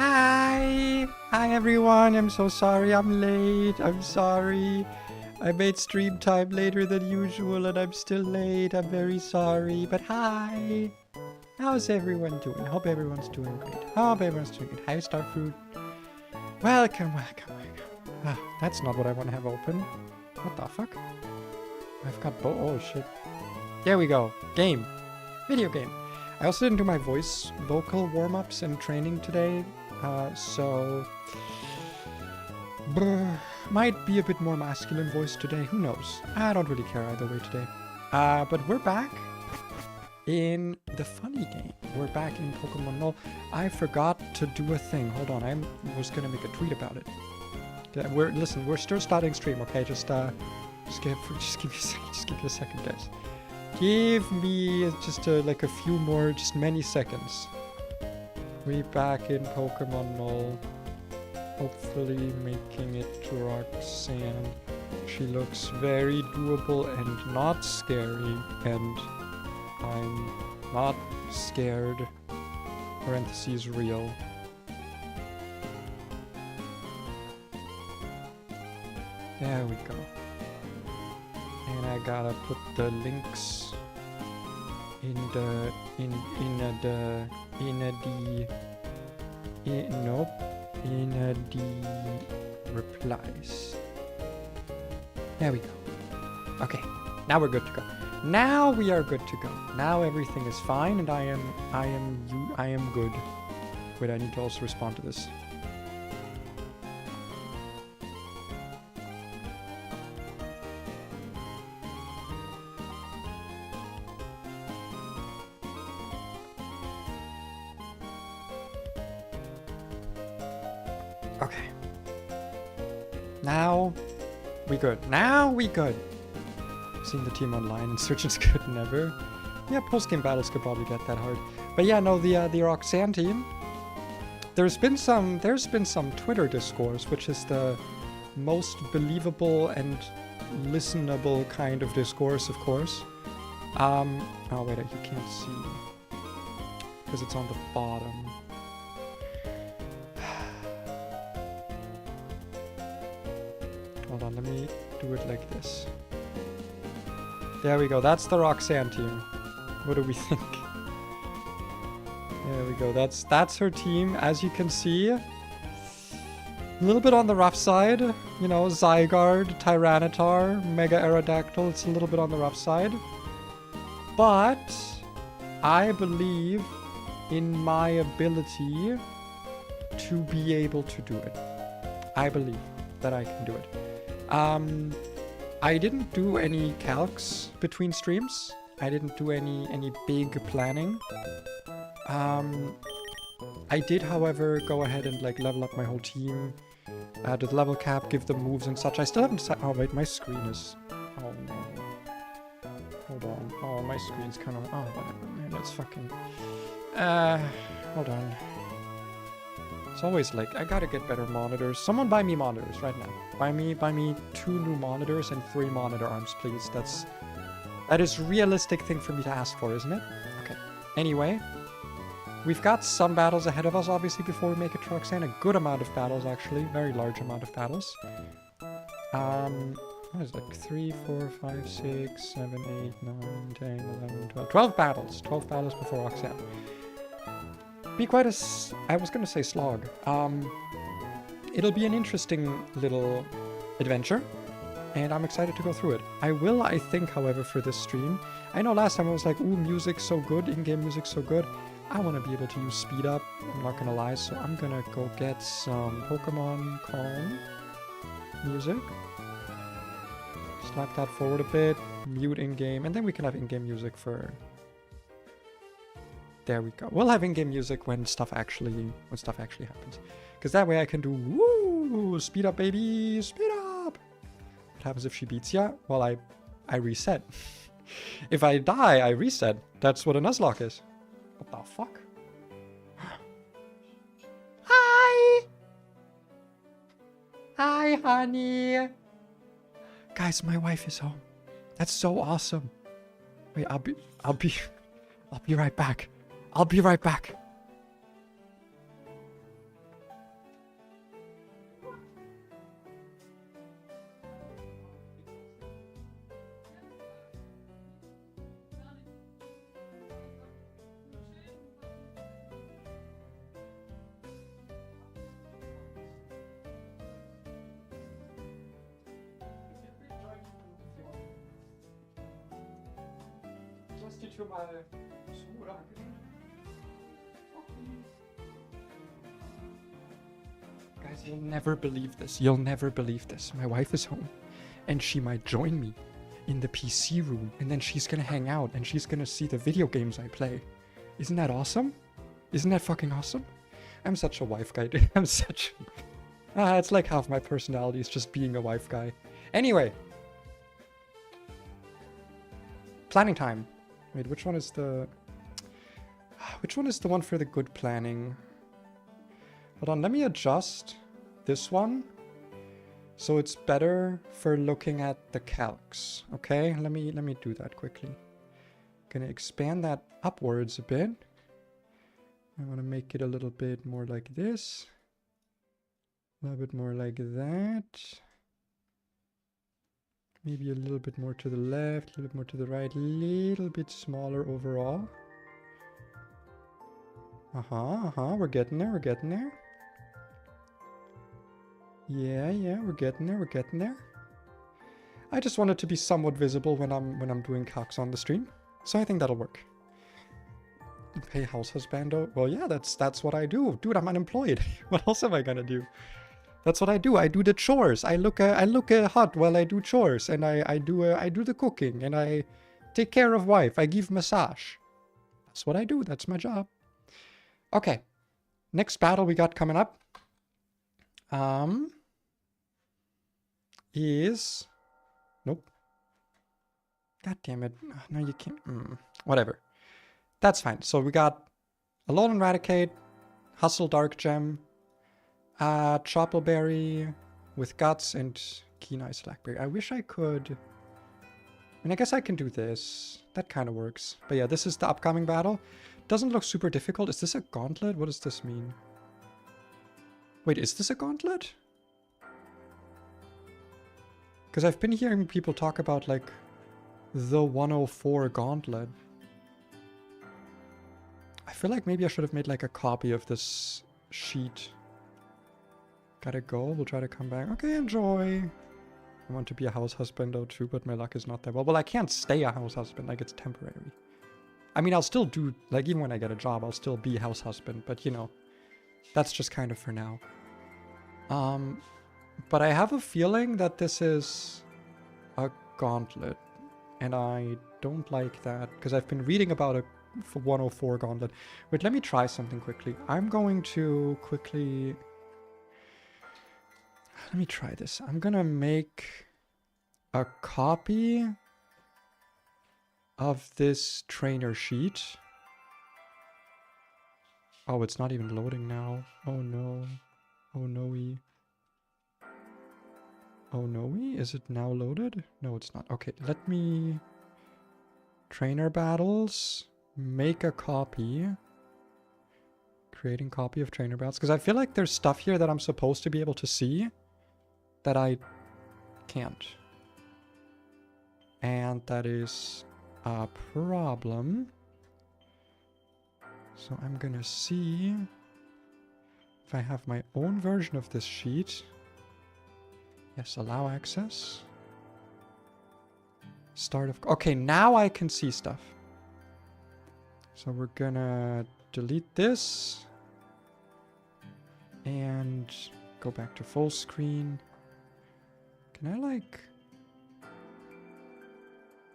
Hi! Hi everyone, I'm so sorry I'm late. I'm sorry. I made stream time later than usual and I'm still late. I'm very sorry, but hi! How's everyone doing? Hope everyone's doing great. Hope everyone's doing good. Hi, Starfruit. Welcome, welcome, welcome. Ah, that's not what I want to have open. What the fuck? I've got oh shit. There we go. Game. Video game. I also didn't do my vocal warm-ups and training today, so might be a bit more masculine voice today. Who knows? I don't really care either way today. But we're back in the funny game. We're back in Pokemon Null. I forgot to do a thing. Hold on, I was gonna make a tweet about it. Yeah, we're still starting stream. Okay, just give me a second, guys. Give me just like a few more, just many seconds. We back in Pokemon Null. Hopefully making it to Roxanne. She looks very doable and not scary, and I'm not scared. Parentheses real. There we go. And I gotta put the links in the replies. There we go. Okay, now we're good to go. Now we are good to go. Now everything is fine, and I am good. Wait, I need to also respond to this. Okay. Now we good. Now we good. Seeing the team online and searching's good never. Yeah, post-game battles could probably get that hard. But yeah, no, the Roxanne team. There's been some Twitter discourse, which is the most believable and listenable kind of discourse, of course. Oh wait, you can't see because it's on the bottom. Hold on, let me do it like this. There we go, that's the Roxanne team. What do we think? There we go, that's her team, as you can see. A little bit on the rough side. You know, Zygarde, Tyranitar, Mega Aerodactyl, it's a little bit on the rough side. But I believe in my ability to be able to do it. I believe that I can do it. I didn't do any calcs between streams. I didn't do any big planning. I did, however, go ahead and like level up my whole team. Do the level cap, give them moves and such. I still haven't decided. Oh wait, my screen is. Oh no. Hold on. Oh, my screen's kind of. Oh whatever, man. That's fucking. Hold on. It's always like, I gotta get better monitors. Someone buy me monitors right now. Buy me 2 new monitors and 3 monitor arms, please. That is a realistic thing for me to ask for, isn't it? Okay. Anyway, we've got some battles ahead of us, obviously, before we make it to Roxanne. A good amount of battles, actually. Very large amount of battles. What is it? Like 3, 4, 5, 6, 7, 8, 9, 10, 11, 12. 12 battles. 12 battles before Roxanne. Be quite a, I was gonna say slog. It'll be an interesting little adventure, and I'm excited to go through it. I think, however, for this stream, I know last time I was like, ooh, music's so good, in-game music's so good. I want to be able to use speed up, I'm not gonna lie, so I'm gonna go get some Pokemon Calm music. Slap that forward a bit, mute in-game, and then we can have in-game music for... There we go. We'll have in-game music when stuff actually happens. Because that way I can do, woo, speed up, baby, speed up. What happens if she beats ya? Well, I reset. If I die, I reset. That's what a Nuzlocke is. What the fuck? Hi! Hi, honey. Guys, my wife is home. That's so awesome. Wait, I'll be right back. I'll be right back. Guys, you'll never believe this. You'll never believe this. My wife is home, and she might join me in the PC room, and then she's gonna hang out, and she's gonna see the video games I play. Isn't that awesome? Isn't that fucking awesome? I'm such a wife guy, dude. I'm such... it's like half my personality is just being a wife guy. Anyway. Planning time. Wait, which one is the... Which one is the one for the good planning? Hold on, let me adjust this one so it's better for looking at the calcs. Okay, let me do that quickly. Gonna expand that upwards a bit. I want to make it a little bit more like this. A little bit more like that. Maybe a little bit more to the left, a little bit more to the right, a little bit smaller overall. We're getting there, we're getting there. Yeah, we're getting there, we're getting there. I just want it to be somewhat visible when I'm doing calcs on the stream. So I think that'll work. Pay house husbando. Well, yeah, that's what I do. Dude, I'm unemployed. What else am I gonna do? That's what I do. I do the chores. I look hot while I do chores, and I do the cooking, and I take care of wife. I give massage. That's what I do. That's my job. Okay. Next battle we got coming up is nope. God damn it. No, you can't. Whatever. That's fine. So we got Alone and Eradicate, Hustle Dark Gem, Choppleberry with Guts, and Keen Eye Slackberry. I wish I could... I mean, I guess I can do this. That kind of works. But yeah, this is the upcoming battle. Doesn't look super difficult. Is this a gauntlet? What does this mean? Wait, is this a gauntlet? Because I've been hearing people talk about, like, the 104 gauntlet. I feel like maybe I should have made, like, a copy of this sheet. Gotta go. We'll try to come back. Okay, enjoy. I want to be a house husband though too, but my luck is not that well. Well, I can't stay a house husband. Like, it's temporary. I mean, I'll still do... Like, even when I get a job, I'll still be house husband. But, you know, that's just kind of for now. But I have a feeling that this is a gauntlet. And I don't like that. Because I've been reading about a 104 gauntlet. Wait, let me try something quickly. I'm going to quickly... Let me try this. I'm gonna make a copy of this trainer sheet. Oh, it's not even loading now. Oh no. Oh no-y. Oh no-y? Is it now loaded? No, it's not. Okay, let me... Trainer battles. Make a copy. Creating copy of trainer battles. Because I feel like there's stuff here that I'm supposed to be able to see that I can't. And that is a problem. So I'm gonna see if I have my own version of this sheet. Yes, allow access. Start of... Okay, now I can see stuff. So we're gonna delete this. And go back to full screen. Can I, like,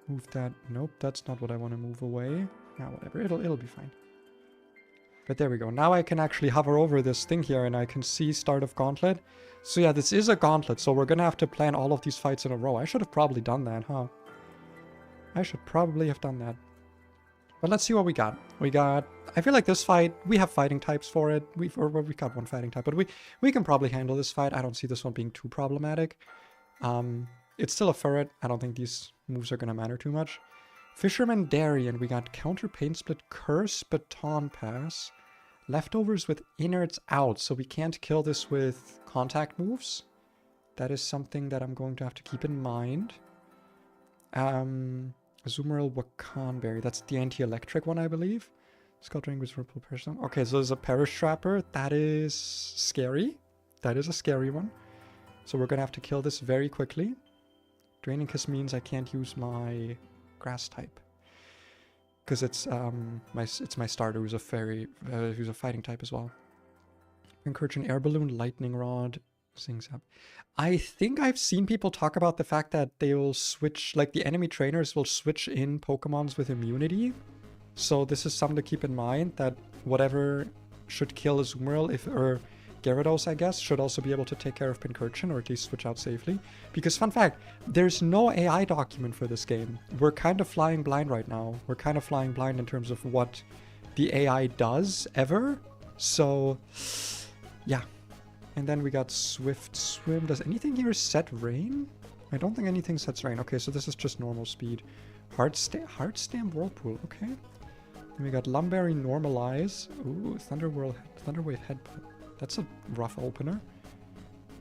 move that? Nope, that's not what I want to move away. Now, whatever, it'll be fine. But there we go. Now I can actually hover over this thing here and I can see start of gauntlet. So yeah, this is a gauntlet, so we're gonna have to plan all of these fights in a row. I should have probably done that, huh? I should probably have done that. But let's see what we got. We got... I feel like this fight, we have fighting types for it. We got one fighting type, but we can probably handle this fight. I don't see this one being too problematic. It's still a ferret. I don't think these moves are going to matter too much. Fisherman Darien, we got Counter Pain Split, Curse, Baton Pass, Leftovers with innards out, so we can't kill this with contact moves. That is something that I'm going to have to keep in mind. Azumarill Wakanberry, that's the anti-electric one, I believe. Sculpting with Ripple Person. Okay, so there's a Perish Trapper. That is scary. That is a scary one. So we're gonna have to kill this very quickly. Draining Kiss means I can't use my grass type. Because it's my starter who's a fairy, who's a fighting type as well. Incursion, Air Balloon, Lightning Rod, Zings Up. I think I've seen people talk about the fact that they will switch, like the enemy trainers will switch in Pokemons with immunity. So this is something to keep in mind, that whatever should kill Azumarill, or Gyarados, I guess, should also be able to take care of Pincurchin, or at least switch out safely. Because, fun fact, there's no AI document for this game. We're kind of flying blind right now. We're kind of flying blind in terms of what the AI does, ever. So, yeah. And then we got Swift Swim. Does anything here set rain? I don't think anything sets rain. Okay, so this is just normal speed. Heart Stamp Whirlpool, okay. And we got Lumberry Normalize. Ooh, Thunderwave Headbutt. That's a rough opener.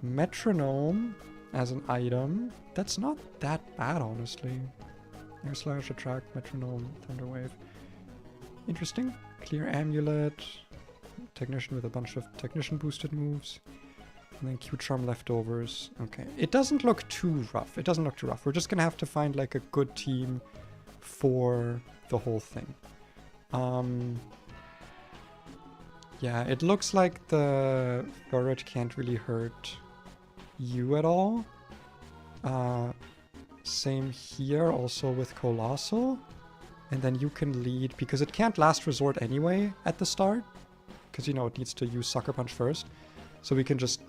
Metronome as an item. That's not that bad, honestly. Air Slash, Attract, Metronome, Thunderwave. Interesting. Clear Amulet. Technician with a bunch of Technician boosted moves. And then Q-Charm Leftovers. Okay. It doesn't look too rough. It doesn't look too rough. We're just gonna have to find like a good team for the whole thing. Yeah, it looks like the Burret can't really hurt you at all. Same here, also with Colossal. And then you can lead, because it can't last resort anyway at the start. Because, you know, it needs to use Sucker Punch first. So we can just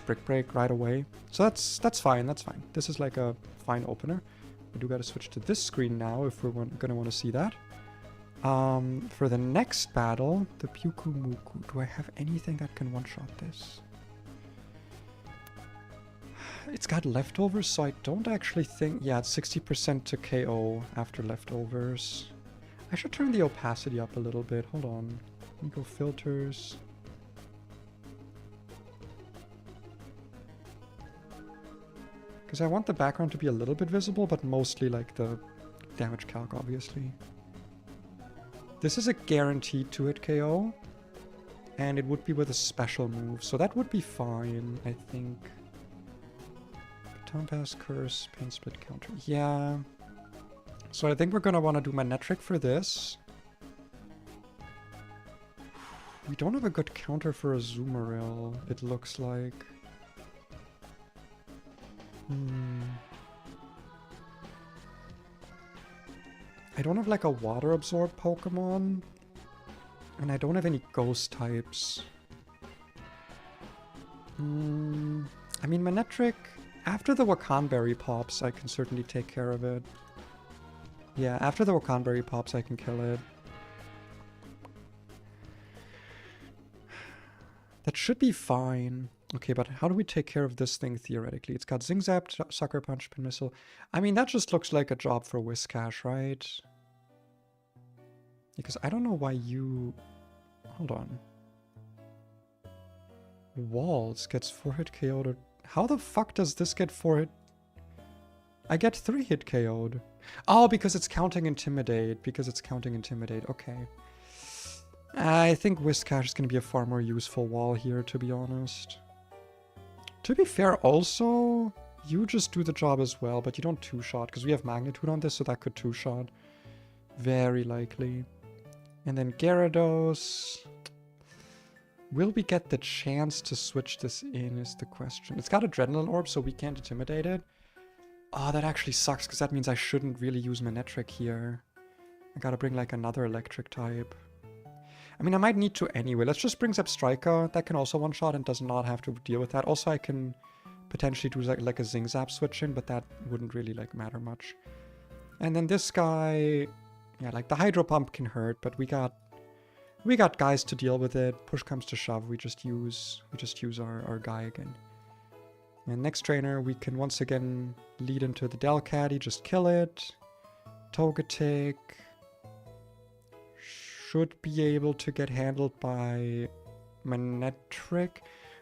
Brick Break right away. So that's fine, that's fine. This is like a fine opener. We do gotta switch to this screen now if we're gonna want to see that. For the next battle, the Pyukumuku. Do I have anything that can one-shot this? It's got leftovers, so I don't actually think... Yeah, it's 60% to KO after leftovers. I should turn the opacity up a little bit. Hold on. Let me go filters. Because I want the background to be a little bit visible, but mostly like the damage calc, obviously. This is a guaranteed 2-hit KO. And it would be with a special move, so that would be fine, I think. Baton Pass, Curse, Pain Split counter. Yeah. So I think we're gonna want to do Manectric for this. We don't have a good counter for Azumarill, it looks like. I don't have like a Water Absorb Pokemon. And I don't have any Ghost types. I mean, Manectric, after the Wakanberry pops, I can certainly take care of it. Yeah, after the Wakanberry pops, I can kill it. That should be fine. Okay, but how do we take care of this thing theoretically? It's got Zing Zap, Sucker Punch, Pin Missile. I mean, that just looks like a job for Whiscash, right? Because I don't know why you... Hold on. Waltz gets 4-hit KO'd. How the fuck does this get 4-hit? I get 3-hit KO'd. Oh, because it's counting Intimidate. Because it's counting Intimidate. Okay. I think Whiscash is going to be a far more useful wall here, to be honest. To be fair, also, you just do the job as well, but you don't two-shot, because we have Magnitude on this, so that could two-shot. Very likely. And then Gyarados. Will we get the chance to switch this in is the question. It's got Adrenaline Orb, so we can't Intimidate it. Oh, that actually sucks, because that means I shouldn't really use Manectric here. I gotta bring like another electric type. I mean, I might need to anyway. Let's just bring Zepstrika. That can also one-shot and does not have to deal with that. Also, I can potentially do like a Zing Zap switch in, but that wouldn't really like matter much. And then this guy... Yeah, like the Hydro Pump can hurt, but we got guys to deal with it. Push comes to shove, we just use our guy again. And next trainer, we can once again lead into the Delcatty, just kill it. Togetic. should be able to get handled by Manectric.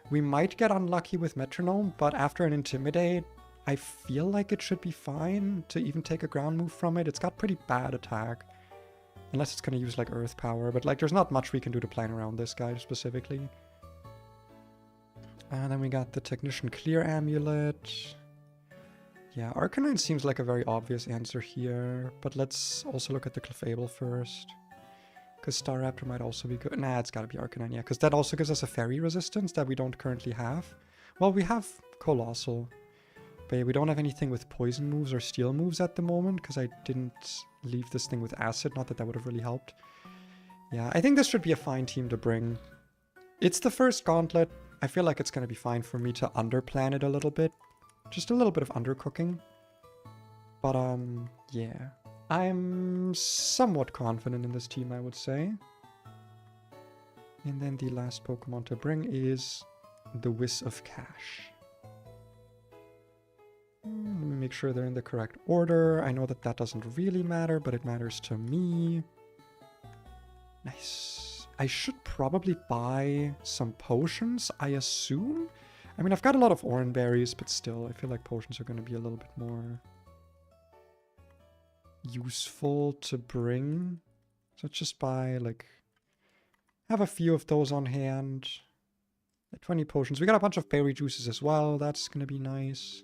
We might get unlucky with Metronome, but after an Intimidate, I feel like it should be fine to even take a ground move from it. It's got pretty bad attack. Unless it's going to use like Earth Power, but like there's not much we can do to plan around this guy specifically. And then we got the Technician Clear Amulet. Yeah, Arcanine seems like a very obvious answer here, but let's also look at the Clefable first. Because Staraptor might also be good. Nah, it's gotta be Arcanine, yeah, because that also gives us a Fairy resistance that we don't currently have. Well, we have Colossal, but we don't have anything with Poison moves or Steel moves at the moment, because I didn't leave this thing with Acid, not that that would have really helped. Yeah, I think this should be a fine team to bring. It's the first Gauntlet. I feel like it's going to be fine for me to underplan it a little bit. Just a little bit of undercooking. But, yeah. I'm somewhat confident in this team, I would say. And then the last Pokemon to bring is the Whiz of Cash. Let me make sure they're in the correct order. I know that that doesn't really matter, but it matters to me. Nice. I should probably buy some potions, I assume. I mean, I've got a lot of Oran berries, but still, I feel like potions are going to be a little bit more useful to bring. So let's just buy, like, have a few of those on hand. 20 potions. We got a bunch of berry juices as well. That's going to be nice.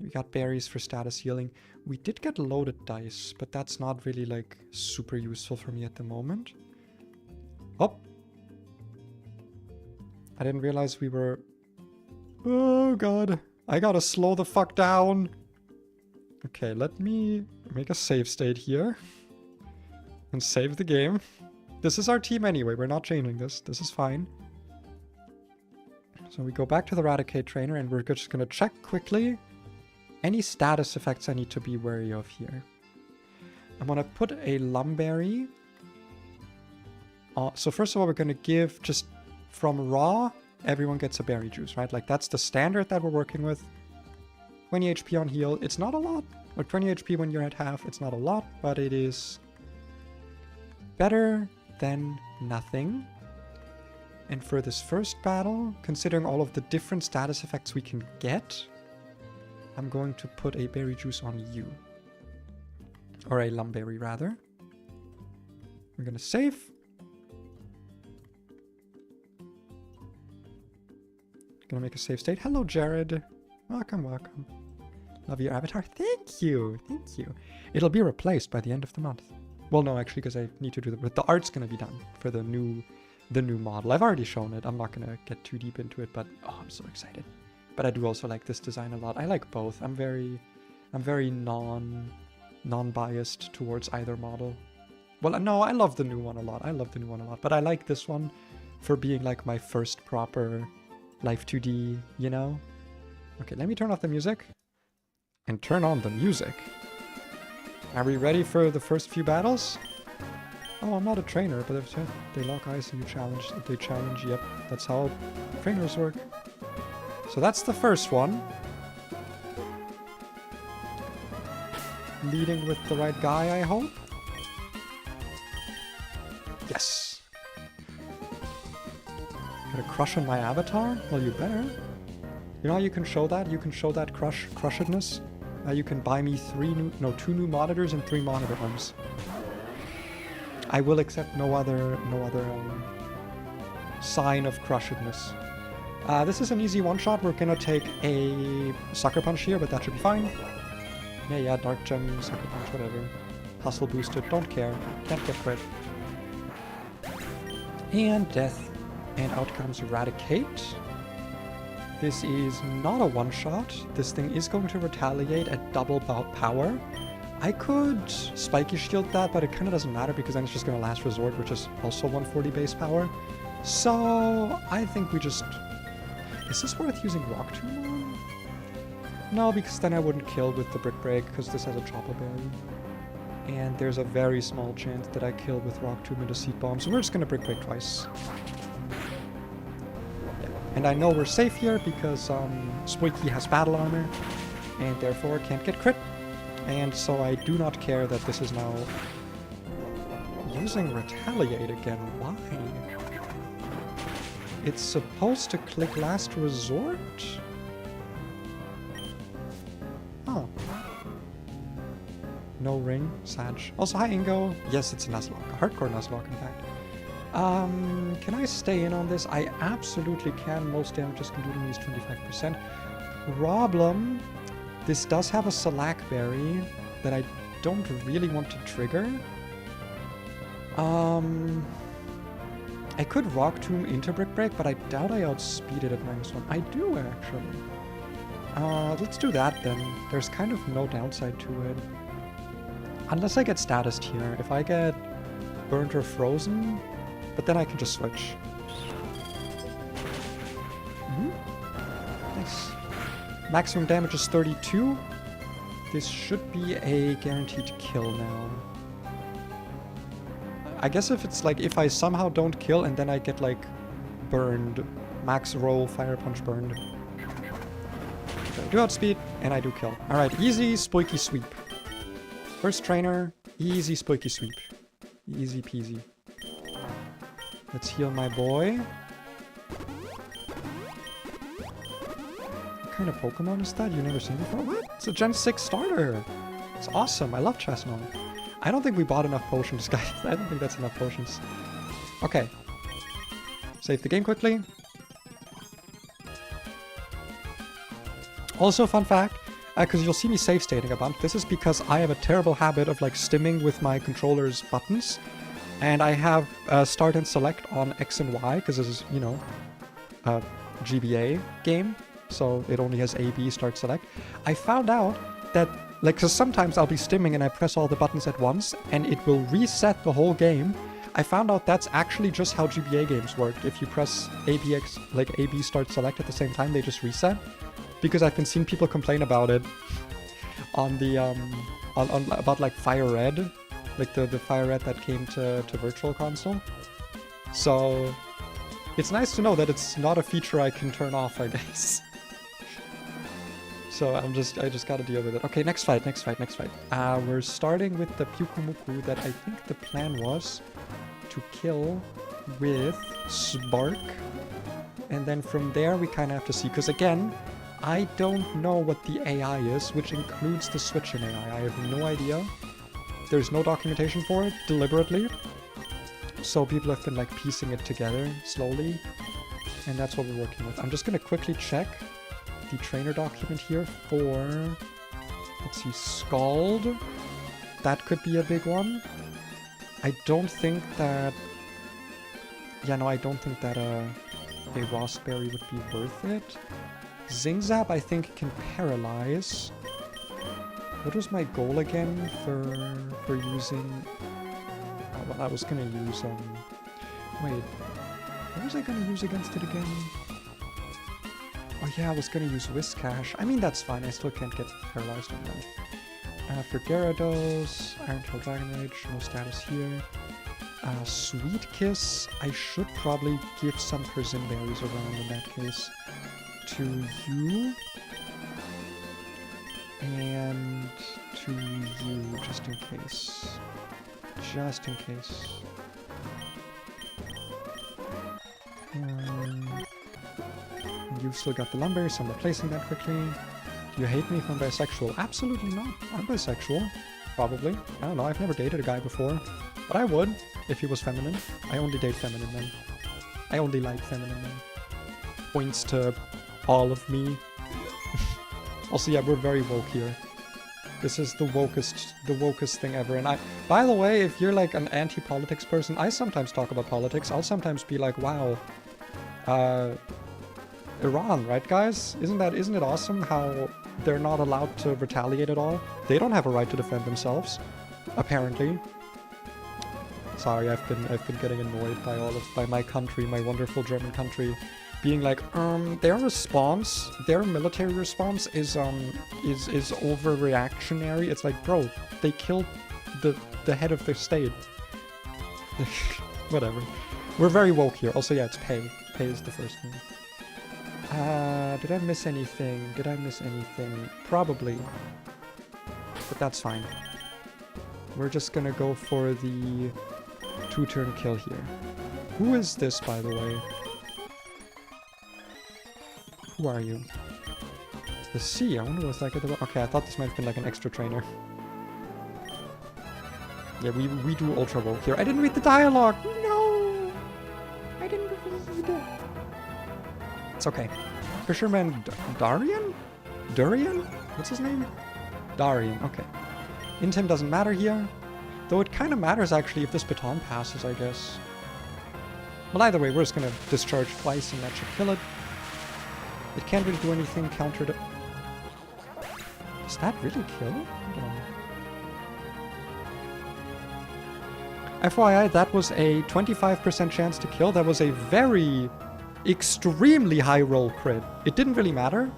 We got berries for status healing. We did get loaded dice, but that's not really, like, super useful for me at the moment. Oh! I didn't realize we were... Oh god. I gotta slow the fuck down. Okay, let me make a save state here. And save the game. This is our team anyway, we're not changing this. This is fine. So we go back to the Raticate trainer and we're just gonna check quickly any status effects I need to be wary of here. I'm gonna put a Lumberry. So first of all, we're going to give just from raw, everyone gets a berry juice, right? Like that's the standard that we're working with. 20 HP on heal. It's not a lot. Or 20 HP when you're at half. It's not a lot, but it is better than nothing. And for this first battle, considering all of the different status effects we can get, I'm going to put a berry juice on you. Or a Lumberry, rather. We're going to save. Gonna make a save state. Hello, Jared. Welcome, welcome. Love your avatar. Thank you, thank you. It'll be replaced by the end of the month. Well, no, actually, because I need to do the art's gonna be done for the new model. I've already shown it. I'm not gonna get too deep into it, but oh, I'm so excited. But I do also like this design a lot. I like both. I'm very non-biased towards either model. Well, no, I love the new one a lot. But I like this one for being like my first proper Life 2D, you know? Okay, let me turn off the music. And turn on the music. Are we ready for the first few battles? Oh, I'm not a trainer, but if they lock eyes and you challenge, if they challenge, yep, that's how trainers work. So that's the first one. Leading with the right guy, I hope. Yes. Gonna crush on my avatar? Well, you better. You know how you can show that? You can show that crushedness. You can buy me 2 new monitors and 3 monitor arms. I will accept no other sign of crushedness. This is an easy one-shot. We're gonna take a Sucker Punch here, but that should be fine. Yeah, Dark Gem, Sucker Punch, whatever. Hustle boosted, don't care. Can't get crit. And death. And out comes Raticate. This is not a one-shot. This thing is going to retaliate at double power. I could Spiky Shield that, but it kind of doesn't matter because then it's just going to Last Resort, which is also 140 base power. So I think we just... Is this worth using Rock Tomb on? No, because then I wouldn't kill with the Brick Break because this has a Chopper Berry. And there's a very small chance that I kill with Rock Tomb into Seed Bomb, so we're just going to Brick Break twice. And I know we're safe here because Squeaky has battle armor and therefore can't get crit. And so I do not care that this is now... Yeah, using retaliate again. Why? It's supposed to click last resort? Oh. No ring, Sag. Also, hi Ingo. Yes, it's a Nuzlocke. A hardcore Nuzlocke, in fact. Can I stay in on this? I absolutely can. Most damages concluding is 25%. Problem, this does have a Salackberry that I don't really want to trigger. I could Rock Tomb into Brick Break, but I doubt I outspeed it at -1. I do, actually. Let's do that then. There's kind of no downside to it. Unless I get statused here. If I get burnt or frozen, but then I can just switch. Nice. Maximum damage is 32. This should be a guaranteed kill now. I guess if it's like, if I somehow don't kill and then I get like burned, max roll, fire punch burned. So I do outspeed and I do kill. Alright, easy spooky sweep. First trainer, easy spooky sweep. Easy peasy. Let's heal my boy. What kind of Pokemon is that? You've never seen before? What? It's a Gen 6 starter. It's awesome. I love Chestnut. I don't think we bought enough potions, guys. I don't think that's enough potions. Okay. Save the game quickly. Also, fun fact, because you'll see me save stating a bunch, this is because I have a terrible habit of like stimming with my controller's buttons. And I have start and select on X and Y, because this is, you know, a GBA game. So it only has A, B, start, select. I found out that, like, because sometimes I'll be stimming and I press all the buttons at once, and it will reset the whole game. I found out that's actually just how GBA games work. If you press ABX, like A, B, start, select at the same time, they just reset. Because I've been seeing people complain about it on the, about like Fire Red. Like the Fire Red that came to Virtual Console. So it's nice to know that it's not a feature I can turn off, I guess. So I just gotta deal with it. Okay, next fight. We're starting with the Pyukumuku that I think the plan was to kill with Spark. And then from there we kind of have to see, because again, I don't know what the AI is, which includes the switch in AI. I have no idea. There's no documentation for it, deliberately. So people have been like piecing it together slowly. And that's what we're working with. I'm just gonna quickly check the trainer document here for, let's see, Scald. That could be a big one. I don't think that, yeah, no, I don't think that a Raspberry would be worth it. Zingzap, I think, can paralyze. What was my goal again for using... Oh, well, I was gonna use, wait. What was I gonna use against it again? Oh yeah, I was gonna use Whiscash. I mean, that's fine. I still can't get paralyzed on that. For Gyarados, Iron Tail Dragon Rage, no status here. Sweet Kiss, I should probably give some Persimberries around in that case. To you. And to you, just in case. Just in case. You've still got the lumber, so I'm replacing that quickly. Do you hate me if I'm bisexual? Absolutely not. I'm bisexual. Probably. I don't know, I've never dated a guy before. But I would, if he was feminine. I only date feminine men. I only like feminine men. Points to all of me. Also, yeah, we're very woke here. This is the wokest thing ever. And by the way, if you're like an anti-politics person, I sometimes talk about politics. I'll sometimes be like, wow, Iran, right guys? Isn't it awesome how they're not allowed to retaliate at all? They don't have a right to defend themselves, apparently. Sorry, I've been getting annoyed by my country, my wonderful German country, being like, their military response is overreactionary. It's like, bro, they killed the head of their state. Whatever. We're very woke here. Also, yeah, it's pay. Pay is the first thing. Did I miss anything? Probably. But that's fine. We're just gonna go for the 2-turn kill here. Who is this, by the way? Who are you? It's the C. I wonder what's like at the... Okay, I thought this might have been like an extra trainer. Yeah, we do Ultra Vogue here. I didn't read the dialogue! No! I didn't read it. It's okay. Fisherman Darian? Durian? What's his name? Darian, okay. Intim doesn't matter here. Though it kind of matters, actually, if this baton passes, I guess. Well, either way, we're just going to discharge twice and that should kill it. It can't really do anything counter to... Does that really kill? Hold on. FYI, that was a 25% chance to kill. That was a very, extremely high roll crit. It didn't really matter.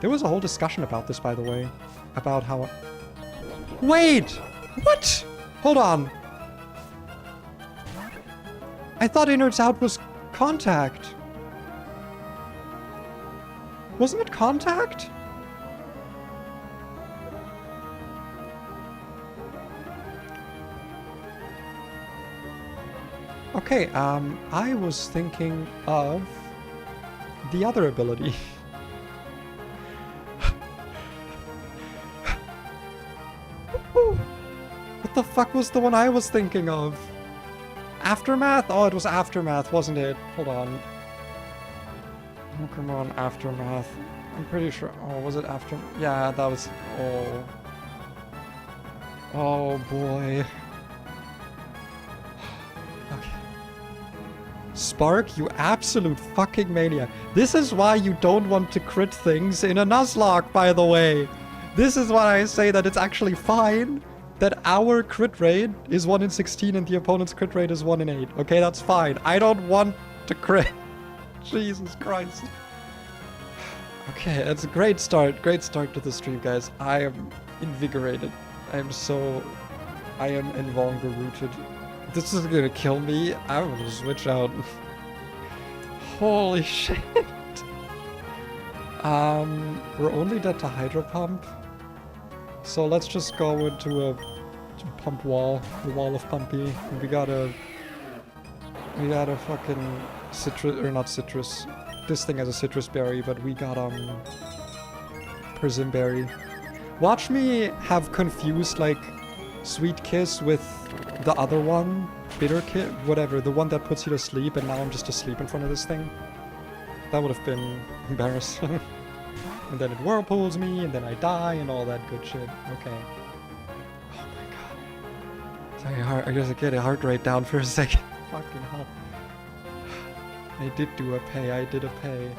There was a whole discussion about this, by the way. About how... Wait! What? Hold on. I thought innards out was contact. Wasn't it contact? Okay, I was thinking of the other ability. What the fuck was the one I was thinking of? Aftermath? Oh, it was Aftermath, wasn't it? Hold on. Oh, come on, Aftermath. I'm pretty sure. Oh, was it After? Yeah, that was... Oh. Oh, boy. Okay. Spark, you absolute fucking maniac. This is why you don't want to crit things in a Nuzlocke, by the way. This is why I say that it's actually fine that our crit rate is 1 in 16 and the opponent's crit rate is 1 in 8. Okay, that's fine. I don't want to crit. Jesus Christ. Okay, it's a great start. Great start to the stream, guys. I am invigorated. I am Envonga-rooted. This is gonna kill me. I'm gonna switch out. Holy shit. We're only dead to Hydro Pump. So let's just go into a pump wall. The wall of Pumpy. And we got a fucking citrus, or not citrus. This thing has a citrus berry, but we got Persimberry. Watch me have confused like Sweet Kiss with the other one, Bitter Kiss, whatever, the one that puts you to sleep, and now I'm just asleep in front of this thing. That would have been embarrassing. And then it whirlpools me, and then I die, and all that good shit. Okay. Oh my god. Sorry, I just get a heart rate down for a second. Fucking hell. I did do a pay. I did a pay.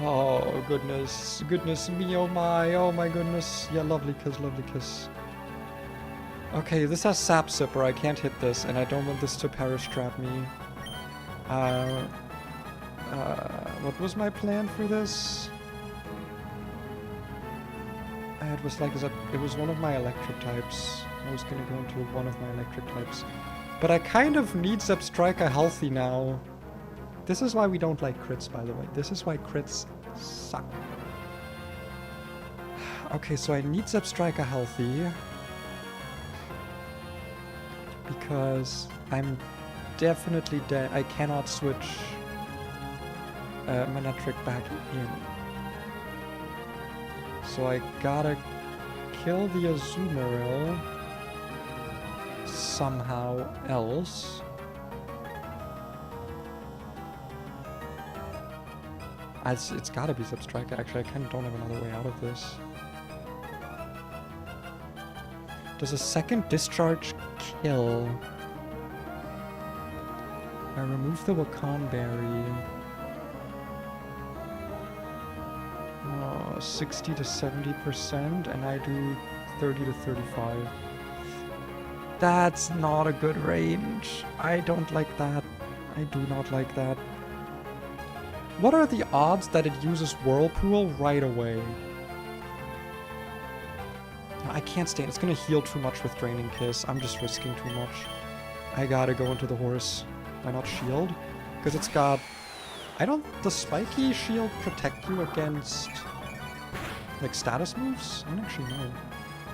Oh, goodness. Goodness me, oh my goodness. Yeah, lovely kiss, lovely kiss. Okay, this has Sap Sipper. I can't hit this, and I don't want this to perish trap me. What was my plan for this? It was like, it was one of my electric types. I was gonna go into one of my electric types. But I kind of need Zepstrika healthy now. This is why we don't like crits, by the way. This is why crits suck. Okay, so I need Zepstrika healthy. Because I'm definitely dead. I cannot switch Manectric back in. So I gotta kill the Azumarill somehow else. It's gotta be Zepstrika, actually. I kind of don't have another way out of this. Does a second discharge kill? I remove the Wakan Berry. 60 to 70%, and I do 30 to 35. That's not a good range. I don't like that. I do not like that. What are the odds that it uses Whirlpool right away? I can't stand. It's gonna heal too much with Draining Kiss. I'm just risking too much. I gotta go into the horse. Why not shield? Because it's got... Does Spiky shield protect you against... like status moves? I don't actually know.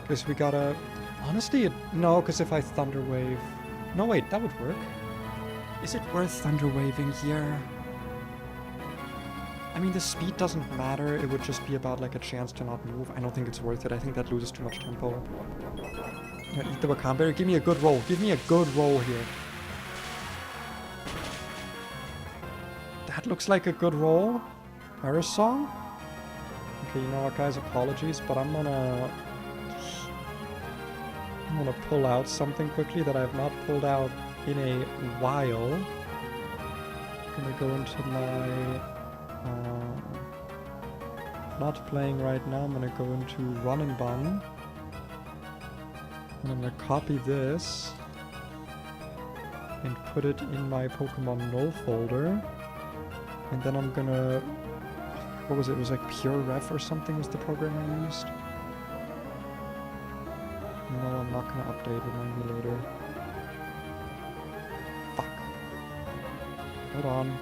Because we gotta... Honestly, no, because if I Thunder Wave... No, wait, that would work. Is it worth Thunder Waving here? I mean, the speed doesn't matter. It would just be about, like, a chance to not move. I don't think it's worth it. I think that loses too much tempo. Yeah, eat the Wakan Berry. Give me a good roll. Give me a good roll here. That looks like a good roll. Aerosol? Okay, you know what, guys? Apologies, but I'm gonna pull out something quickly that I've not pulled out in a while. I'm gonna go into my... not playing right now. I'm gonna go into Run and Bun. And I'm gonna copy this and put it in my Pokemon Null folder. And then I'm gonna... What was it? It was like Pure Ref or something was the program I used. No, I'm not gonna update. Remind me later. Fuck. Hold on.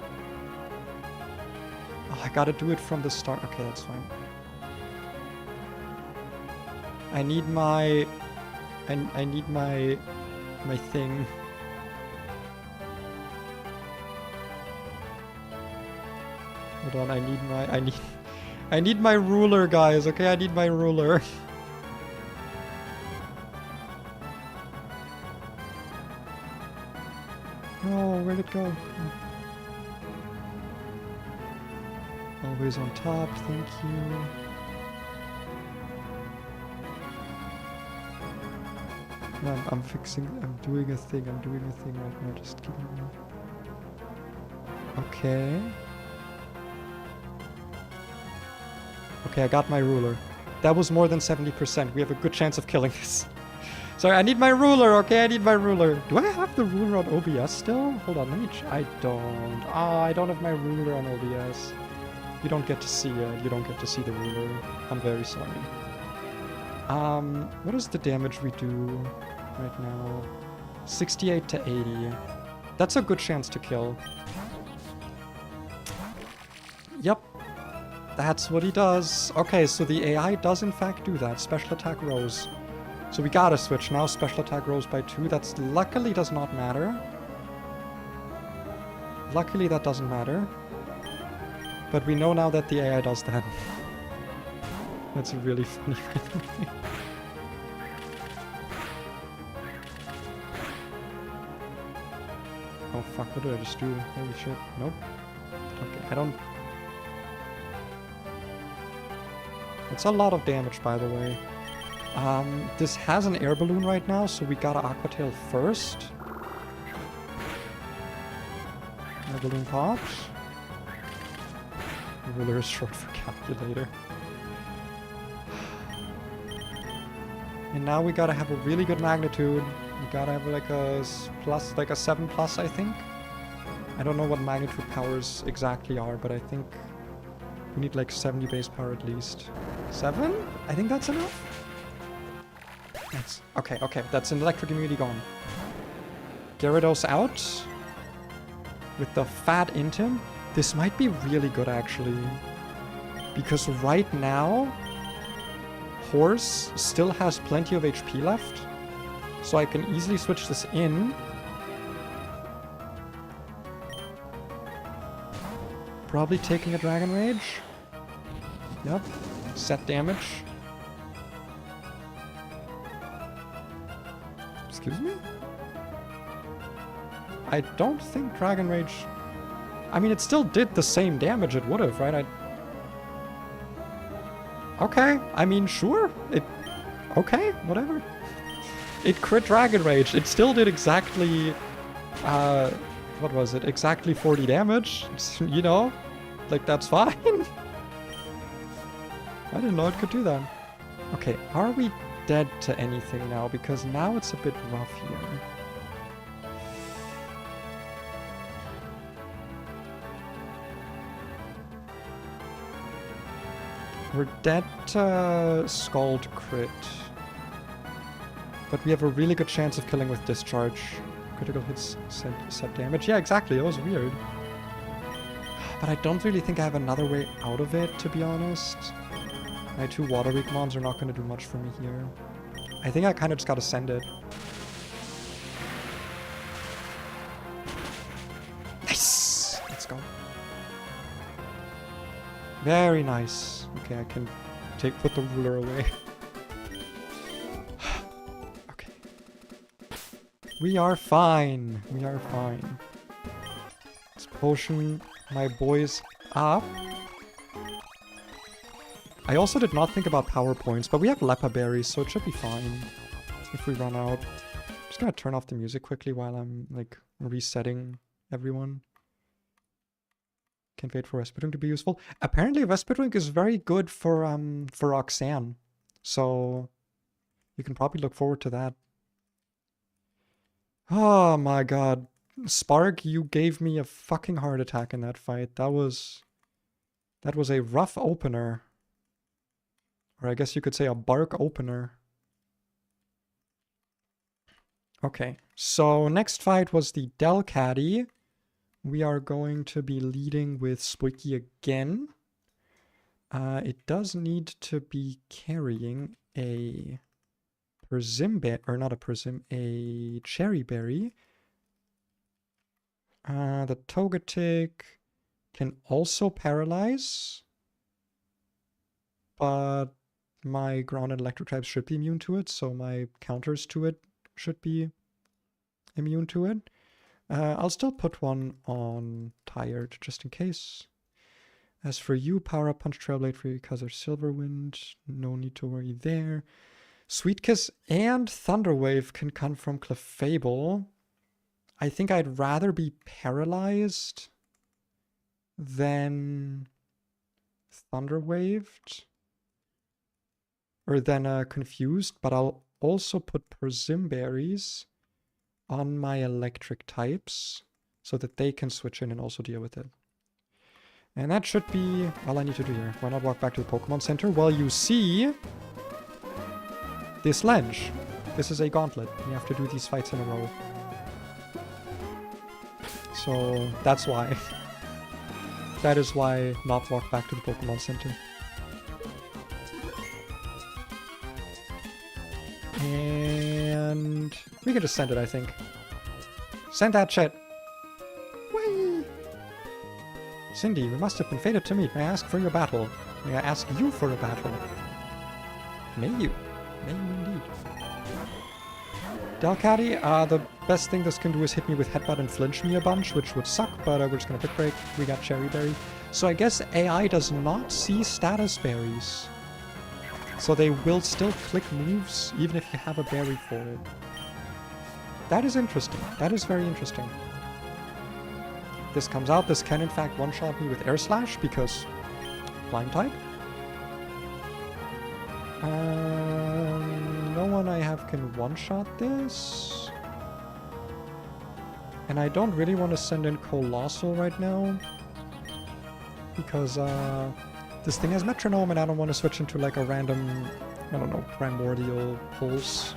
Oh, I gotta do it from the start. Okay, that's fine. I need my... I need my thing. Hold on, I need my ruler, guys, okay? I need my ruler. Oh, where'd it go? Always on top, thank you. No, I'm fixing, I'm doing a thing right now, just give me a minute. Okay. Okay, I got my ruler. That was more than 70%. We have a good chance of killing this. Sorry, I need my ruler, okay? I need my ruler. Do I have the ruler on OBS still? Hold on, let me I don't. Ah, I don't have my ruler on OBS. You don't get to see it. You don't get to see the ruler. I'm very sorry. What is the damage we do right now? 68 to 80. That's a good chance to kill. Yep. That's what he does. Okay, so the AI does in fact do that. Special attack rose. So we gotta switch now. Special attack rose by 2. That's luckily does not matter. Luckily that doesn't matter. But we know now that the AI does that. That's really funny. Oh fuck, what did I just do? Holy shit. Nope. Okay, I don't... It's a lot of damage, by the way. This has an air balloon right now, so we gotta Aqua Tail first. Air balloon pops. Ruler is short for calculator. And now we gotta have a really good magnitude. We gotta have like a plus, like a 7+, I think. I don't know what magnitude powers exactly are, but I think we need like 70 base power at least. 7? I think that's enough. That's okay, okay. That's an electric immunity gone. Gyarados out. With the fat Intim. This might be really good actually. Because right now, Horse still has plenty of HP left. So I can easily switch this in. Probably taking a Dragon Rage. Yep. Set damage. Excuse me? I don't think Dragon Rage... I mean, it still did the same damage it would have, right? Okay, I mean, sure. Okay, whatever. It crit Dragon Rage. It still did exactly... what was it? Exactly 40 damage. You know? Like, that's fine. I didn't know it could do that. Okay, are we dead to anything now? Because now it's a bit rough here. We're dead to Scald crit. But we have a really good chance of killing with Discharge. Critical hits set damage. Yeah, exactly. That was weird. But I don't really think I have another way out of it, to be honest. My 2 Water Weak mons are not going to do much for me here. I think I kind of just got to send it. Very nice. Okay, I can put the ruler away. Okay. We are fine. We are fine. Let's potion my boys up. I also did not think about power points, but we have leper berries, so it should be fine if we run out. I'm just gonna turn off the music quickly while I'm like resetting everyone. Can't wait for Respite to be useful. Apparently Respite is very good for Roxanne. So you can probably look forward to that. Oh my god. Spark, you gave me a fucking heart attack in that fight. That was a rough opener. Or I guess you could say a bark opener. Okay, so next fight was the Delcatty. We are going to be leading with Squeaky again. It does need to be carrying a Persimberry, or not a Persim, a Cherry Berry. The Togetic can also paralyze, but my ground and electric types should be immune to it, so my counters to it should be immune to it. I'll still put one on Tired, just in case. As for you, Power Up Punch, Trailblade for you because of Silverwind. No need to worry there. Sweet Kiss and Thunderwave can come from Clefable. I think I'd rather be paralyzed than Thunderwaved. Or than confused, but I'll also put Persimberries on my electric types so that they can switch in and also deal with it. And that should be all I need to do here. Why not walk back to the Pokemon Center? Well, you see this ledge. This is a gauntlet. You have to do these fights in a row. So that's why. That is why not walk back to the Pokemon Center. And we can just send it, I think. Send that shit. Whee! Cindy, we must have been fated to meet. May I ask for your battle? May I ask you for a battle? May you? May you indeed. Delcatty, the best thing this can do is hit me with Headbutt and flinch me a bunch, which would suck, but we're just gonna Pick Break. We got Cherry Berry. So I guess AI does not see status berries. So they will still click moves even if you have a berry for it. That is interesting. That is very interesting. This comes out. This can in fact one-shot me with Air Slash because Flying type. No one I have can one-shot this. And I don't really want to send in Colossal right now. Because this thing has Metronome and I don't want to switch into like a random, I don't know, Primordial Pulse.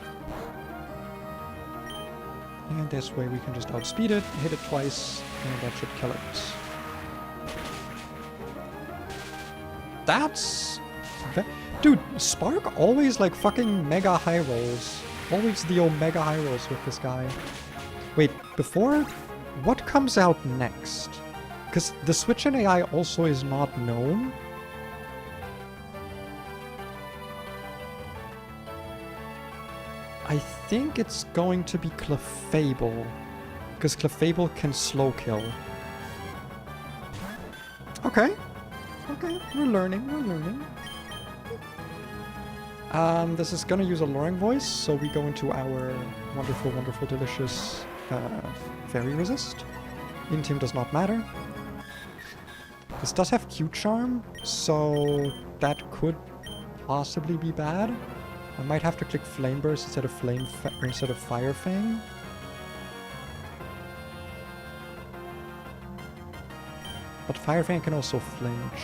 And this way we can just outspeed it, hit it twice, and that should kill it. That's... okay. Dude, Spark always like fucking mega high rolls. Always the omega high rolls with this guy. Wait, before... what comes out next? Because the switch in AI also is not known. I think it's going to be Clefable. Because Clefable can slow kill. Okay. Okay, we're learning, we're learning. This is gonna use Alluring Voice, so we go into our wonderful, wonderful, delicious Fairy Resist. Intim does not matter. This does have Q-Charm, so that could possibly be bad. I might have to click Flame Burst instead of Fire Fang. But Fire Fang can also flinch.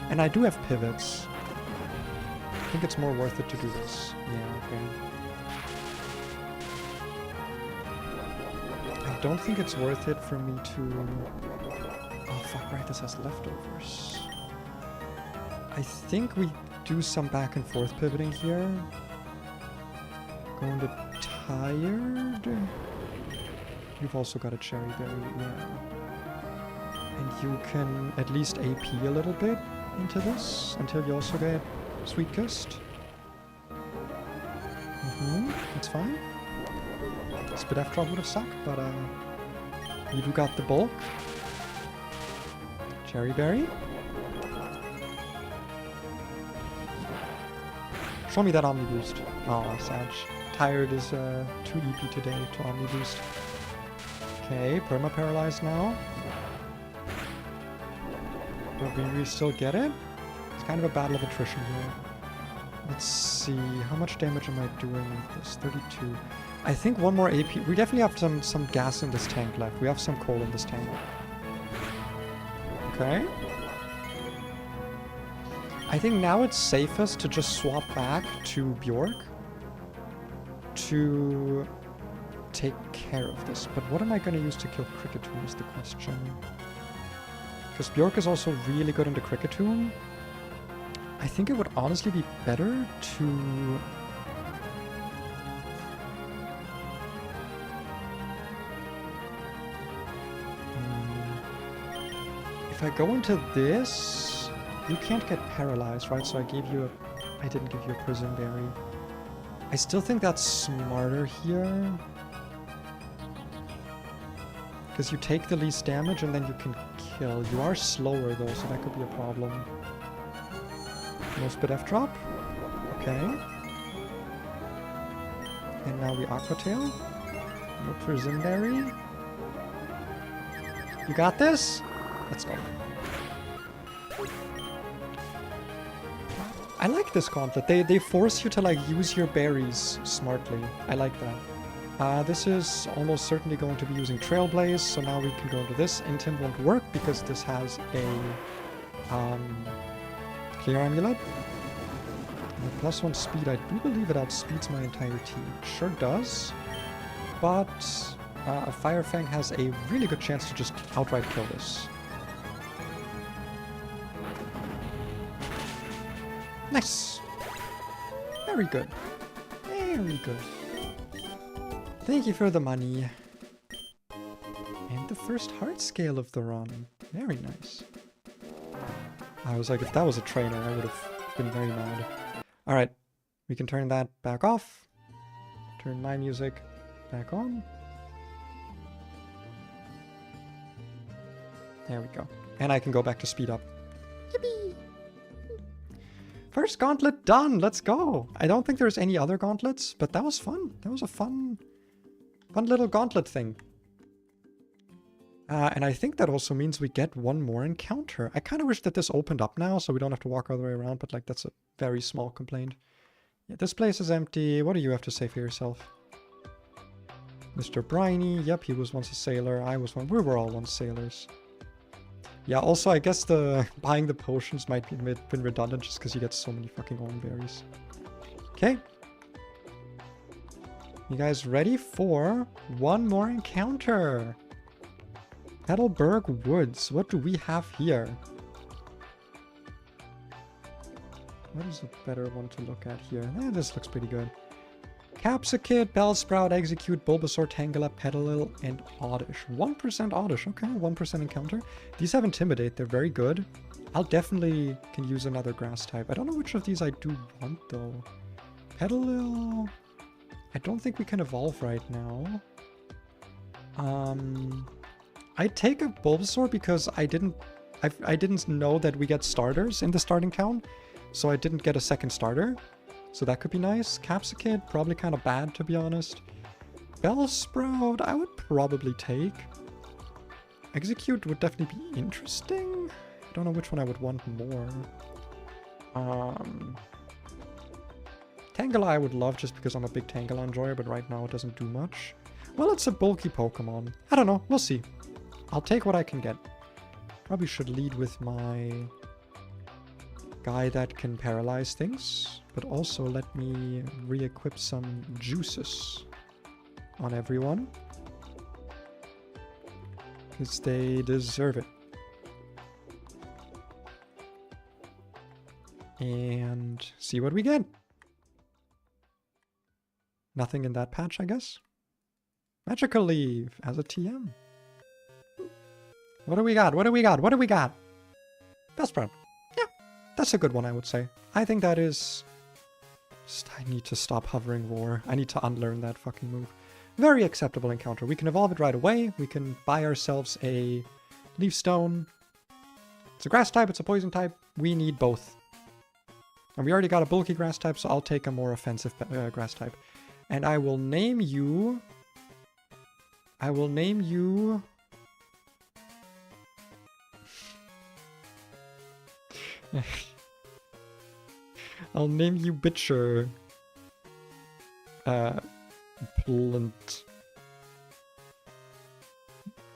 And I do have pivots. I think it's more worth it to do this. Yeah, okay. I don't think it's worth it for me to... oh fuck, right, this has leftovers. I think we do some back and forth pivoting here. Going to Tired. You've also got a Cherry Berry, yeah. And you can at least AP a little bit into this until you also get Sweet Kissed. That's fine. Spit F drop would have sucked, but you do got the bulk. Cherry Berry. Show me that Omni Boost. Oh, Sag. Tired is too EP today to Omni Boost. Okay, Perma Paralyzed now. But we still get it? It's kind of a battle of attrition here. Let's see, how much damage am I doing with this? 32. I think one more AP. We definitely have some gas in this tank left. We have some coal in this tank. Okay. I think now it's safest to just swap back to Bjork to take care of this. But what am I going to use to kill Cricketune is the question. Because Bjork is also really good into Cricketune. I think it would honestly be better to... If I go into this, you can't get paralyzed, right? So I didn't give you a Prison Berry. I still think that's smarter here. Because you take the least damage and then you can kill. You are slower though, so that could be a problem. No Spit F drop. Okay. And now we Aqua Tail. No Prison Berry. You got this? Let's go. I like this gauntlet. They force you to like use your berries smartly. I like that. This is almost certainly going to be using Trailblaze, so now we can go into this. Intim won't work because this has a Clear Amulet. And +1 speed, I do believe it outspeeds my entire team. It sure does. But a Fire Fang has a really good chance to just outright kill this. Nice! Very good. Very good. Thank you for the money. And the first heart scale of the run. Very nice. I was like, if that was a trainer, I would have been very mad. Alright, we can turn that back off. Turn my music back on. There we go. And I can go back to speed up. Yippee! First gauntlet done! Let's go! I don't think there's any other gauntlets, but that was fun. That was a fun little gauntlet thing. And I think that also means we get one more encounter. I kind of wish that this opened up now, so we don't have to walk all the way around, but like that's a very small complaint. Yeah, this place is empty. What do you have to say for yourself? Mr. Briny, yep, he was once a sailor. I was one. We were all once sailors. Yeah, also I guess the buying the potions might be been redundant just because you get so many fucking own berries. Okay. You guys ready for one more encounter? Petalburg Woods. What do we have here? What is a better one to look at here? This looks pretty good. Capsicid, Bellsprout, Execute, Bulbasaur, Tangela, Petalil, and Oddish. 1% Oddish. Okay, 1% encounter. These have Intimidate. They're very good. I'll definitely can use another grass type. I don't know which of these I do want, though. Petalil... I don't think we can evolve right now. I'd take a Bulbasaur because I didn't know that we get starters in the starting town. So I didn't get a second starter. So that could be nice. Capsicid, probably kind of bad, to be honest. Bellsprout, I would probably take. Execute would definitely be interesting. I don't know which one I would want more. Tangela I would love just because I'm a big Tangela enjoyer, but right now it doesn't do much. Well, it's a bulky Pokemon. I don't know. We'll see. I'll take what I can get. Probably should lead with my guy that can paralyze things, but also let me re-equip some juices on everyone, because they deserve it. And see what we get. Nothing in that patch, I guess. Magical Leaf as a TM. What do we got? What do we got? What do we got? Best friend. Yeah, that's a good one, I would say. I think that is... I need to stop hovering roar. I need to unlearn that fucking move. Very acceptable encounter. We can evolve it right away. We can buy ourselves a leaf stone. It's a grass type, it's a poison type. We need both. And we already got a bulky grass type, so I'll take a more offensive grass type. And I will name you... I'll name you Bitcher. Plant.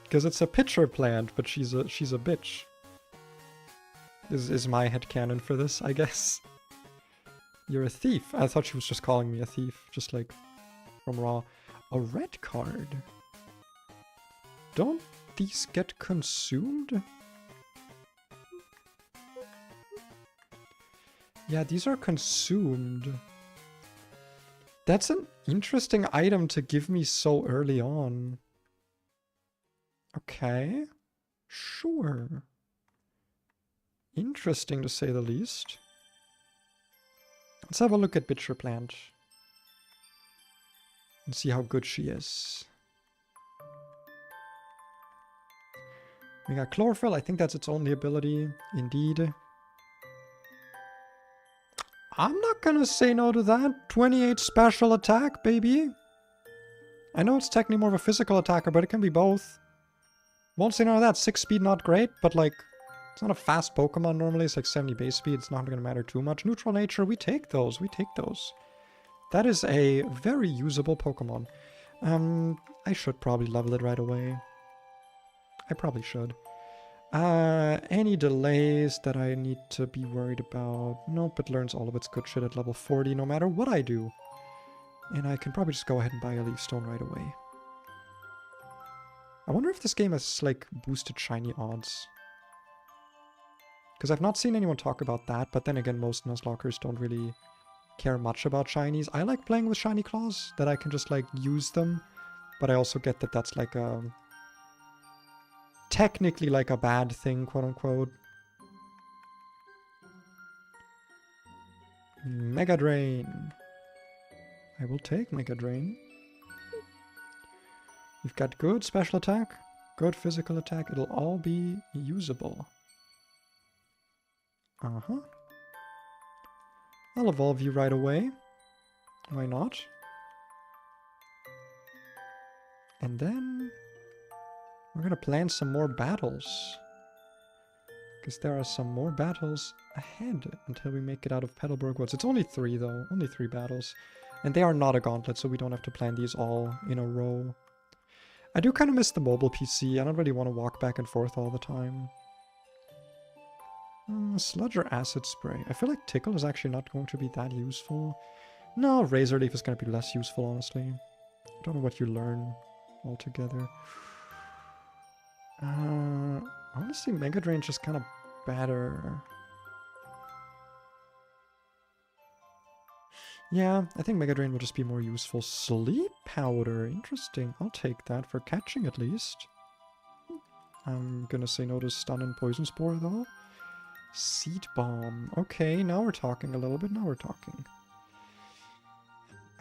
Because it's a pitcher plant, but she's a bitch. Is my headcanon for this, I guess. You're a thief. I thought she was just calling me a thief, just like from Raw. A red card. Don't these get consumed? Yeah, these are consumed. That's an interesting item to give me so early on. Okay. Sure. Interesting to say the least. Let's have a look at Bitcher Plant. And see how good she is. We got Chlorophyll. I think that's its only ability. Indeed. I'm not gonna say no to that. 28 special attack, baby. I know it's technically more of a physical attacker, but it can be both. Won't say no to that. 6 speed, not great, but like, it's not a fast Pokemon normally. It's like 70 base speed. It's not gonna matter too much. Neutral nature, we take those. We take those. That is a very usable Pokemon. I should probably level it right away. I probably should. Any delays that I need to be worried about? Nope, it learns all of its good shit at level 40 no matter what I do. And I can probably just go ahead and buy a leaf stone right away. I wonder if this game has, like, boosted shiny odds. Because I've not seen anyone talk about that, but then again, most Nuzlockers don't really care much about shinies. I like playing with shiny claws, that I can just, like, use them. But I also get that that's, like, a... technically, like, a bad thing, quote-unquote. Mega Drain. I will take Mega Drain. You've got good special attack, good physical attack. It'll all be usable. Uh-huh. I'll evolve you right away. Why not? And then we're gonna plan some more battles. Because there are some more battles ahead until we make it out of Petalburg Woods. It's only 3 though, only 3 battles. And they are not a gauntlet, so we don't have to plan these all in a row. I do kind of miss the mobile PC. I don't really want to walk back and forth all the time. Sludge or Acid Spray? I feel like Tickle is actually not going to be that useful. No, Razor Leaf is going to be less useful, honestly. I don't know what you learn altogether. Honestly, Mega Drain's just kind of better. Yeah, I think Mega Drain will just be more useful. Sleep Powder, interesting. I'll take that for catching at least. I'm gonna say no to Stun and Poison Spore though. Seed Bomb. Okay, now we're talking a little bit. Now we're talking.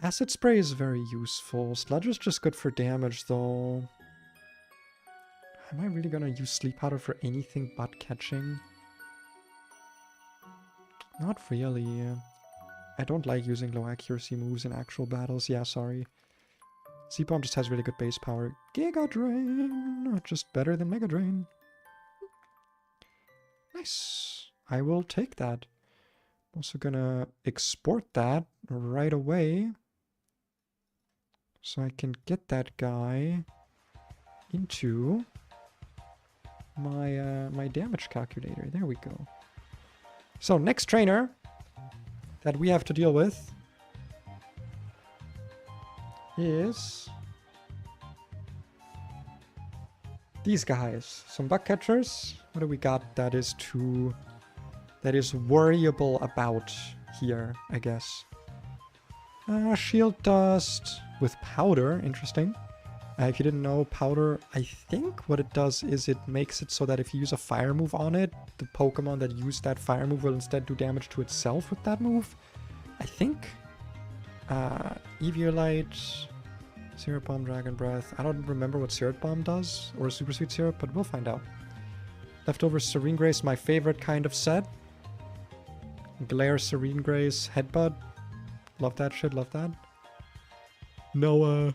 Acid Spray is very useful. Sludge is just good for damage though. Am I really gonna use Sleep Powder for anything but catching? Not really. I don't like using low accuracy moves in actual battles. Yeah, sorry. Seed Bomb just has really good base power. Giga Drain! Just better than Mega Drain. Nice. I will take that. I'm also gonna export that right away. So I can get that guy into my my damage calculator. There we go. So next trainer that we have to deal with is these guys. Some bug catchers. What do we got that is worryable about here, I guess. Shield Dust with Powder. Interesting. If you didn't know, Powder, I think what it does is it makes it so that if you use a fire move on it, the Pokemon that used that fire move will instead do damage to itself with that move. I think. Eviolite, Syrup Bomb, Dragon Breath. I don't remember what Syrup Bomb does, or Super Sweet Syrup, but we'll find out. Leftover Serene Grace, my favorite kind of set. Glare, Serene Grace, Headbutt. Love that shit, love that. No,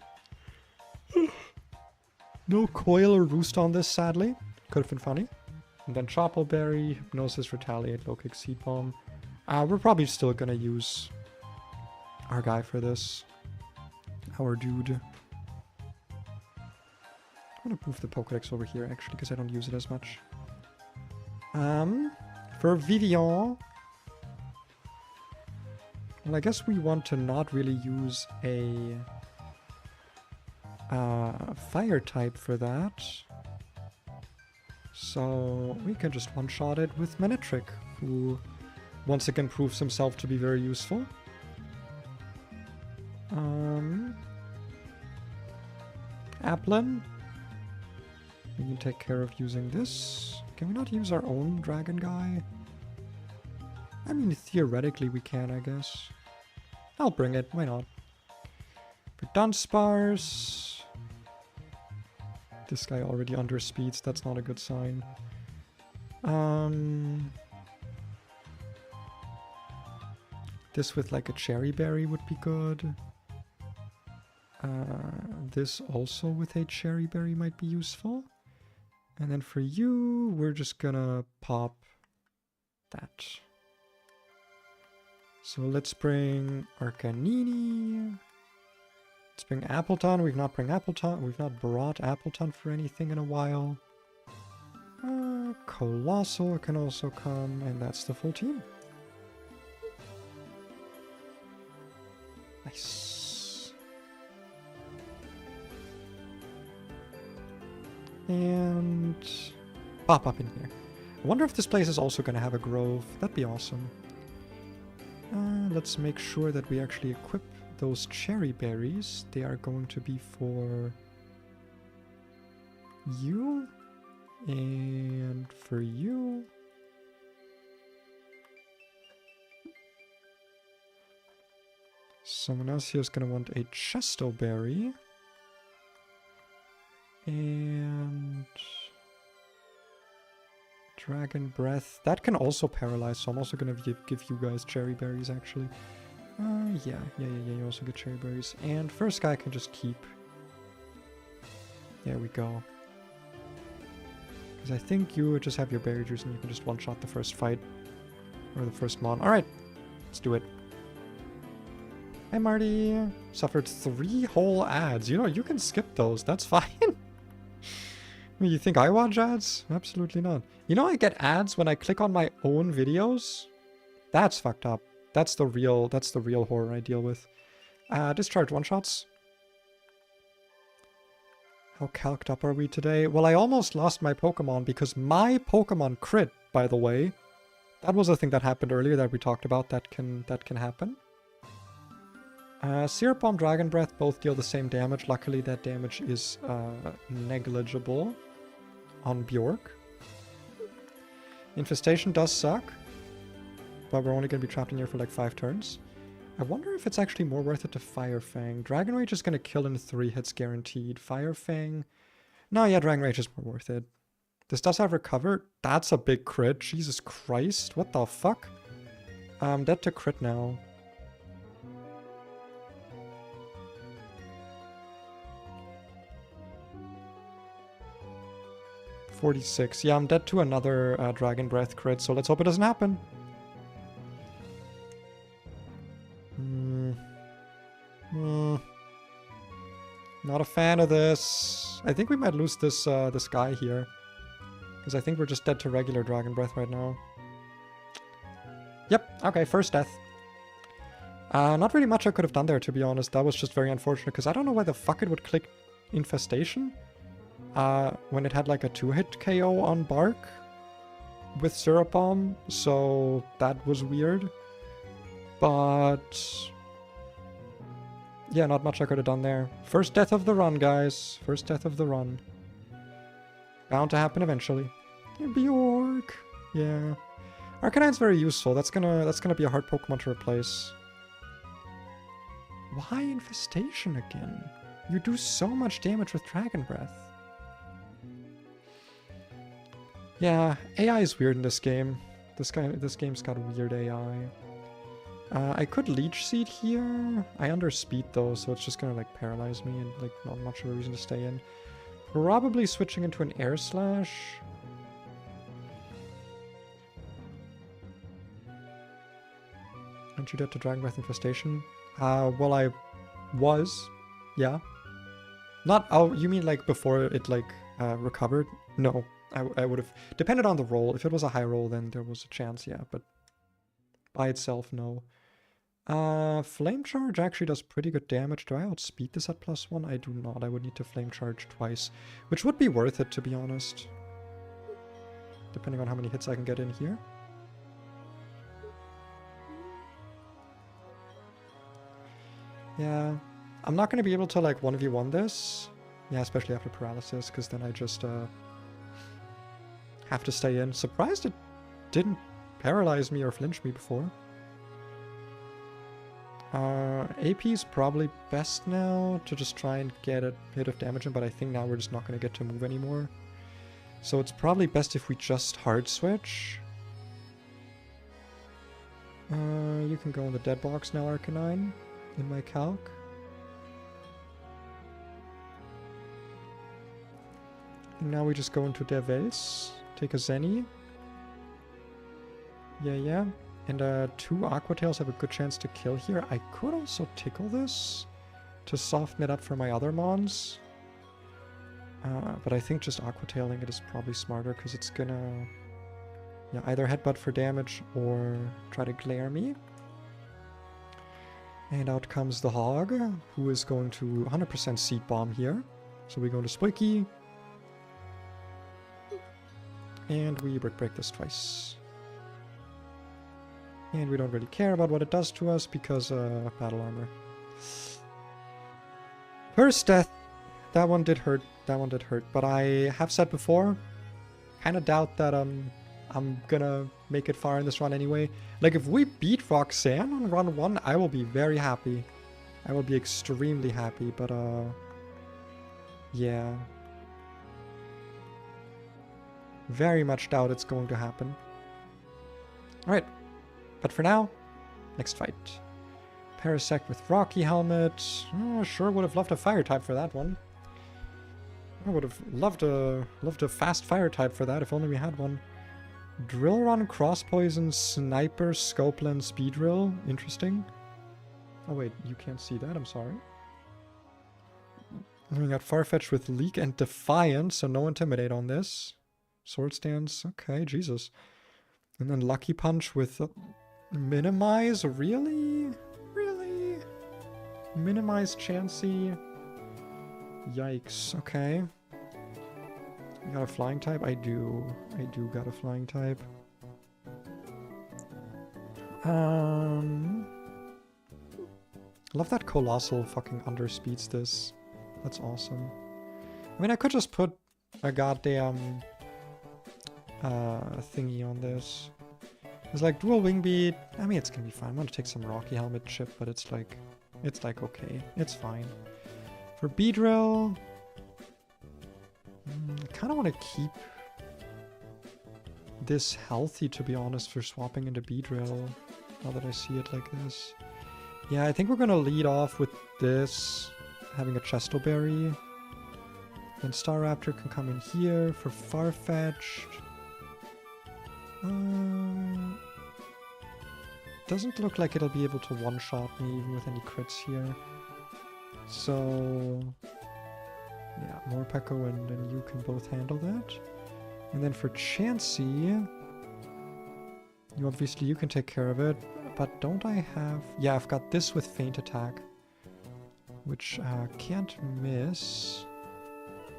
no Coil or Roost on this, sadly. Could have been funny. And then Choppleberry, Hypnosis, Retaliate, Low Kick, Seed Bomb. We're probably still gonna use our guy for this. Our dude. I'm gonna move the Pokédex over here, actually, because I don't use it as much. For Vivian... Well, I guess we want to not really use a fire type for that. So we can just one-shot it with Manectric, who once again proves himself to be very useful. Applin. We can take care of using this. Can we not use our own dragon guy? I mean, theoretically we can, I guess. I'll bring it, why not? For Dunsparce... This guy already underspeeds, that's not a good sign. This with like a Cherry Berry would be good. This also with a Cherry Berry might be useful. And then for you, we're just gonna pop that. So let's bring Arcanini. Let's bring Appleton. We've not brought Appleton for anything in a while. Colossal can also come, and that's the full team. Nice. And pop up in here. I wonder if this place is also going to have a grove. That'd be awesome. Let's make sure that we actually equip those cherry berries. They are going to be for you and for you. Someone else here is going to want a Chesto Berry. And Dragon Breath. That can also paralyze, so I'm also going to give you guys cherry berries, actually. Yeah, you also get cherry berries. And first guy can just keep. There we go. Because I think you just have your berry juice and you can just one-shot the first fight. Or the first mon. Alright, let's do it. Hi, Marty. Suffered 3 whole ads. You know, you can skip those. That's fine. I mean, you think I watch ads? Absolutely not. You know, I get ads when I click on my own videos? That's fucked up. That's the real horror I deal with. Discharge one-shots. How calced up are we today? Well, I almost lost my Pokemon because my Pokemon crit, by the way. That was a thing that happened earlier that we talked about that can happen. Syrup Bomb, Dragon Breath both deal the same damage. Luckily, that damage is negligible on Bjork. Infestation does suck, but we're only going to be trapped in here for like 5 turns. I wonder if it's actually more worth it to Fire Fang. Dragon Rage is going to kill in 3 hits guaranteed. Fire Fang... No, yeah, Dragon Rage is more worth it. This does have Recover. That's a big crit. Jesus Christ. What the fuck? Dead to crit now. $46. Yeah, I'm dead to another Dragon Breath crit, so let's hope it doesn't happen. Not a fan of this. I think we might lose this this guy here. Because I think we're just dead to regular Dragon Breath right now. Yep, okay, first death. Not really much I could have done there, to be honest. That was just very unfortunate, because I don't know why the fuck it would click Infestation. When it had like a 2-hit KO on Bark with Syrup Bomb, so that was weird. But Yeah, not much I could have done there. First death of the run, guys. First death of the run. Bound to happen eventually. Bjork. Yeah. Arcanine's very useful. That's gonna be a hard Pokemon to replace. Why Infestation again? You do so much damage with Dragon Breath. Yeah, AI is weird in this game. This game's got weird AI. I could Leech Seed here. I underspeed though, so it's just gonna like paralyze me and like not much of a reason to stay in. Probably switching into an Air Slash. Aren't you dead to Dragon Breath Infestation? Well, I was. Yeah. Not, oh, you mean like before it like recovered? No, I would have, depended on the roll. If it was a high roll, then there was a chance, yeah, but by itself, no. Flame Charge actually does pretty good damage. Do I outspeed this at +1? I do not. I would need to Flame Charge twice, which would be worth it, to be honest. Depending on how many hits I can get in here. Yeah, I'm not going to be able to like 1v1 this. Yeah, especially after paralysis, because then I just have to stay in. Surprised it didn't paralyze me or flinch me before. AP is probably best now to just try and get a hit of damage in, but I think now we're just not going to get to move anymore. So it's probably best if we just hard switch. You can go in the dead box now, Arcanine, in my calc. And now we just go into Deves, take a Zenny. Yeah. And 2 Aqua Tails have a good chance to kill here. I could also tickle this to soften it up for my other mons. But I think just Aqua Tailing it is probably smarter because it's gonna either headbutt for damage or try to glare me. And out comes the Hog, who is going to 100% Seed Bomb here. So we go to Squeaky. And we Brick Break this twice. And we don't really care about what it does to us because Battle Armor. First death. That one did hurt. That one did hurt. But I have said before, kind of doubt that I'm gonna make it far in this run anyway. Like if we beat Roxanne on run 1, I will be very happy. I will be extremely happy, but yeah. Very much doubt it's going to happen. Alright. But for now, next fight. Parasect with Rocky Helmet. Oh, sure would have loved a Fire type for that one. I would have loved a fast Fire type for that if only we had one. Drill Run, Cross Poison, Sniper, Scopeland, Speed Drill. Interesting. Oh wait, you can't see that, I'm sorry. We got Farfetch with Leak and Defiance, so no Intimidate on this. Sword Stance, okay, Jesus. And then Lucky Punch with Minimize, really? Really? Minimize Chansey? Yikes, okay. You got a Flying type? I do got a Flying type. Love that Colossal fucking underspeeds this. That's awesome. I mean, I could just put a goddamn thingy on this. It's like dual wing beat. I mean, it's gonna be fine. I'm gonna take some Rocky Helmet chip, but it's like okay, it's fine. For Beedrill, I kind of want to keep this healthy, to be honest, for swapping into Beedrill. Now that I see it like this, yeah, I think we're gonna lead off with this, having a Chestoberry. Then Staraptor can come in here for Farfetch'd. Doesn't look like it'll be able to one-shot me even with any crits here. So yeah, Morpeko and you can both handle that. And then for Chansey, you can take care of it, but don't I have... Yeah, I've got this with Feint Attack, which can't miss.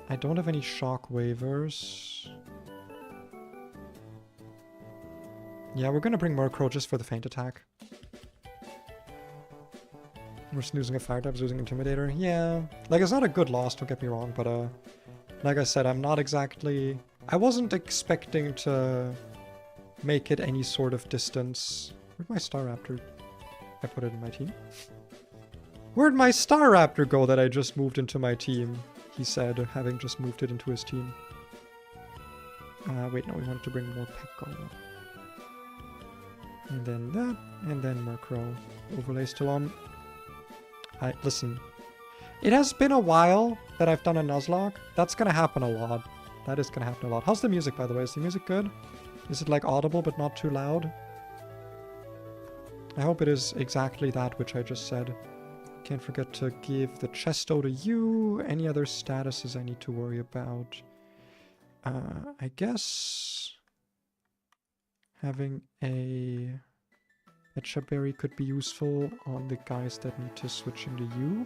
I don't have any Shock Waivers. Yeah, we're gonna bring Murkrow just for the Feint Attack. We're snoozing a fire type, losing Intimidator. Yeah. Like, it's not a good loss, don't get me wrong, but, like I said, I'm not exactly... I wasn't expecting to make it any sort of distance. Where'd my Star Raptor? I put it in my team. Where'd my Star Raptor go that I just moved into my team? He said, having just moved it into his team. Wait, no, we wanted to bring more Pekko. And then that, and then Murkrow. Overlay still on. Listen. It has been a while that I've done a Nuzlocke. That's gonna happen a lot. That is gonna happen a lot. How's the music, by the way? Is the music good? Is it, like, audible but not too loud? I hope it is exactly that which I just said. Can't forget to give the Chesto to you. Any other statuses I need to worry about? I guess having a Etchaberry could be useful on the guys that need to switch into you.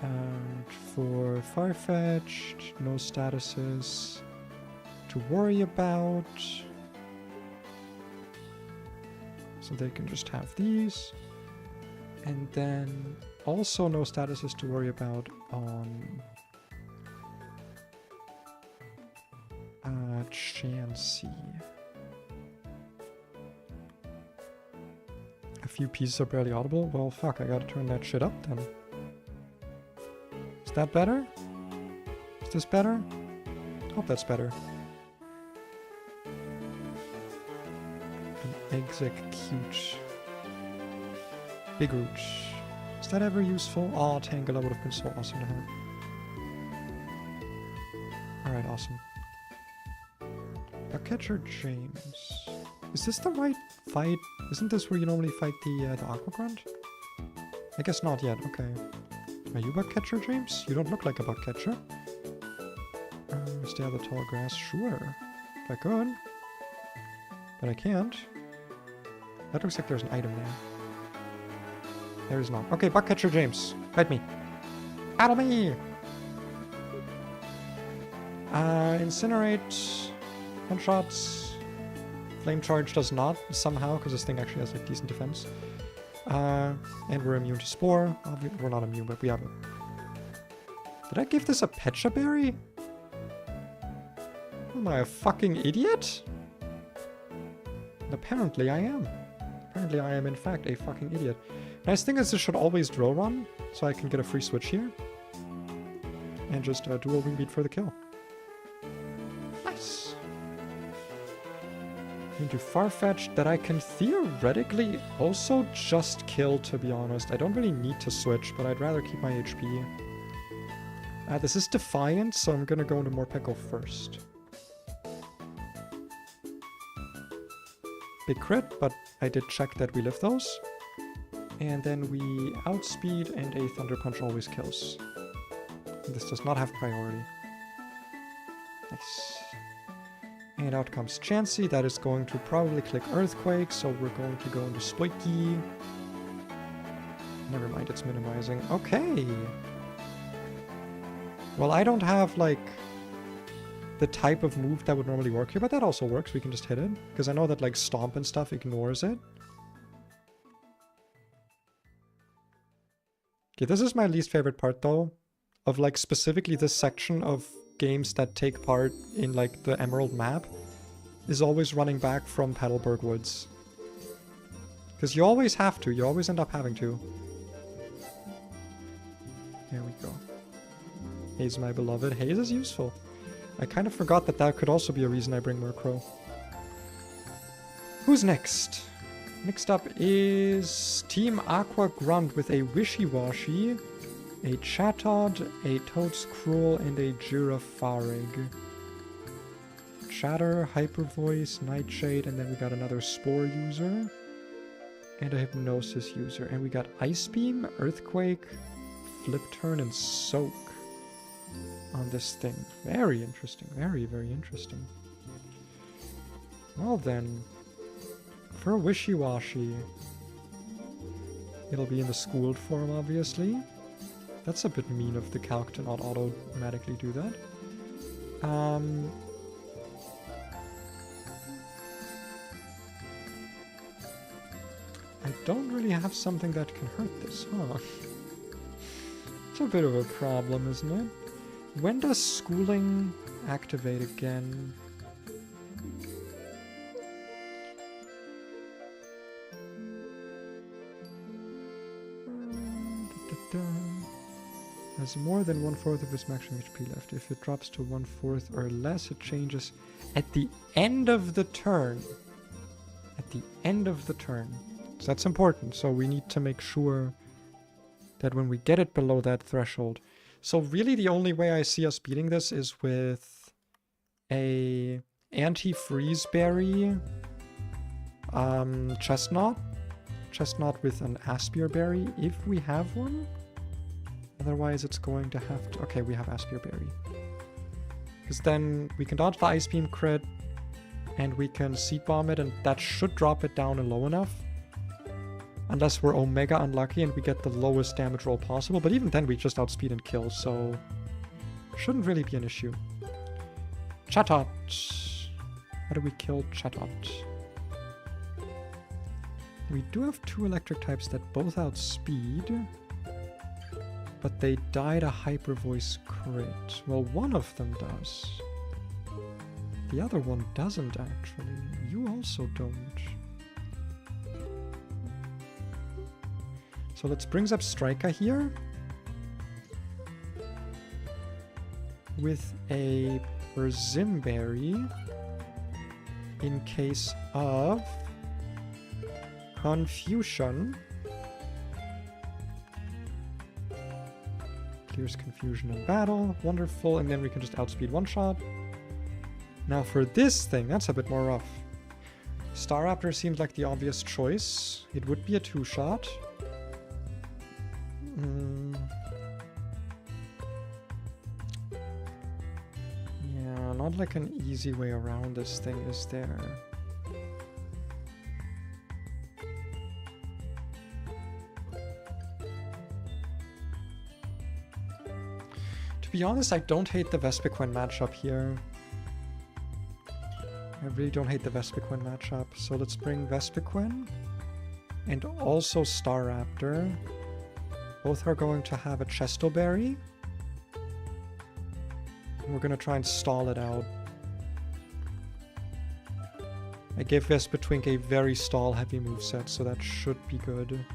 And for Farfetch'd, no statuses to worry about. So they can just have these. And then also no statuses to worry about on Chansey. A few pieces are barely audible? Well, fuck, I gotta turn that shit up then. Is that better? Is this better? Hope that's better. An execute. Big Rooch. Is that ever useful? Oh, Tangela would have been so awesome to have. Alright, awesome. Catcher James. Is this the right fight? Isn't this where you normally fight the Aqua Grunt? I guess not yet, okay. Are you Bugcatcher, James? You don't look like a Bugcatcher. Stay out of the tall grass. Sure. If I could. But I can't. That looks like there's an item there. There is not. Okay, Bugcatcher James. Fight me. Battle me! Incinerate. One shots. Flame Charge does not, somehow, because this thing actually has like decent defense. And we're immune to Spore. We're not immune, but we have it. Did I give this a Pechaberry? Am I a fucking idiot? Apparently I am. Apparently I am in fact a fucking idiot. Nice thing is this should always drill run, so I can get a free switch here. And just dual wing beat for the kill. Nice. Into Farfetch'd that I can theoretically also just kill, to be honest. I don't really need to switch, but I'd rather keep my HP. This is Defiant, so I'm gonna go into Morpeko first. Big crit, but I did check that we live those. And then we outspeed and a Thunder Punch always kills. This does not have priority. Nice. And out comes Chansey. That is going to probably click Earthquake, so we're going to go into Spiky. Never mind, it's minimizing. Okay. Well, I don't have, like, the type of move that would normally work here, but that also works. We can just hit it. Because I know that, like, Stomp and stuff ignores it. Okay, this is my least favorite part, though. Of, like, specifically this section of games that take part in, like, the Emerald map. Is always running back from Petalburg Woods. Because you always have to. You always end up having to. There we go. Haze, my beloved. Haze is useful. I kind of forgot that that could also be a reason I bring Murkrow. Who's next? Next up is Team Aqua Grunt with a Wishy-Washy, a Chatot, a Toadscruel, and a Girafarig. Chatter, Hyper Voice, Nightshade, and then we got another Spore user. And a Hypnosis user. And we got Ice Beam, Earthquake, Flip Turn, and Soak on this thing. Very interesting. Very, very interesting. Well then, for Wishy-Washy, it'll be in the schooled form, obviously. That's a bit mean of the calc to not automatically do that. I don't really have something that can hurt this, huh? It's a bit of a problem, isn't it? When does schooling activate again? Has more than 1/4 of his maximum HP left. If it drops to 1/4 or less, it changes at the end of the turn. At the end of the turn. So that's important. So we need to make sure that when we get it below that threshold. So really the only way I see us beating this is with a anti-freeze berry chestnut. Chestnut with an aspir berry, if we have one. Otherwise it's going to have to... Okay, we have aspir berry. Because then we can dodge the ice beam crit and we can seed bomb it, and that should drop it down low enough. Unless we're omega unlucky and we get the lowest damage roll possible. But even then we just outspeed and kill, so... shouldn't really be an issue. Chatot. How do we kill Chatot? We do have 2 electric types that both outspeed. But they died a hyper voice crit. Well, one of them does. The other one doesn't, actually. You also don't. So let's bring up Striker here. With a Berzimberry. In case of confusion. Clears confusion in battle. Wonderful. And then we can just outspeed one shot. Now for this thing, that's a bit more rough. Staraptor seems like the obvious choice. It would be a 2-shot. Yeah, not like an easy way around this thing, is there? To be honest, I don't hate the Vespiquen matchup here. I really don't hate the Vespiquen matchup. So let's bring Vespiquen and also Staraptor. Both are going to have a Chestoberry. We're going to try and stall it out. I gave Vespiquen a very stall-heavy moveset, so that should be good.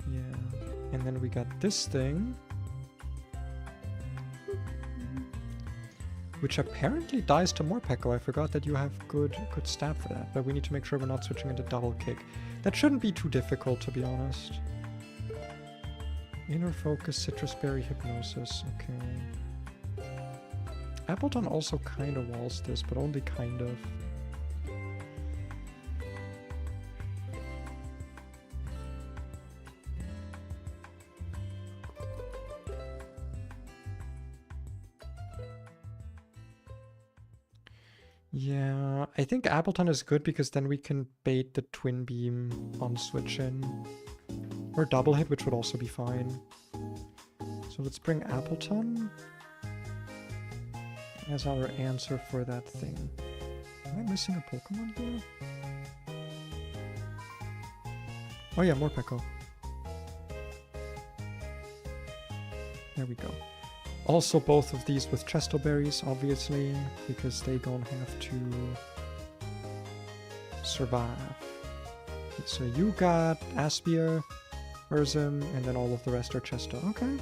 Yeah. And then we got this thing. Which apparently dies to Morpeko. I forgot that you have good stab for that. But we need to make sure we're not switching into double kick. That shouldn't be too difficult, to be honest. Inner Focus, Citrus Berry, Hypnosis. Okay. Appleton also kind of walls this, but only kind of. Yeah, I think Appleton is good because then we can bait the Twin Beam on switch in. Or double hit, which would also be fine. So let's bring Appleton as our answer for that thing. Am I missing a Pokemon here? Oh yeah, Morpeko. There we go. Also both of these with Chestoberries, obviously, because they don't have to survive. Okay, so you got Aspir, Urzim, and then all of the rest are Chesto. Okay.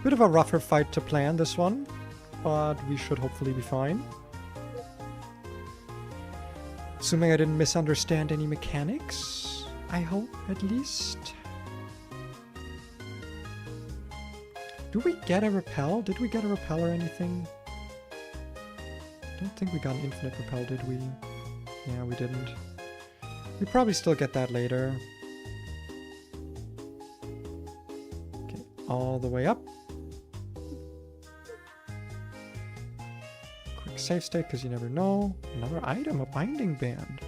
Bit of a rougher fight to plan, this one, but we should hopefully be fine. Assuming I didn't misunderstand any mechanics, I hope, at least. Do we get a repel? Did we get a repel or anything? Don't think we got an infinite repel, did we? Yeah, we didn't. We probably still get that later. Okay, all the way up. Quick save state, because you never know. Another item, a binding band.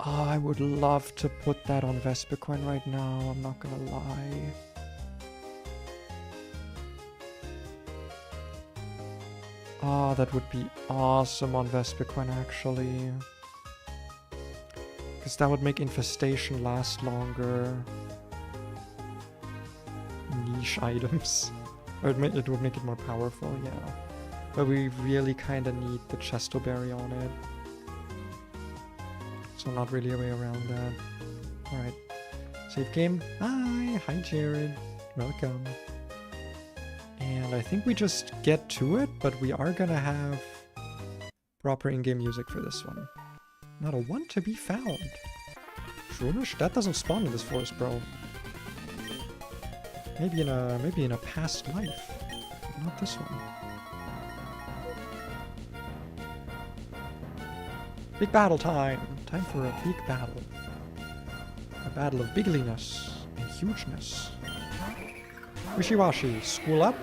Oh, I would love to put that on Vespiquen right now, I'm not gonna lie. Oh, that would be awesome on Vespiquen, actually. Because that would make Infestation last longer. Niche items. Or it would make it more powerful, yeah. But we really kind of need the Chesto Berry on it. So not really a way around that. Alright. Save game. Hi Jared. Welcome. And I think we just get to it, but we are gonna have proper in-game music for this one. Not a one to be found. Shroomish? That doesn't spawn in this forest, bro. Maybe in a past life. But not this one. Big battle time! Time for a big battle. A battle of bigliness and hugeness. Wishy-washy. School up.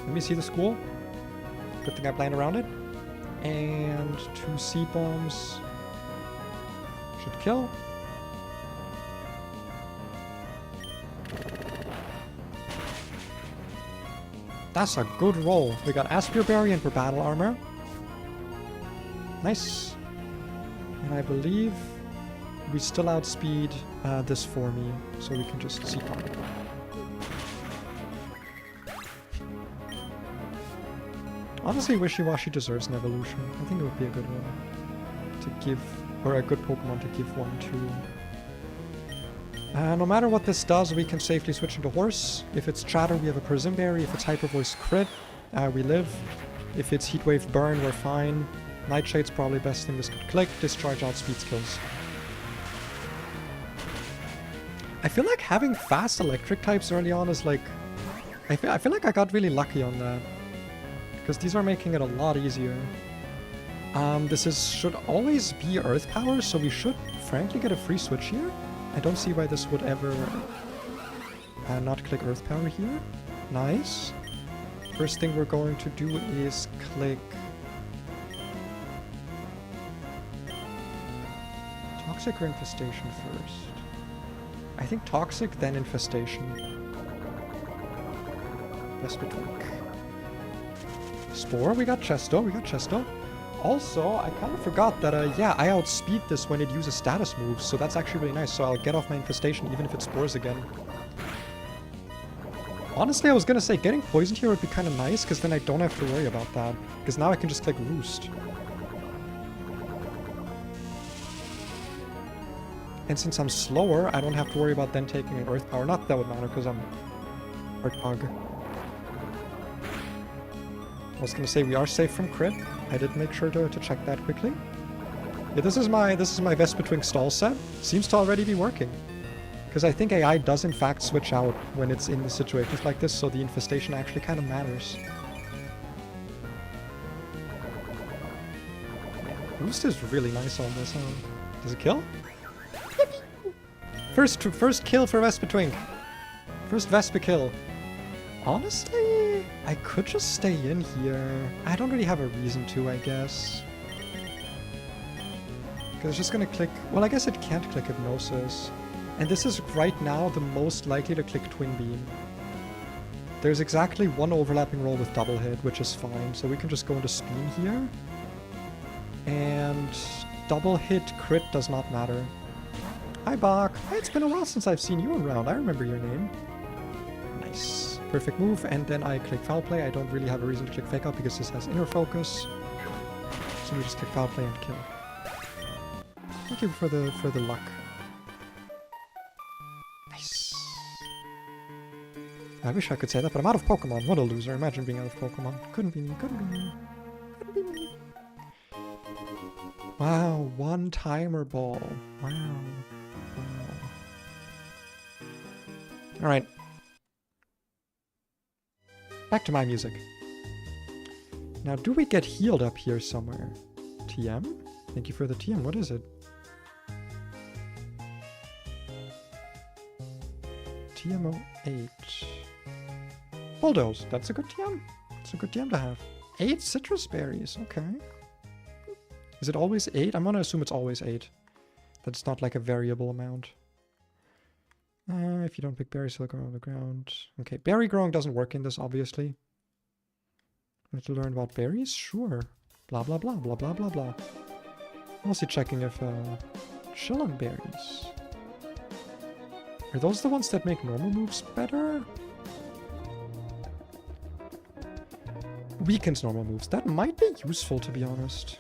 Let me see the school. Good thing I planned around it. And 2 seed bombs. Should kill. That's a good roll. We got Aspir Berry and for battle armor. Nice. And I believe we still outspeed this for me, so we can just seed bomb. Honestly, Wishy-washy deserves an evolution. I think it would be a good one to give, or a good Pokemon to give one to. No matter what this does, we can safely switch into Horse. If it's Chatter, we have a Prism Berry. If it's Hyper Voice Crit, we live. If it's Heat Wave Burn, we're fine. Nightshade's probably best thing this could click. Discharge outspeeds kills. I feel like having fast electric types early on is like... I feel like I got really lucky on that. Because these are making it a lot easier. This should always be Earth Power, so we should frankly get a free switch here. I don't see why this would ever not click Earth Power here. Nice. First thing we're going to do is click... Toxic or Infestation first? I think Toxic, then Infestation. Vespiquen. Spore, we got Chesto, Also, I kind of forgot that, yeah, I outspeed this when it uses status moves, so that's actually really nice, so I'll get off my Infestation even if it Spores again. Honestly, I was gonna say, getting poisoned here would be kind of nice, because then I don't have to worry about that. Because now I can just click Roost. And since I'm slower, I don't have to worry about then taking an Earth Power. Not that would matter, because I'm Earth Pug. I was gonna say we are safe from crit. I did make sure to check that quickly. Yeah, this is my Vespiquen stall set. Seems to already be working. Because I think AI does in fact switch out when it's in the situations like this, so the infestation actually kind of matters. Boost is really nice on this, huh? Does it kill? First kill for Vespiquen. First Vespa kill. Honestly, I could just stay in here. I don't really have a reason to, I guess. Because it's just gonna click... Well, I guess it can't click Hypnosis. And this is right now the most likely to click Twin Beam. There's exactly one overlapping roll with Double Hit, which is fine. So we can just go into Spin here. And Double Hit crit does not matter. Hi, Bach. Hey, it's been a while since I've seen you around. I remember your name. Nice. Perfect move, and then I click Foul Play. I don't really have a reason to click Fake Out because this has Inner Focus. So we just click Foul Play and kill. Thank you for the luck. Nice. I wish I could say that, but I'm out of Pokemon. What a loser. Imagine being out of Pokemon. Couldn't be me. Couldn't be me. Couldn't be me. Wow, one timer ball. Wow. Wow. Alright. Back to my music. Now, do we get healed up here somewhere? TM? Thank you for the TM. What is it? TM08. Bulldoze. That's a good TM. That's a good TM to have. 8 citrus berries. Okay. Is it always 8? I'm gonna assume it's always 8. That's not like a variable amount. If you don't pick berries, they'll grow on the ground. Okay, berry growing doesn't work in this, obviously. to learn about berries? Sure. Blah, blah, blah, blah, blah, blah, blah. Mostly checking if, chillin' berries. Are those the ones that make normal moves better? Weakens normal moves. That might be useful, to be honest.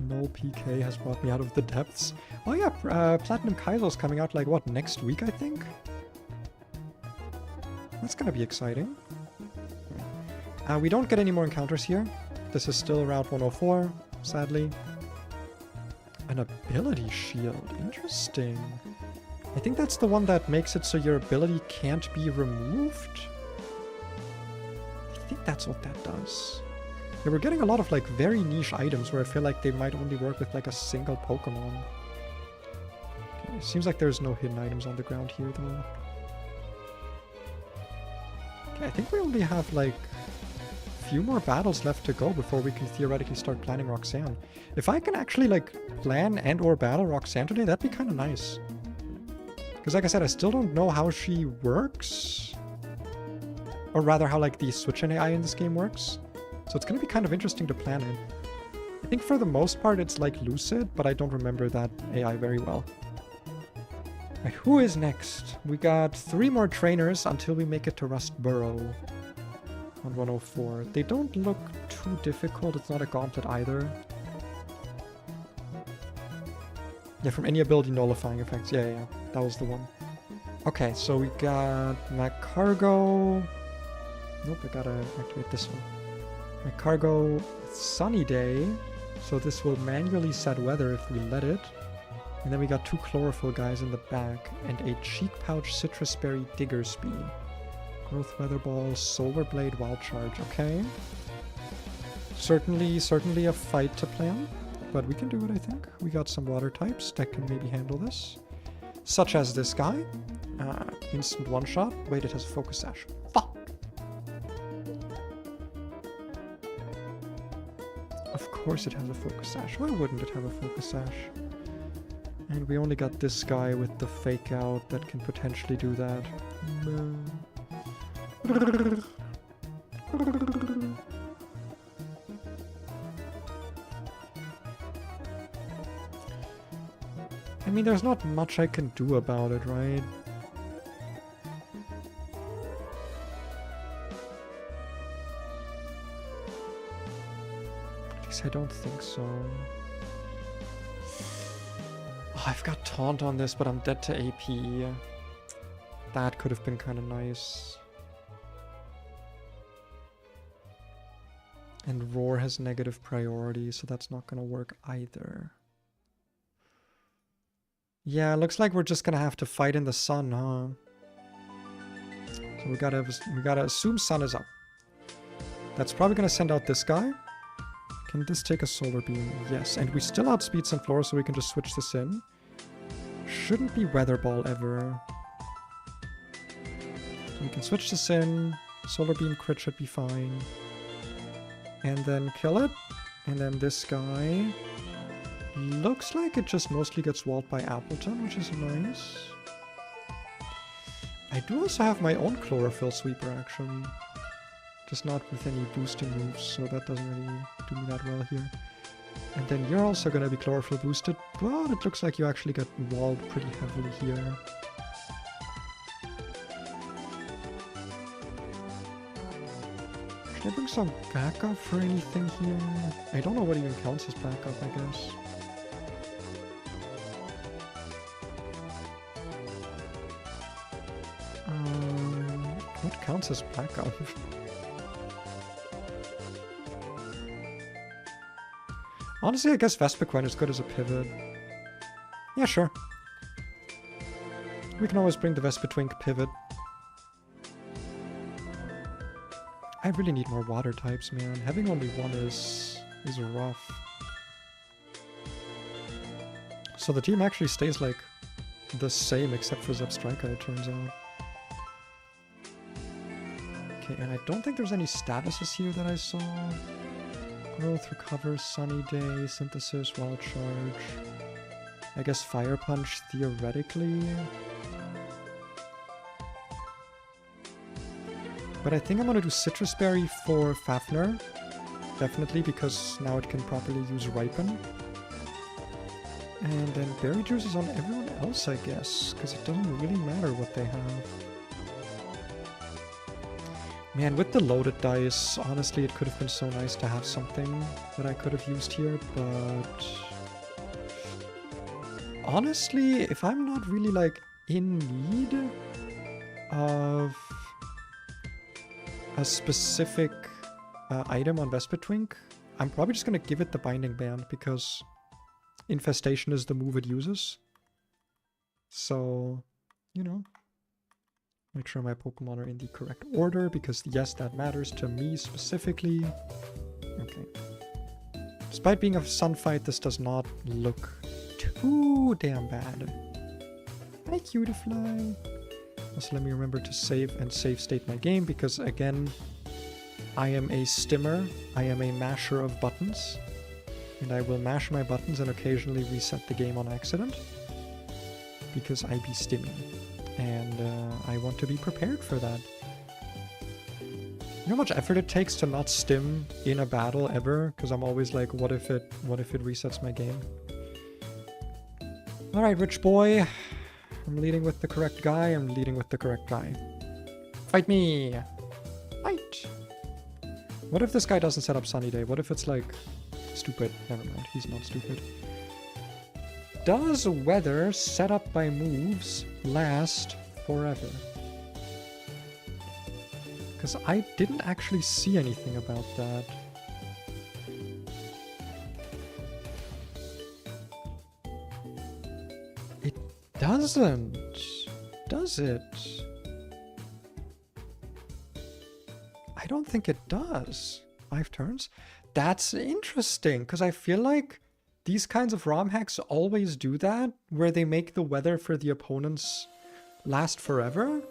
Null PK has brought me out of the depths. Oh yeah, Platinum Kylo's coming out, like, what, next week, I think? That's gonna be exciting. We don't get any more encounters here. This is still Route 104, sadly. An ability shield. Interesting. I think that's the one that makes it so your ability can't be removed. I think that's what that does. Yeah, we're getting a lot of, like, very niche items where I feel like they might only work with, like, a single Pokemon. Okay, seems like there's no hidden items on the ground here, though. Okay, I think we only have, like, a few more battles left to go before we can theoretically start planning Roxanne. If I can actually, like, plan and or battle Roxanne today, that'd be kind of nice. Because, like I said, I still don't know how she works. Or rather, how, like, the Switch AI in this game works. So it's going to be kind of interesting to plan it. I think for the most part it's like Lucid, but I don't remember that AI very well. Right, who is next? We got 3 more trainers until we make it to Rust Burrow on 104. They don't look too difficult. It's not a gauntlet either. Yeah, from any ability nullifying effects. Yeah. That was the one. Okay, so we got Cargo. Nope, I gotta activate this one. Cargo Sunny Day, so this will manually set weather if we let it. And then we got 2 chlorophyll guys in the back, and a cheek pouch citrus berry digger speed. Growth weather ball, solar blade, wild charge. Okay. Certainly a fight to plan, but we can do it, I think. We got some water types that can maybe handle this. Such as this guy. Instant one shot. Wait, it has focus sash. Fuck! Of course it has a focus sash. Why wouldn't it have a focus sash? And we only got this guy with the fake out that can potentially do that. No. I mean, there's not much I can do about it, right? I don't think so. Oh, I've got Taunt on this, but I'm dead to AP. That could have been kind of nice. And Roar has negative priority, so that's not going to work either. Yeah, looks like we're just going to have to fight in the sun, huh? So we gotta assume sun is up. That's probably going to send out this guy. Can this take a solar beam? Yes, and we still outspeed Sunflora, so we can just switch this in. Shouldn't be Weather Ball ever. So we can switch this in. Solar beam crit should be fine. And then kill it. And then this guy. Looks like it just mostly gets walled by Appleton, which is nice. I do also have my own Chlorophyll Sweeper, actually. Just not with any boosting moves, so that doesn't really do me that well here. And then you're also going to be Chlorophyll boosted, but it looks like you actually get walled pretty heavily here. Should I bring some backup for anything here? I don't know what even counts as backup, I guess. What counts as backup? Honestly, I guess Vespiquen is good as a pivot. Yeah, sure. We can always bring the Vespitwink pivot. I really need more water types, man. Having only one is rough. So the team actually stays like the same except for Zebstrika, it turns out. Okay, and I don't think there's any statuses here that I saw. Growth, Recover, Sunny Day, Synthesis, Wild Charge. I guess Fire Punch theoretically. But I think I'm gonna do Citrus Berry for Fafnir. Definitely, because now it can properly use Ripen. And then Berry Juice is on everyone else, I guess, because it doesn't really matter what they have. Man, with the loaded dice, honestly, it could have been so nice to have something that I could have used here, but... honestly, if I'm not really, like, in need of a specific item on Vespetwink, I'm probably just gonna give it the Binding Band, because Infestation is the move it uses. So, you know, make sure my Pokemon are in the correct order, because yes, that matters to me specifically. Okay. Despite being a sun fight, this does not look too damn bad. Hi, Cutiefly. Also, let me remember to save and save state my game, because again, I am a stimmer. I am a masher of buttons. And I will mash my buttons and occasionally reset the game on accident. Because I be stimming. And I want to be prepared for that. You know how much effort it takes to not stim in a battle ever? Because I'm always like, what if it resets my game? Alright, rich boy. I'm leading with the correct guy. I'm leading with the correct guy. Fight me! Fight! What if this guy doesn't set up Sunny Day? What if it's like... stupid? Never mind, he's not stupid. Does weather set up by moves last forever? Because I didn't actually see anything about that. It doesn't, does it? I don't think it does. 5 turns? That's interesting, because I feel like these kinds of ROM hacks always do that, where they make the weather for the opponents last forever.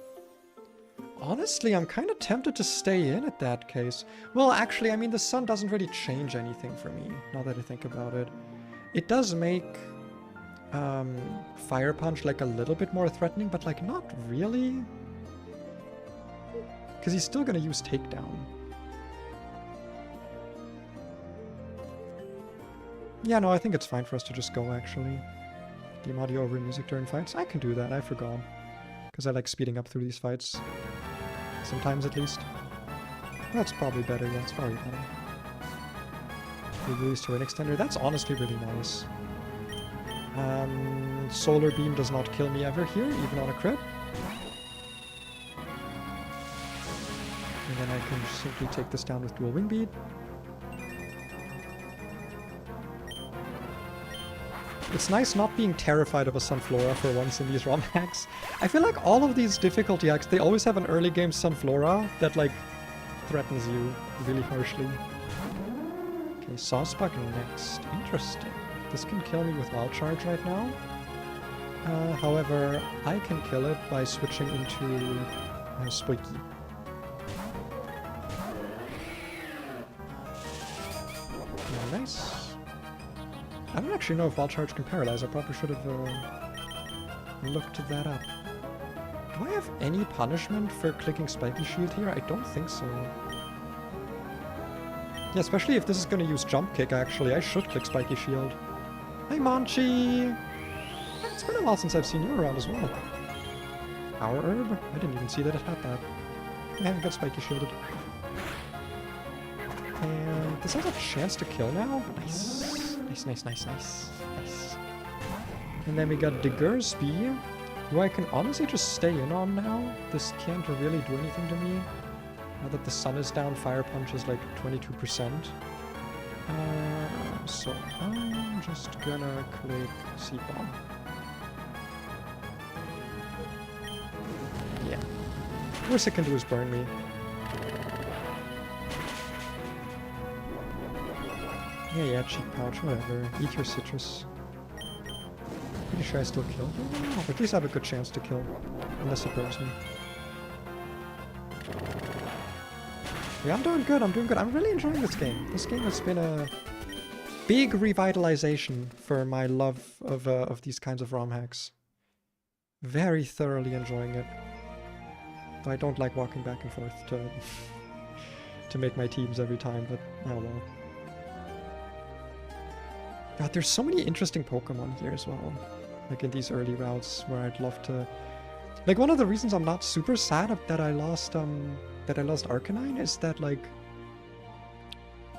Honestly, I'm kind of tempted to stay in at that case. Well, actually, I mean, the sun doesn't really change anything for me, now that I think about it. It does make Fire Punch like a little bit more threatening, but like not really. Because he's still going to use Takedown. Yeah, no, I think it's fine for us to just go, actually. Game audio over music during fights? I can do that, I forgot. Because I like speeding up through these fights. Sometimes, at least. That's probably better, yeah, it's probably better. Release Terrain Extender, that's honestly really nice. Solar Beam does not kill me ever here, even on a crit. And then I can simply take this down with Dual Wing Beat. It's nice not being terrified of a Sunflora for once in these ROM hacks. I feel like all of these difficulty hacks, they always have an early game Sunflora that, like, threatens you really harshly. Okay, Sawsbuck next. Interesting. This can kill me with Wild Charge right now. However, I can kill it by switching into Spoiky. Yeah, nice. I don't actually know if Wild Charge can paralyze. I probably should have looked that up. Do I have any punishment for clicking Spiky Shield here? I don't think so. Yeah, especially if this is going to use Jump Kick, actually. I should click Spiky Shield. Hi, Monchi! It's been a while since I've seen you around as well. Power Herb? I didn't even see that it had that. I haven't got Spiky Shielded. And this has a chance to kill now? Nice. Nice. And then we got Diggersby, who I can honestly just stay in on now. This can't really do anything to me. Now that the sun is down, Fire Punch is like 22%. So I'm just gonna click Seed Bomb. Yeah. Worst it can do is burn me. Yeah, cheek pouch, whatever. Eat your citrus. Pretty sure I still kill. Or at least I have a good chance to kill. Unless it burns me. Yeah, I'm doing good, I'm really enjoying this game. This game has been a big revitalization for my love of these kinds of ROM hacks. Very thoroughly enjoying it. Though I don't like walking back and forth to to make my teams every time, but oh well. God, there's so many interesting Pokemon here as well. Like in these early routes where I'd love to... Like one of the reasons I'm not super sad that I lost Arcanine is that like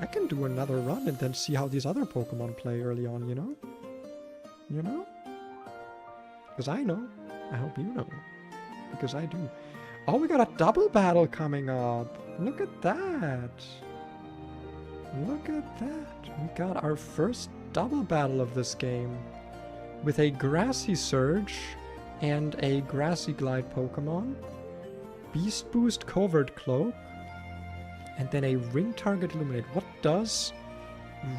I can do another run and then see how these other Pokemon play early on, you know? You know? Because I know. I hope you know. Because I do. Oh, we got a double battle coming up. Look at that. Look at that. We got our first double battle of this game. With a Grassy Surge and a Grassy Glide Pokemon. Beast Boost Covert Cloak. And then a Ring Target Illuminate. What does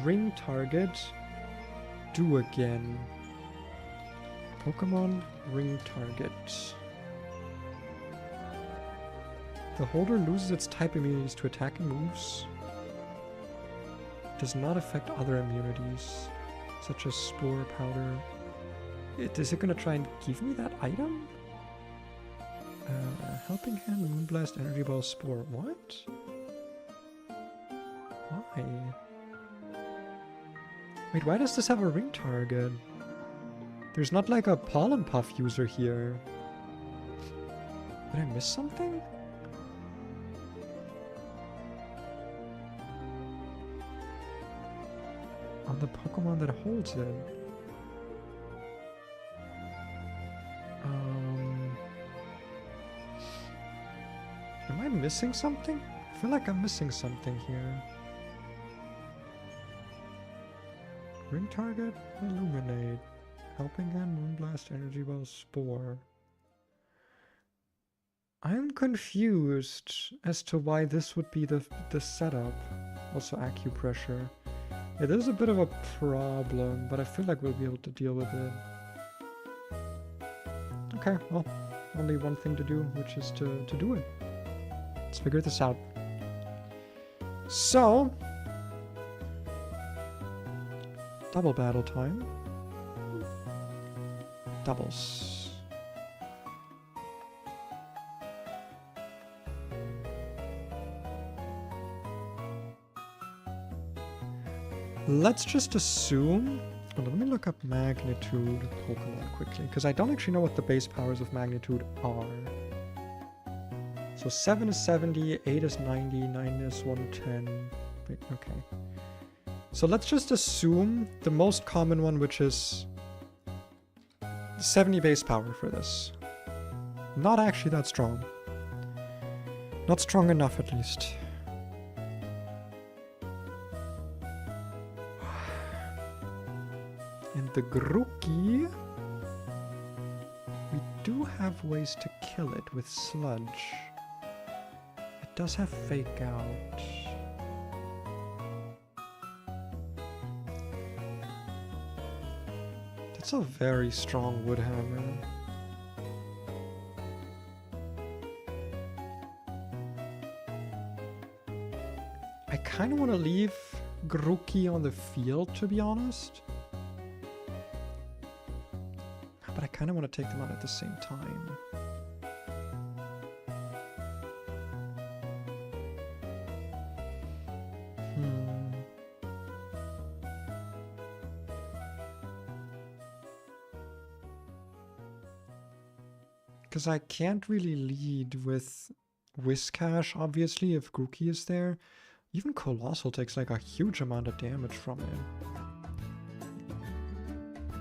Ring Target do again? Pokemon Ring Target. The holder loses its type immunities to attacking moves. Does not affect other immunities, such as Spore Powder. Is it gonna try and give me that item? Helping Hand, Moonblast, Energy Ball, Spore. What? Why? Wait, why does this have a ring target? There's not like a Pollen Puff user here. Did I miss something? On the Pokemon that holds it. Am I missing something? I feel like I'm missing something here. Ring Target, Illuminate. Helping Hand, Moonblast, Energy Ball, Spore. I'm confused as to why this would be the setup. Also Acupressure. It is a bit of a problem, but I feel like we'll be able to deal with it. Okay, well, only one thing to do, which is to do it. Let's figure this out. So, double battle time. Doubles. Let's just assume... Well, let me look up Magnitude Pokemon quickly, because I don't actually know what the base powers of Magnitude are. So 7 is 70, 8 is 90, 9 is 110. Wait, okay. So let's just assume the most common one, which is 70 base power for this. Not actually that strong. Not strong enough, at least. And the Grookey, we do have ways to kill it with Sludge. It does have Fake Out. That's a very strong Wood Hammer. I kind of want to leave Grookey on the field, to be honest. But I kind of want to take them out at the same time. Because I can't really lead with Whiscash, obviously, if Grookey is there. Even Colossal takes like a huge amount of damage from it.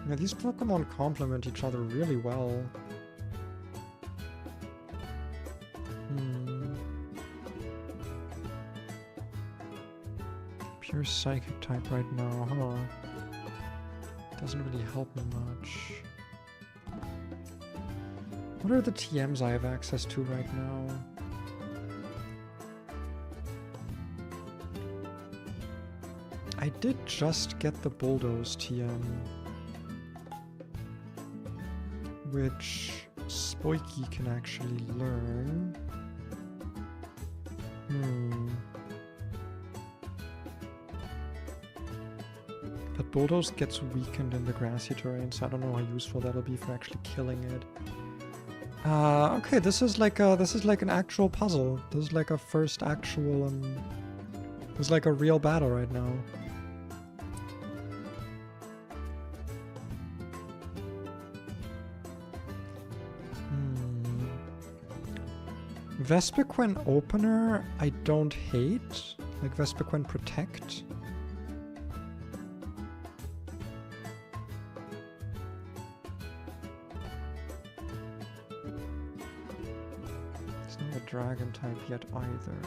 Yeah, these Pokemon complement each other really well. Pure Psychic type right now, huh? Doesn't really help me much. What are the TMs I have access to right now? I did just get the Bulldoze TM, which Spoiky can actually learn. But Bulldoze gets weakened in the grassy terrain, so I don't know how useful that'll be for actually killing it. Okay, this is like an actual puzzle. This is like a first actual this is like a real battle right now. Vespiquen opener I don't hate. Like Vespiquen protect. It's not a dragon type yet either.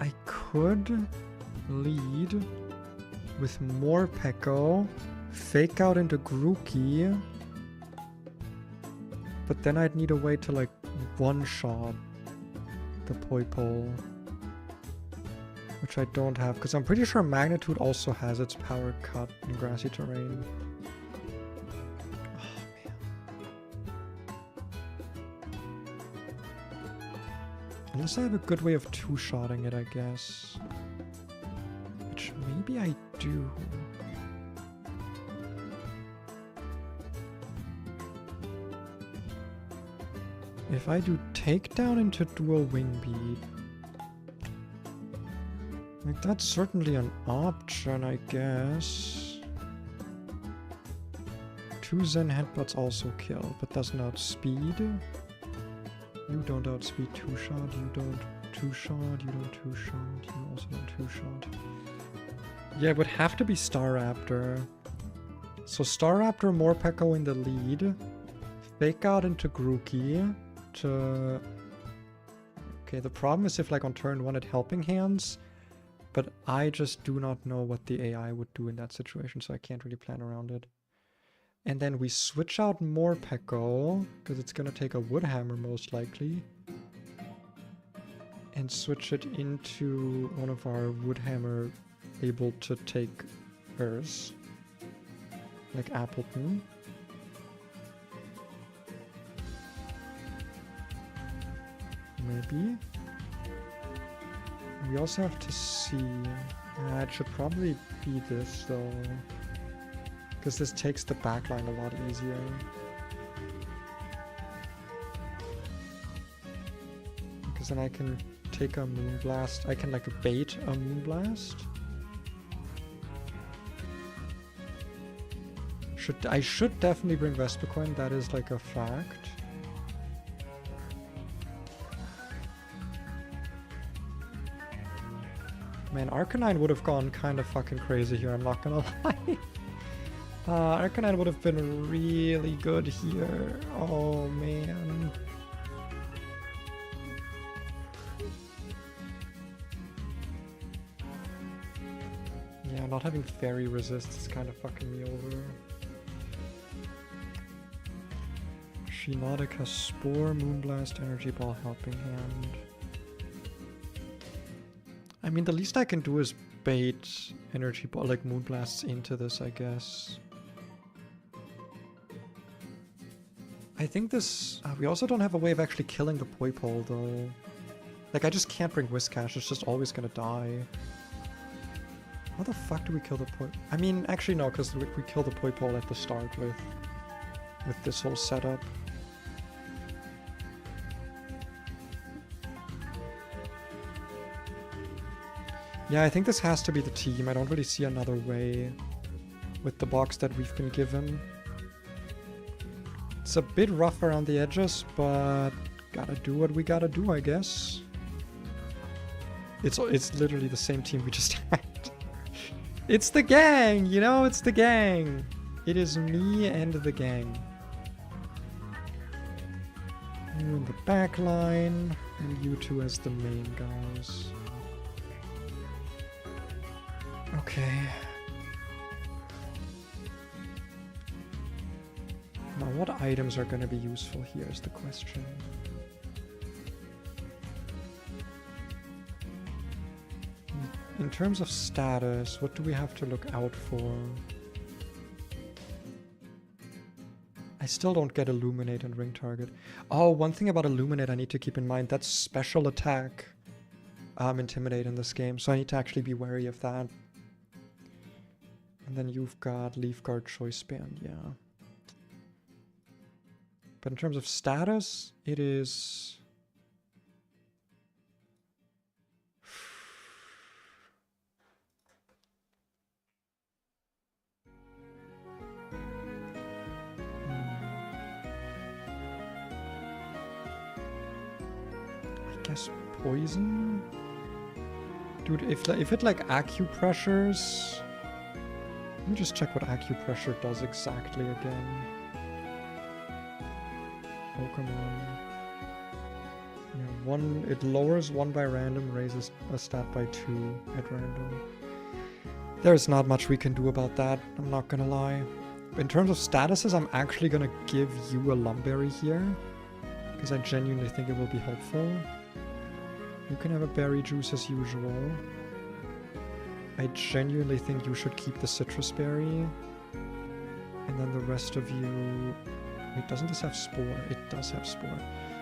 I could lead with more Pekko, fake out into Grookey, but then I'd need a way to like one-shot the Poipole, which I don't have, because I'm pretty sure Magnitude also has its power cut in grassy terrain. Oh man. Unless I have a good way of two-shotting it, I guess. Which maybe I do. If I do takedown into dual wing beat, like that's certainly an option, I guess. 2 Zen headbutts also kill, but doesn't outspeed. You don't outspeed 2-shot, you don't 2-shot, you don't 2-shot, you also don't 2-shot. Yeah, it would have to be Staraptor. So Staraptor, more Pekko in the lead. Fake out into Grookey to... Okay, the problem is if like on turn 1 it helping hands, but I just do not know what the AI would do in that situation, so I can't really plan around it. And then we switch out more Pekko, because it's gonna take a Woodhammer most likely. And switch it into one of our Woodhammer able to take hers, like Appleton. Maybe. We also have to see. It should probably be this though, because this takes the backline a lot easier. Because then I can take a Moonblast. I can like bait a Moonblast. I should definitely bring Vespiquen, that is like a fact. Man, Arcanine would have gone kind of fucking crazy here, I'm not gonna lie. Arcanine would have been really good here. Oh man. Yeah, not having Fairy resist is kind of fucking me over. Shinodica Spore, Moonblast, Energy Ball, Helping Hand. I mean, the least I can do is bait Energy Ball, like Moonblasts into this, I guess. I think this... we also don't have a way of actually killing the Poipole, though. Like, I just can't bring Whiscash, it's just always gonna die. How the fuck do we kill the Poipole? I mean, actually no, because we kill the Poipole at the start with this whole setup. Yeah, I think this has to be the team. I don't really see another way with the box that we've been given. It's a bit rough around the edges, but gotta do what we gotta do, I guess. It's literally the same team we just had. It's the gang, you know, it's the gang. It is me and the gang. You in the back line, and you two as the main guys. Okay. Now, what items are going to be useful here is the question. In terms of status, what do we have to look out for? I still don't get Illuminate and Ring Target. Oh, one thing about Illuminate I need to keep in mind, that's special attack. Intimidate in this game, so I need to actually be wary of that. And then you've got Leaf Guard Choice Band, yeah. But in terms of status, it is... I guess poison? Dude, if it like acupressures... Let me just check what acupressure does exactly again. Pokemon. Yeah, it lowers 1 by random, raises a stat by 2 at random. There's not much we can do about that, I'm not gonna lie. In terms of statuses, I'm actually gonna give you a Lumberry here, because I genuinely think it will be helpful. You can have a berry juice as usual. I genuinely think you should keep the citrus berry. And then the rest of you... Wait, doesn't this have Spore? It does have Spore.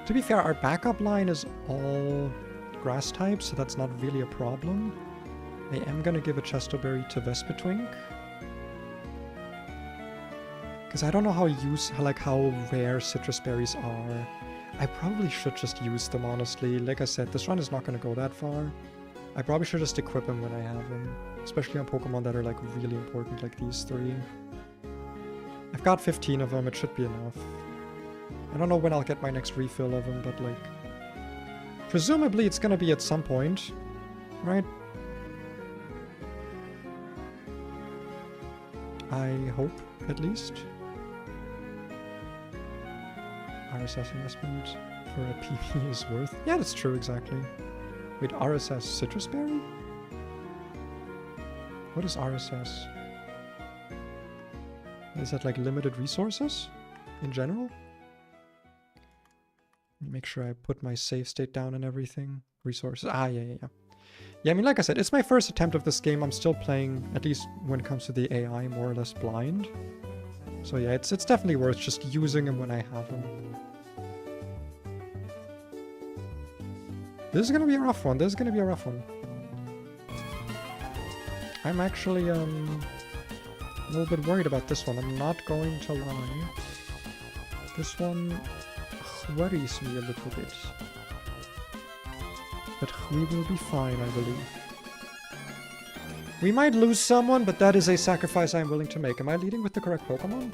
To be fair, our backup line is all grass types, so that's not really a problem. I am gonna give a Chesto Berry to Vespitwink. Because I don't know how rare citrus berries are. I probably should just use them, honestly. Like I said, this run is not gonna go that far. I probably should just equip them when I have them. Especially on Pokemon that are like really important, like these 3. I've got 15 of them, it should be enough. I don't know when I'll get my next refill of them, but like... Presumably it's gonna be at some point, right? I hope, at least. RSS investment for a PV is worth... Yeah, that's true, exactly. Wait, RSS Citrus Berry? What is RSS? Is that like limited resources in general? Make sure I put my save state down and everything. Resources. Ah, yeah. Yeah, I mean, like I said, it's my first attempt of this game. I'm still playing, at least when it comes to the AI, more or less blind. So yeah, it's definitely worth just using them when I have them. This is gonna be a rough one. I'm actually, a little bit worried about this one. I'm not going to lie. This one worries me a little bit. But we will be fine, I believe. We might lose someone, but that is a sacrifice I'm willing to make. Am I leading with the correct Pokemon?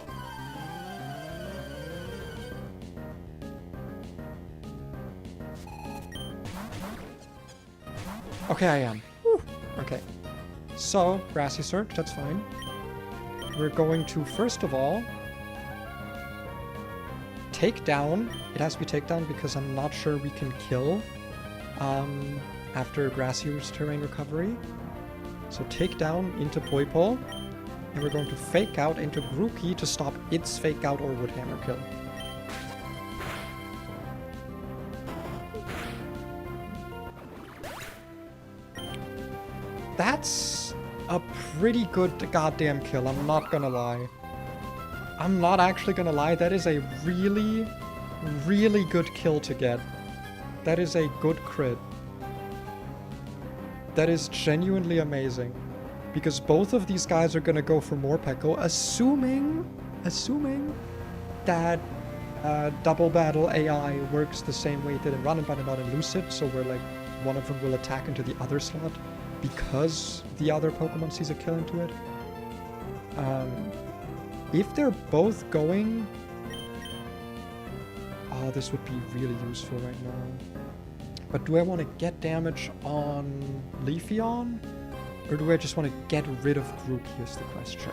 Okay, I am. Whew. Okay. So, Grassy Surge, that's fine. We're going to, first of all, take down. It has to be takedown because I'm not sure we can kill after Grassy Terrain Recovery. So take down into Poipole, and we're going to fake out into Grookey to stop its fake out or Wood Hammer kill. That's a pretty good goddamn kill, I'm not gonna lie. I'm not actually gonna lie, that is a really, really good kill to get. That is a good crit. That is genuinely amazing. Because both of these guys are gonna go for Morpeko, assuming that Double Battle AI works the same way it did in Run and Bite and not in Lucid, so where like one of them will attack into the other slot because the other Pokemon sees a kill into it. If they're both going... this would be really useful right now. But do I want to get damage on Leafeon? Or do I just want to get rid of Grookey is the question.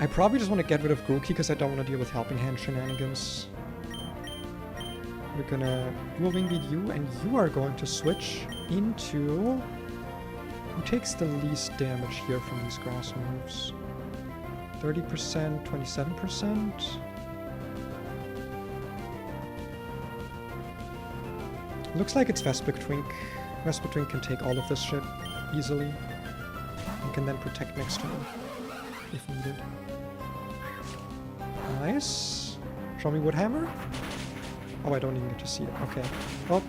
I probably just want to get rid of Grookey because I don't want to deal with Helping Hand shenanigans. We're gonna Dual Wing Beat you, and you are going to switch into... Who takes the least damage here from these grass moves? 30%, 27%? Looks like it's Vespitwink. Vespitwink can take all of this shit easily. And can then protect next turn. if needed. Nice. Show me Woodhammer. Oh, I don't even get to see it. Okay. Well,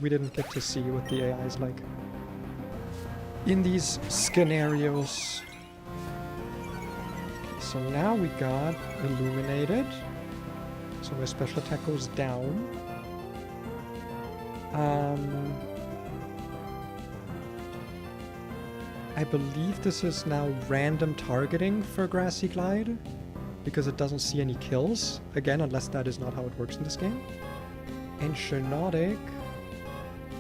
we didn't get to see what the AI is like in these scenarios. Okay, so now we got Illuminated. So my special attack goes down. I believe this is now random targeting for Grassy Glide, because it doesn't see any kills, again, unless that is not how it works in this game. And Shenodic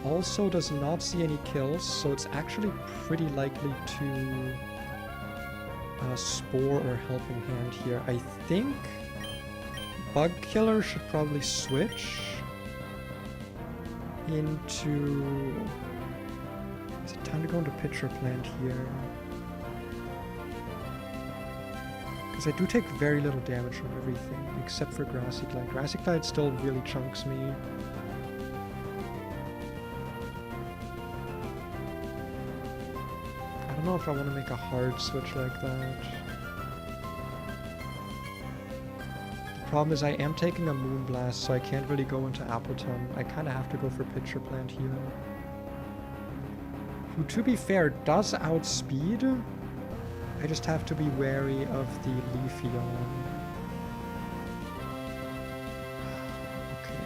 also does not see any kills, so it's actually pretty likely to Spore or Helping Hand here. I think Bug Killer should probably switch into... Is it time to go into Pitcher Plant here? Because I do take very little damage from everything, except for Grassy Glide. Grassy Glide still really chunks me. I don't know if I want to make a hard switch like that. The problem is I am taking a Moonblast, so I can't really go into Appleton. I kind of have to go for Pitcher Plant here. Who, to be fair, does outspeed. I just have to be wary of the Leafeon. Okay.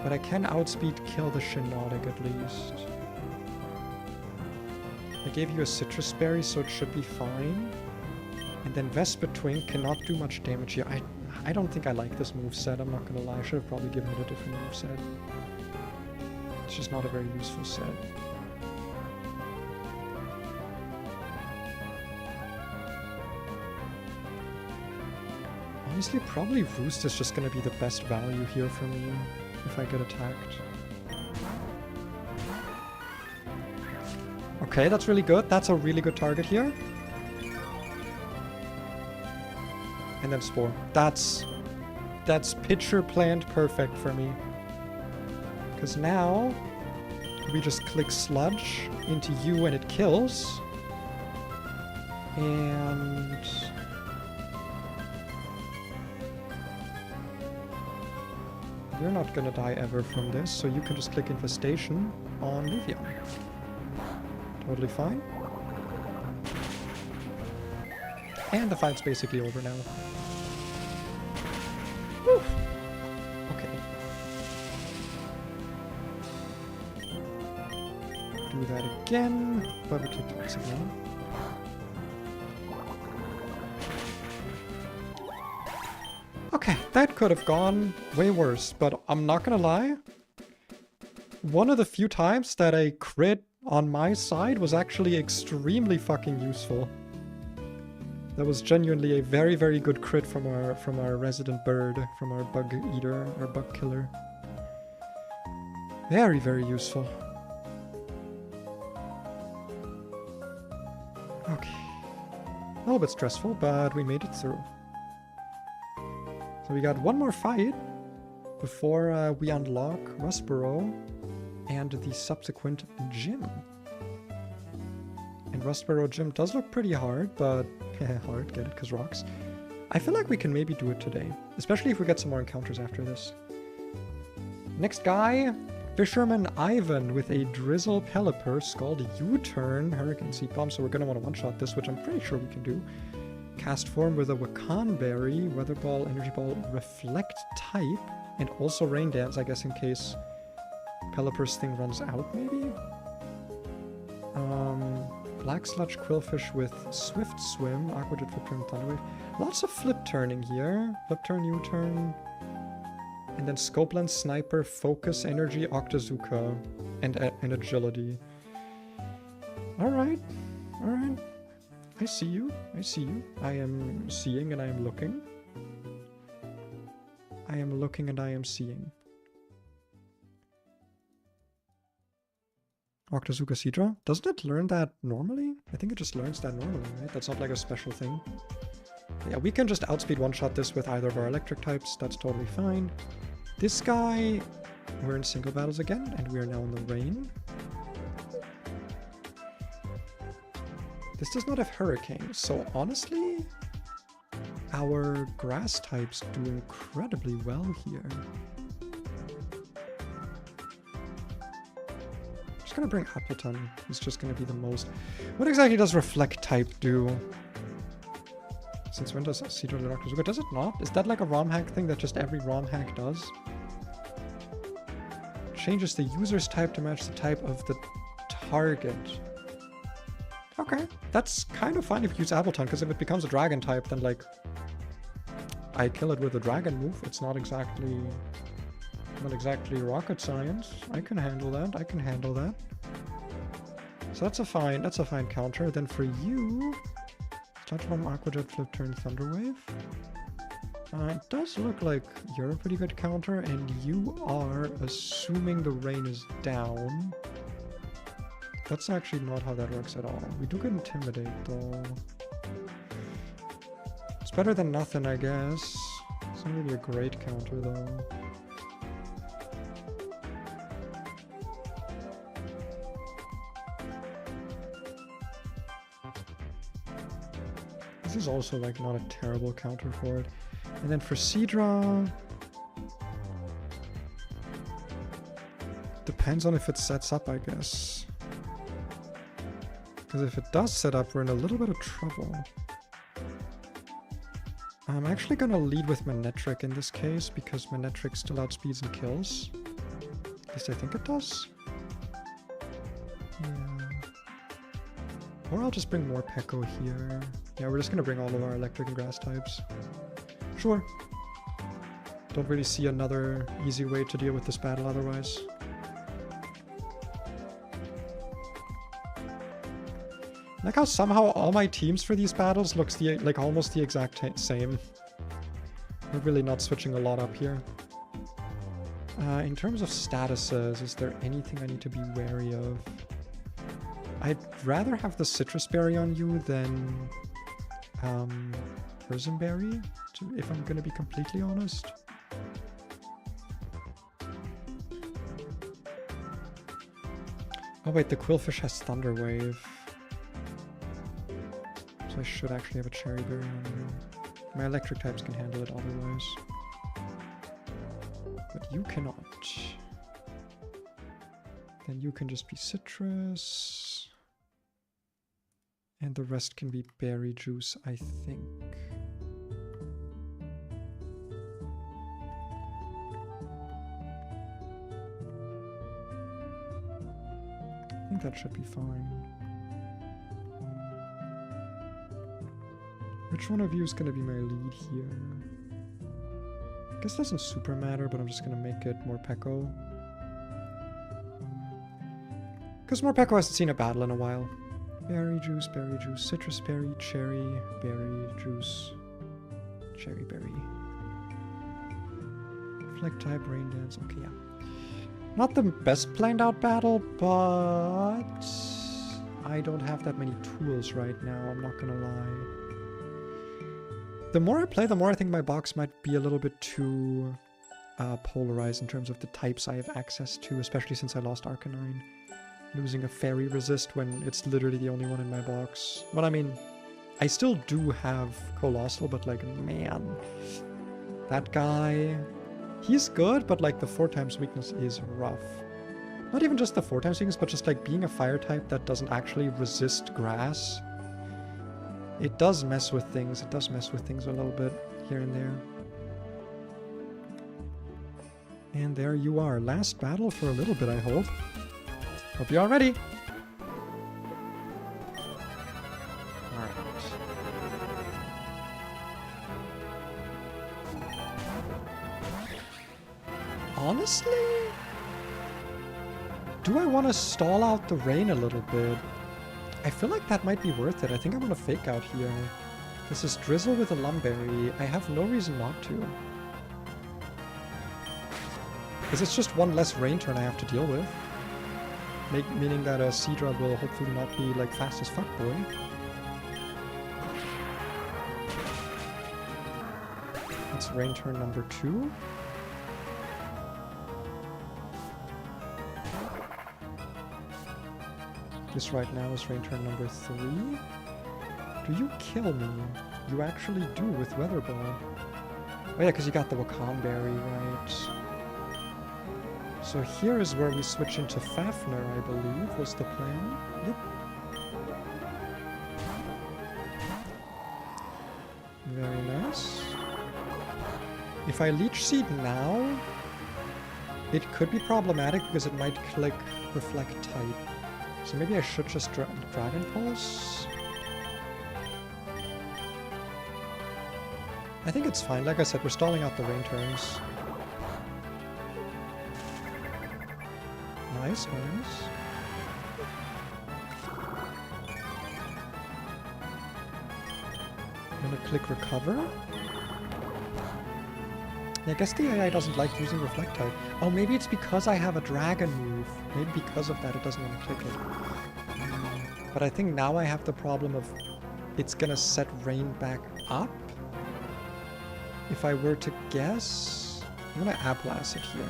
But I can outspeed kill the Shenodic at least. I gave you a Citrus Berry, so it should be fine. And then Vespa-Twink cannot do much damage here. I don't think I like this moveset, I'm not gonna lie. I should have probably given it a different moveset. It's just not a very useful set. Honestly, probably Roost is just gonna be the best value here for me if I get attacked. Okay, that's really good. That's a really good target here. And then Spore. That's Pitcher Plant perfect for me. Because now we just click Sludge into you and it kills. And you're not gonna die ever from this, so you can just click Infestation on Leafeon. Totally fine. And the fight's basically over now. Whew. Okay. Do that again, but we take twice again. Okay, that could have gone way worse, but I'm not gonna lie. One of the few times that a crit on my side was actually extremely fucking useful. That was genuinely a very, very good crit from our resident bird, from our bug eater, our bug killer. Very, very useful. Okay. A little bit stressful, but we made it through. So we got one more fight before we unlock Rustboro and the subsequent gym. And Rustboro Gym does look pretty hard, but hard, get it, because rocks. I feel like we can maybe do it today, especially if we get some more encounters after this. Next guy, Fisherman Ivan with a Drizzle Pelipper, Scald U-Turn, Hurricane Seed Bomb, so we're going to want to one-shot this, which I'm pretty sure we can do. Cast Form with a Wakan Berry, Weather Ball, Energy Ball, Reflect type, and also Rain Dance, I guess, in case Pelipper's thing runs out, maybe? Black Sludge Quillfish with Swift Swim, Aqua Jet, Flip Turn, Thunderwave. Lots of flip turning here. Flip Turn, U-Turn. And then Scope Lens, Sniper, Focus, Energy, Octazooka, and Agility. Alright. Alright. I see you. I see you. I am seeing and I am looking. I am looking and I am seeing. Octazooka Seadra? Doesn't it learn that normally? I think it just learns that normally, right? That's not like a special thing. Yeah, we can just outspeed one-shot this with either of our electric types. That's totally fine. This guy, we're in single battles again, and we are now in the rain. This does not have Hurricane, so honestly, our grass types do incredibly well here. I'm just gonna bring Appleton. It's just gonna be the most... What exactly does Reflect type do? Since when does Cedar Doctors work? Does it not? Is that like a ROM hack thing that just every ROM hack does? Changes the user's type to match the type of the target. Okay, that's kind of fine if you use Appleton, because if it becomes a dragon type, then like I kill it with a dragon move. It's not exactly rocket science. I can handle that. I can handle that. So that's a fine counter. Then for you, Touch Bomb, Aqua Jet, Flip Turn, Thunderwave. It does look like you're a pretty good counter, and you are, assuming the rain is down. That's actually not how that works at all. We do get Intimidate, though. It's better than nothing, I guess. It's not really a great counter, though. This is also, like, not a terrible counter for it. And then for Seadra... Depends on if it sets up, I guess. Because if it does set up, we're in a little bit of trouble. I'm actually going to lead with Manectric in this case, because Manectric still outspeeds and kills. At least I think it does. Yeah. Or I'll just bring more Peko here. Yeah, we're just going to bring all of our electric and grass types. Sure. Don't really see another easy way to deal with this battle otherwise. Like how somehow all my teams for these battles looks like almost the exact same. We're really not switching a lot up here. In terms of statuses, is there anything I need to be wary of? I'd rather have the Citrus Berry on you than Prism Berry, if I'm gonna be completely honest. Oh wait, the Quillfish has Thunder Wave. I should actually have a Cherry Berry on there. My electric types can handle it otherwise. But you cannot. Then you can just be Citrus. And the rest can be Berry Juice, I think. I think that should be fine. Which one of you is going to be my lead here? I guess it doesn't super matter, but I'm just going to make it more Peko. Because more Peko hasn't seen a battle in a while. Berry Juice, Citrus Berry, Cherry, Berry Juice, Cherry Berry. Reflect type, Rain Dance, okay, yeah. Not the best planned out battle, but I don't have that many tools right now, I'm not going to lie. The more I play, the more I think my box might be a little bit too polarized in terms of the types I have access to, especially since I lost Arcanine. Losing a Fairy Resist when it's literally the only one in my box. Well, I mean, I still do have Colossal, but like, man, that guy, he's good, but like the 4x weakness is rough. Not even just the 4x weakness, but just like being a fire type that doesn't actually resist grass. It does mess with things. It does mess with things a little bit here and there. And there you are. Last battle for a little bit, I hope. Hope you're all ready. Alright. Honestly? Do I want to stall out the rain a little bit? I feel like that might be worth it. I think I'm going to fake out here. This is Drizzle with a Lumberry. I have no reason not to. Because it's just one less rain turn I have to deal with. Meaning that a Seadra will hopefully not be like fast as fuck boy. It's rain turn number 2. This right now is rain turn number 3. Do you kill me? You actually do with Weatherball. Oh yeah, because you got the Wakan Berry, right? So here is where we switch into Fafnir, I believe, was the plan. Yep. Very nice. If I Leech Seed now, it could be problematic because it might click Reflect type. So maybe I should just Dragon Pulse? I think it's fine. Like I said, we're stalling out the rain turns. Nice, nice. I'm gonna click Recover. Yeah, I guess the AI doesn't like using Reflect type. Oh, maybe it's because I have a dragon move. Maybe because of that it doesn't want to click it. But I think now I have the problem of it's gonna set rain back up. If I were to guess, I'm gonna Ablast it here.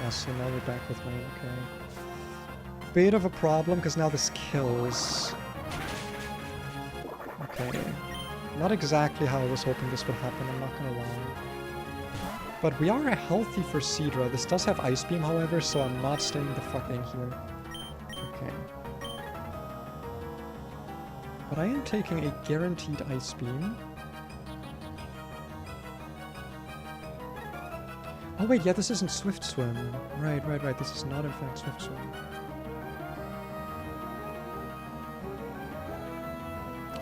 Yeah, so now we're back with rain, okay. Bit of a problem, because now this kills. Okay. Not exactly how I was hoping this would happen, I'm not gonna lie. But we are healthy for Seadra. This does have Ice Beam, however, so I'm not staying the fuck in here. Okay. But I am taking a guaranteed Ice Beam. Oh wait, yeah, this isn't Swift Swim. Right. This is not in fact Swift Swim.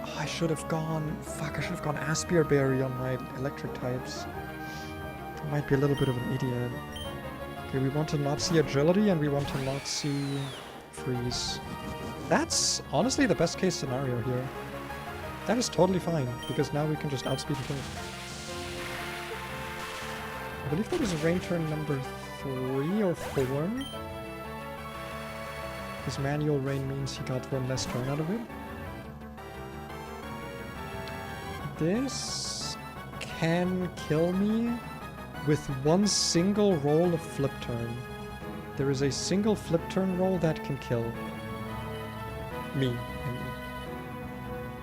Oh, I should have gone... Fuck, I should have gone Aspire Berry on my electric types. I might be a little bit of an idiot. Okay, we want to not see Agility and we want to not see Freeze. That's honestly the best case scenario here. That is totally fine, because now we can just outspeed and kill. I believe that is rain turn number 3 or 4. His manual rain means he got one less turn out of it. This can kill me with one single roll of flip turn. There is a single flip turn roll that can kill me.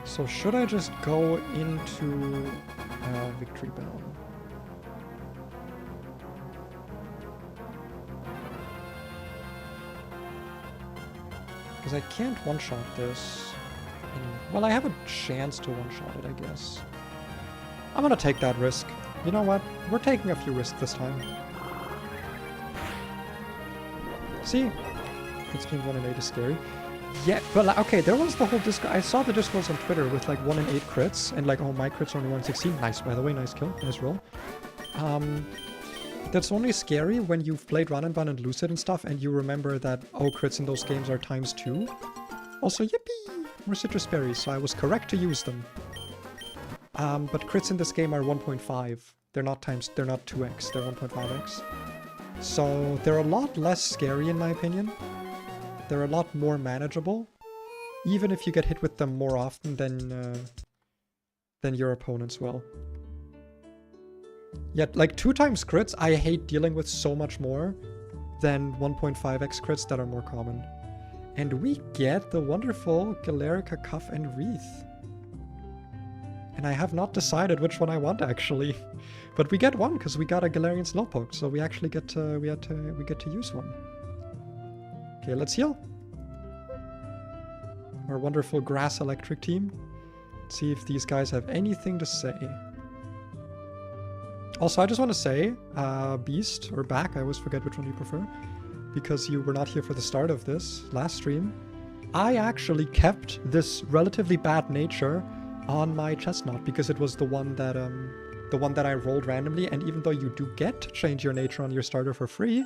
So should I just go into Victory Bell? Because I can't one-shot this. Well, I have a chance to one-shot it, I guess. I'm gonna take that risk. You know what? We're taking a few risks this time. See? It's been 1 in 8 is scary. Yeah, but like, okay, there was the whole Discord. I saw the Discourse on Twitter with like 1 in 8 crits, and like, oh, my crits are only 1 in 16. Nice, by the way, nice kill, nice roll. That's only scary when you've played Run and Bun and Lucid and stuff, and you remember that, oh, crits in those games are ×2. Also, yippee! More citrus berries, so I was correct to use them. But crits in this game are 1.5. They're not 2x, they're 1.5x. So they're a lot less scary in my opinion. They're a lot more manageable, even if you get hit with them more often than your opponents will. Yet, like 2 times crits, I hate dealing with so much more than 1.5x crits that are more common. And we get the wonderful Galerica Cuff and Wreath. And I have not decided which one I want actually, but we get one because we got a Galarian Slowpoke, so we actually get to we get to use one. Okay, let's heal. Our wonderful Grass Electric team. Let's see if these guys have anything to say. Also, I just want to say, Beast or Back, I always forget which one you prefer, because you were not here for the start of this last stream. I actually kept this relatively bad nature on my Chestnut because it was the one that I rolled randomly, and even though you do get to change your nature on your starter for free,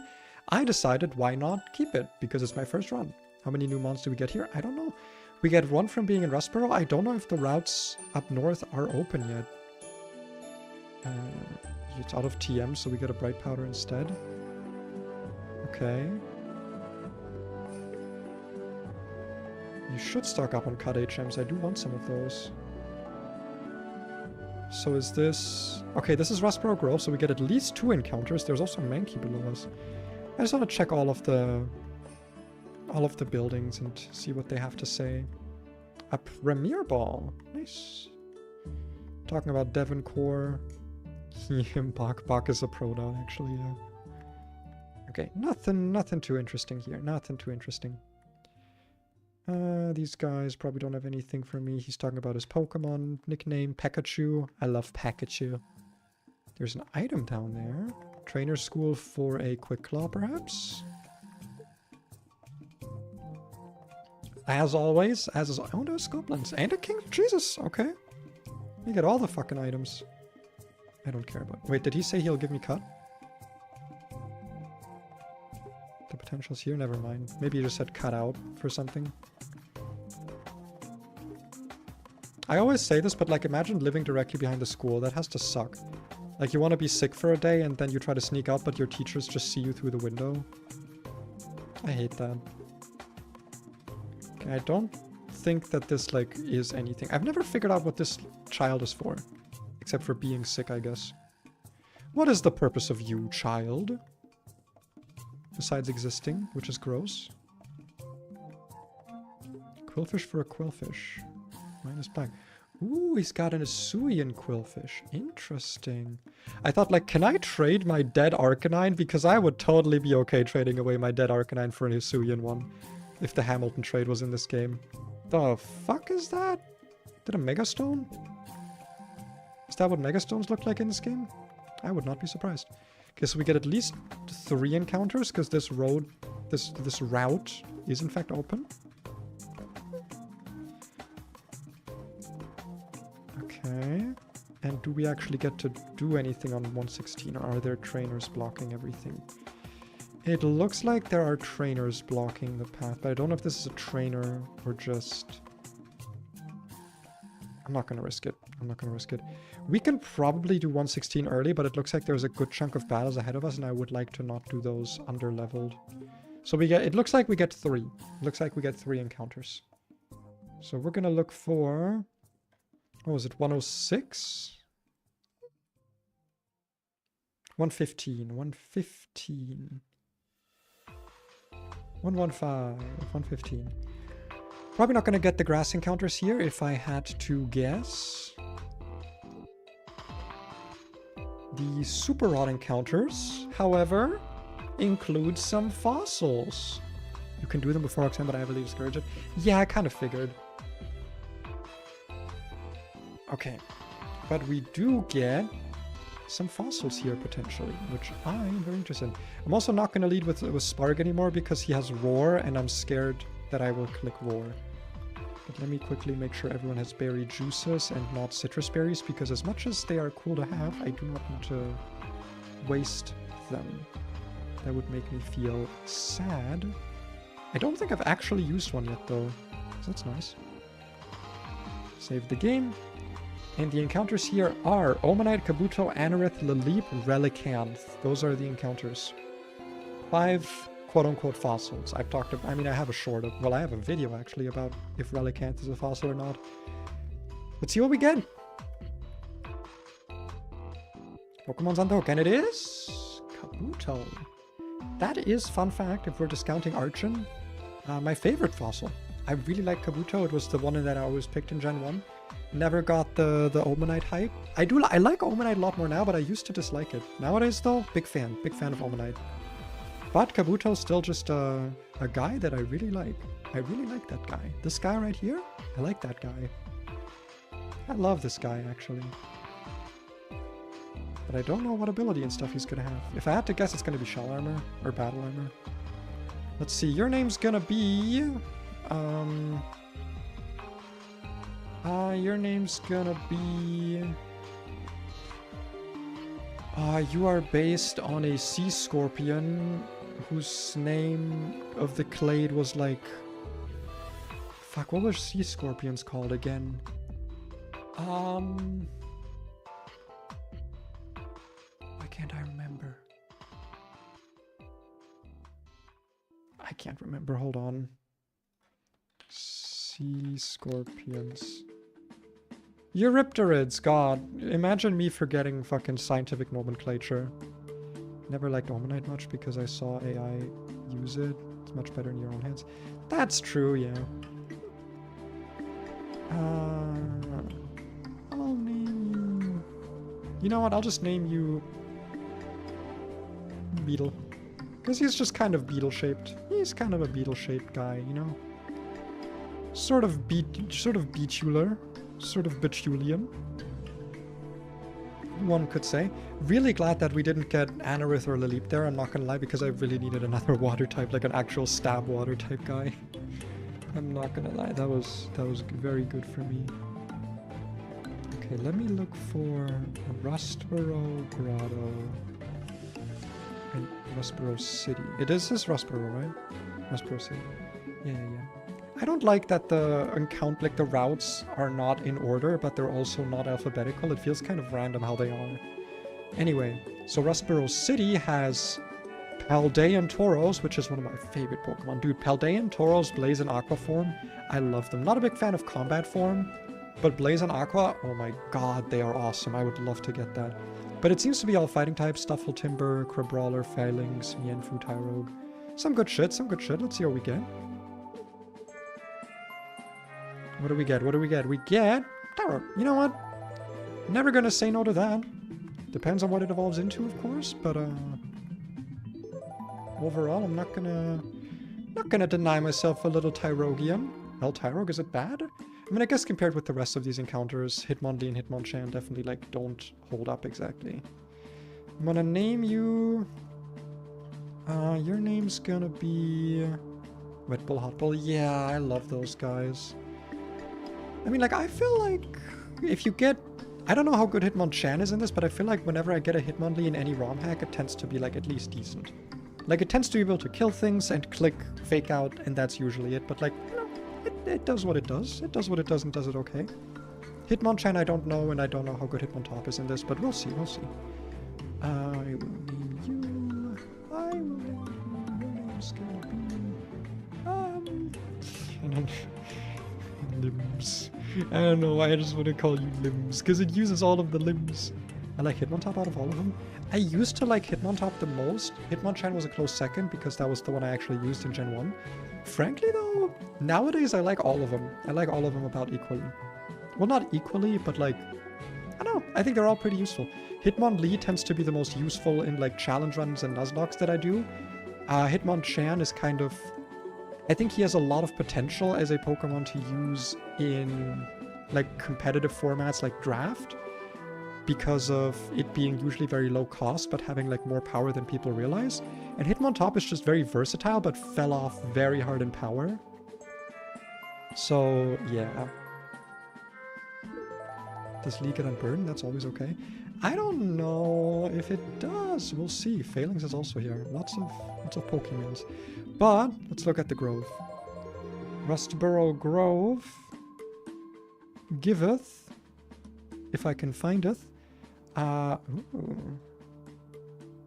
I decided why not keep it because it's my first run. How many new mons do we get here? I don't know. We get 1 from being in Rustboro. I don't know if the routes up north are open yet. It's out of TM, so we get a Bright Powder instead. Okay. You should stock up on cut HMs. I do want some of those. So is this... Okay, this is Rustboro Grove, so we get at least 2 encounters. There's also Mankey below us. I just want to check all of the buildings and see what they have to say. a premiere ball. Nice. Talking about Devon Core. Bach is a pronoun, actually, yeah. Okay, nothing too interesting here. Nothing too interesting. These guys probably don't have anything for me. He's talking about his Pokemon nickname, Pikachu. I love Pikachu. There's an item down there. Trainer school for a Quick Claw, perhaps? As always, as is... Oh, there's goblins. And a king. Jesus, okay. You get all the fucking items. I don't care about... Wait, did he say he'll give me cut? The potential's here? Never mind. Maybe he just said cut out for something. I always say this, but like imagine living directly behind the school. That has to suck. Like you want to be sick for a day and then you try to sneak out, but your teachers just see you through the window. I hate that. Okay, I don't think that this like is anything. I've never figured out what this child is for. Except for being sick, I guess. What is the purpose of you, child? Besides existing, which is gross. Quillfish for a quillfish. Minus black. Ooh, he's got an Hisuian quillfish. Interesting. I thought, like, can I trade my dead Arcanine? Because I would totally be okay trading away my dead Arcanine for an Hisuian one. If the Hamilton trade was in this game. The fuck is that? Did a Megastone? Is that what Megastones look like in this game? I would not be surprised. Okay, so we get at least 3 encounters, because this road, this route is in fact open. Okay. And do we actually get to do anything on 116, or are there trainers blocking everything? It looks like there are trainers blocking the path, but I don't know if this is a trainer or just... I'm not going to risk it. I'm not going to risk it. We can probably do 116 early, but it looks like there's a good chunk of battles ahead of us, and I would like to not do those under-leveled. So we get... It looks like we get 3. It looks like we get 3 encounters. So we're going to look for... What was it? 106? 115. 115. 115. 115. Probably not going to get the grass encounters here if I had to guess. The super rod encounters, however, include some fossils. You can do them before Roxanne, but I heavily discourage it. Yeah, I kind of figured. Okay, but we do get some fossils here potentially, which I'm very interested in. I'm also not going to lead with Spark anymore because he has Roar, and I'm scared that I will click Roar. But let me quickly make sure everyone has berry juices and not citrus berries, because as much as they are cool to have, I do not want to waste them. That would make me feel sad. I don't think I've actually used one yet though, so that's nice. Save the game. And the encounters here are Omanite, Kabuto, Anorith, Laleep, Relicanth. Those are the encounters. 5 quote-unquote fossils. I've talked about, I mean, I have a short of, well, I have a video actually about if Relicanth is a fossil or not. Let's see what we get. Pokemon's on the hook, and it is Kabuto. That is, fun fact, if we're discounting Archon, my favorite fossil. I really like Kabuto. It was the one that I always picked in Gen 1. Never got the Omanite hype. I like Omanite a lot more now, but I used to dislike it. Nowadays, though, big fan of Omanite. But Kabuto's still just a guy that I really like. I really like that guy. This guy right here, I like that guy. I love this guy, actually. But I don't know what ability and stuff he's gonna have. If I had to guess, it's gonna be Shell Armor or Battle Armor. Let's see, your name's gonna be... your name's gonna be... you are based on a sea scorpion whose name of the clade was like... Fuck, what were sea scorpions called again? Why can't I remember? I can't remember, hold on. Sea scorpions. Eurypterids, god. Imagine me forgetting fucking scientific nomenclature. Never liked Omanite much because I saw AI use it. It's much better in your own hands. That's true, yeah. I'll name you... You know what? I'll just name you... Beetle. Because he's just kind of beetle-shaped. He's kind of a beetle-shaped guy, you know? Sort of beetular. Sort of betulian. One could say. Really glad that we didn't get Anorith or Lilip there, I'm not gonna lie, because I really needed another water type, like an actual stab water type guy. I'm not gonna lie, that was very good for me. Okay, let me look for Rustboro Grotto and Rustboro City. It is this Rustboro, right? Rustboro City. Yeah. I don't like that the routes are not in order, but they're also not alphabetical. It feels kind of random how they are. Anyway, so Rustboro City has Paldean Tauros, which is one of my favorite Pokemon. Dude, Paldean Tauros, Blaze and Aqua form, I love them. Not a big fan of Combat form, but Blaze and Aqua, oh my god, they are awesome. I would love to get that. But it seems to be all fighting types. Stuffle Timber, Crabrawler, Phalanx, Mienfoo, Tyrogue. Some good shit. Let's see what we get. What do we get? We get Tyrogue. You know what? Never gonna say no to that. Depends on what it evolves into, of course, but overall, I'm not gonna deny myself a little Tyrogium. Well, Tyrogue, is it bad? I mean, I guess compared with the rest of these encounters, Hitmonlee and Hitmonchan definitely, like, don't hold up exactly. I'm gonna name you... your name's gonna be... Wet Bull, Hot Bull. Yeah, I love those guys. I mean, like, I feel like if you get... I don't know how good Hitmonchan is in this, but I feel like whenever I get a Hitmonlee in any ROM hack, it tends to be, like, at least decent. Like, it tends to be able to kill things and click, fake out, and that's usually it. But, like, you know, it does what it does. It does what it does and does it okay. Hitmonchan I don't know, and I don't know how good Hitmontop is in this, but we'll see, I will name you... Your name's gonna be... Limbs. I don't know why I just want to call you Limbs, because it uses all of the limbs. I like Hitmontop out of all of them. I used to like Hitmontop the most. Hitmonchan was a close second, because that was the one I actually used in Gen 1. Frankly though, nowadays I like all of them. I like all of them about equally. Well, not equally, but like, I don't know, I think they're all pretty useful. Hitmonlee tends to be the most useful in like challenge runs and Nuzlocks that I do. Hitmonchan is kind of... I think he has a lot of potential as a Pokemon to use in like competitive formats like Draft, because of it being usually very low cost but having like more power than people realize. And Hitmontop is just very versatile but fell off very hard in power. So yeah. Does Lee get unburdened? That's always okay. I don't know if it does. We'll see. Phalanx is also here. Lots of Pokemons. But let's look at the Grove. Rustboro Grove giveth, if I can findeth,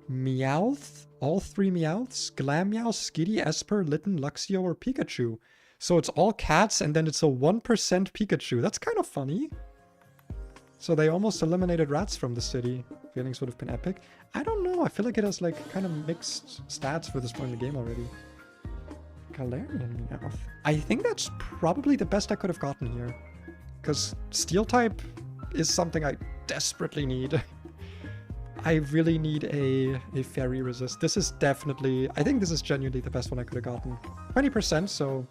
Meowth, all three Meowths, Glameow, Skitty, Esper, Litten, Luxio, or Pikachu. So it's all cats and then it's a 1% Pikachu. That's kind of funny. So they almost eliminated rats from the city. Feelings would have been epic. I don't know, I feel like it has like kind of mixed stats for this point in the game already. Galarian Meowth. I think that's probably the best I could have gotten here. Because Steel type is something I desperately need. I really need a Fairy Resist. This is definitely... I think this is genuinely the best one I could have gotten. 20%, so...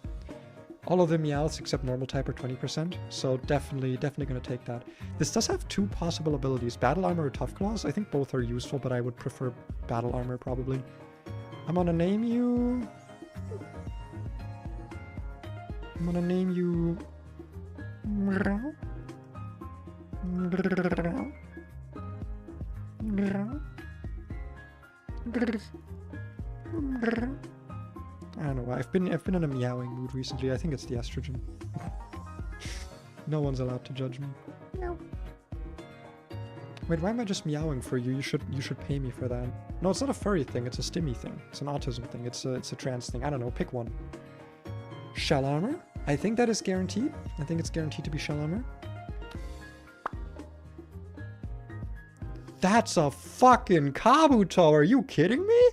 All of the Meowths except normal type are 20%, so definitely gonna take that. This does have two possible abilities, Battle Armor or Tough Claws. I think both are useful, but I would prefer Battle Armor probably. I'm gonna name you... I don't know why. I've been in a meowing mood recently. I think it's the estrogen. No one's allowed to judge me. Meow. Wait, why am I just meowing for you? You should pay me for that. No, it's not a furry thing. It's a stimmy thing. It's an autism thing. It's a trans thing. I don't know. Pick one. Shell Armor. I think that is guaranteed. I think it's guaranteed to be Shell Armor. That's a fucking Kabuto. Are you kidding me?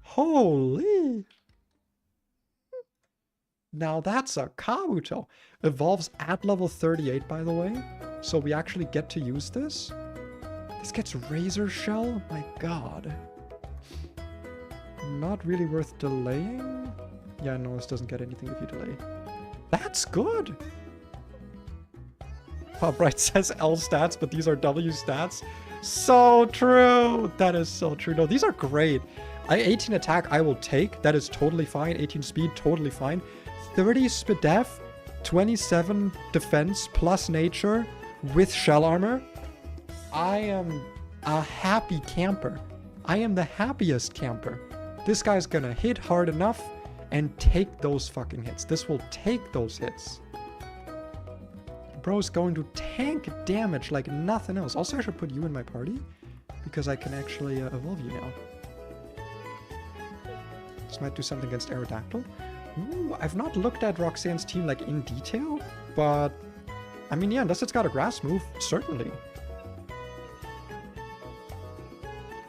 Holy. Now that's a Kabuto. Evolves at level 38, by the way. So we actually get to use this. This gets Razor Shell? My god. Not really worth delaying. Yeah, no, this doesn't get anything if you delay. That's good! Popright says L stats, but these are W stats. So true! That is so true. No, these are great. 18 attack I will take. That is totally fine. 18 speed, totally fine. 30 Spadef, 27 defense plus nature with shell armor. I am a happy camper. I am the happiest camper. This guy's gonna hit hard enough and take those fucking hits. This will take those hits. Bro's going to tank damage like nothing else. Also, I should put you in my party because I can actually evolve you now. This might do something against Aerodactyl. Ooh, I've not looked at Roxanne's team like in detail, but I mean, yeah, unless it's got a grass move, certainly.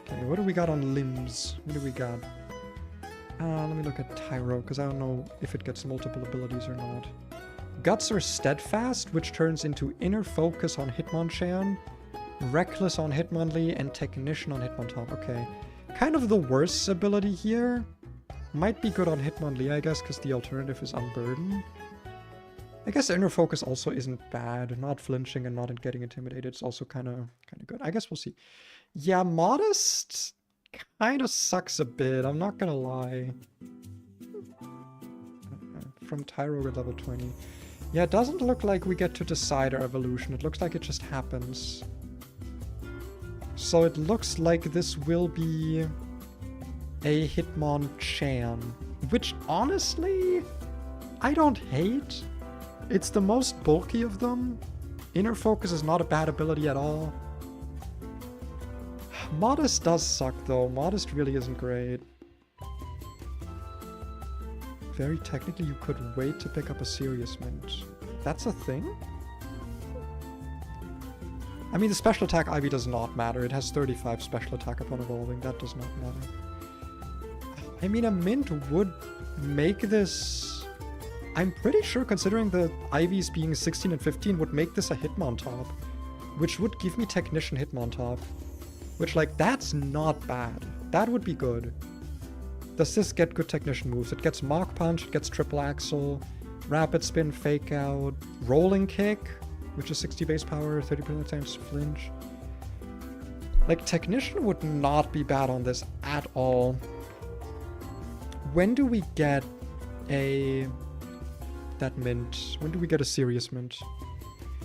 Okay, what do we got on limbs? What do we got? Let me look at Tyro, because I don't know if it gets multiple abilities or not. Guts or Steadfast, which turns into Inner Focus on Hitmonchan, Reckless on Hitmonlee, and Technician on Hitmontop. Okay. Kind of the worst ability here. Might be good on Hitmonlee, I guess, because the alternative is Unburden. I guess Inner Focus also isn't bad. Not flinching and not getting intimidated. It's also kind of good. I guess we'll see. Yeah, Modest kind of sucks a bit. I'm not gonna lie. From Tyro at level 20. Yeah, it doesn't look like we get to decide our evolution. It looks like it just happens. So it looks like this will be a Hitmonchan, which honestly, I don't hate. It's the most bulky of them. Inner Focus is not a bad ability at all. Modest does suck though. Modest really isn't great. Very technically, you could wait to pick up a Serious Mint. That's a thing? I mean, the special attack Ivy does not matter. It has 35 special attack upon evolving. That does not matter. I mean, a Mint would make this... I'm pretty sure, considering the Ivies being 16 and 15, would make this a Hitmontop. Which would give me Technician Hitmontop. Which, like, that's not bad. That would be good. Does this get good Technician moves? It gets Mach Punch, it gets Triple Axle, Rapid Spin, Fake Out, Rolling Kick, which is 60 base power, 30% times flinch. Like, Technician would not be bad on this at all. When do we get that mint? When do we get a Serious Mint?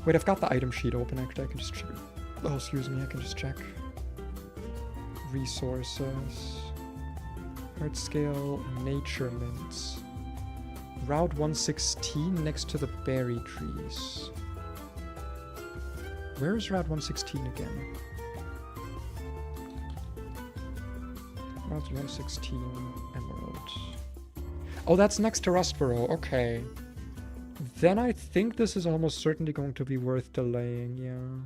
Wait, I've got the item sheet open, actually. I can just check. Oh, excuse me, I can just check. Resources. Heart Scale, Nature Mints. Route 116 next to the berry trees. Where is Route 116 again? Route 116, Emerald. Oh, that's next to Rustboro. Okay. Then I think this is almost certainly going to be worth delaying, yeah.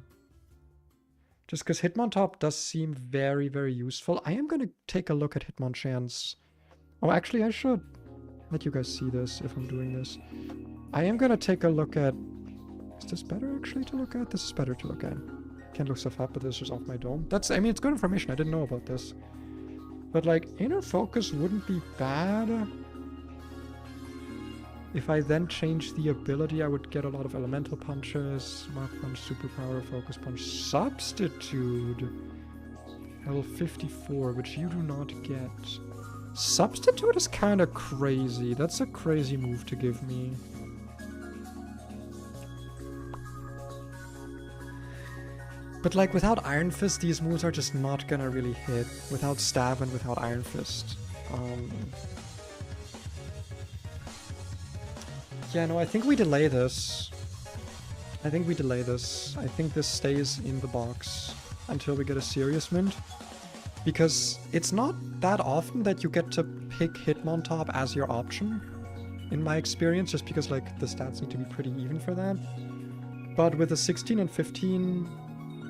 Just because Hitmontop does seem very, very useful. I am going to take a look at Hitmonchan's... Oh, actually, I should let you guys see this if I'm doing this. I am going to take a look at... Is this better, actually, to look at? This is better to look at. Can't look stuff up, but this is off my dome. That's... I mean, it's good information. I didn't know about this. But, like, Inner Focus wouldn't be bad. If I then change the ability, I would get a lot of Elemental Punches, Mark Punch, Superpower, Focus Punch, Substitute. Level 54, which you do not get. Substitute is kind of crazy. That's a crazy move to give me. But like without Iron Fist, these moves are just not gonna really hit. Without Stab and without Iron Fist. Yeah, no, I think we delay this. I think this stays in the box until we get a Serious Mint. Because it's not that often that you get to pick Hitmontop as your option, in my experience, just because like the stats need to be pretty even for that. But with a 16 and 15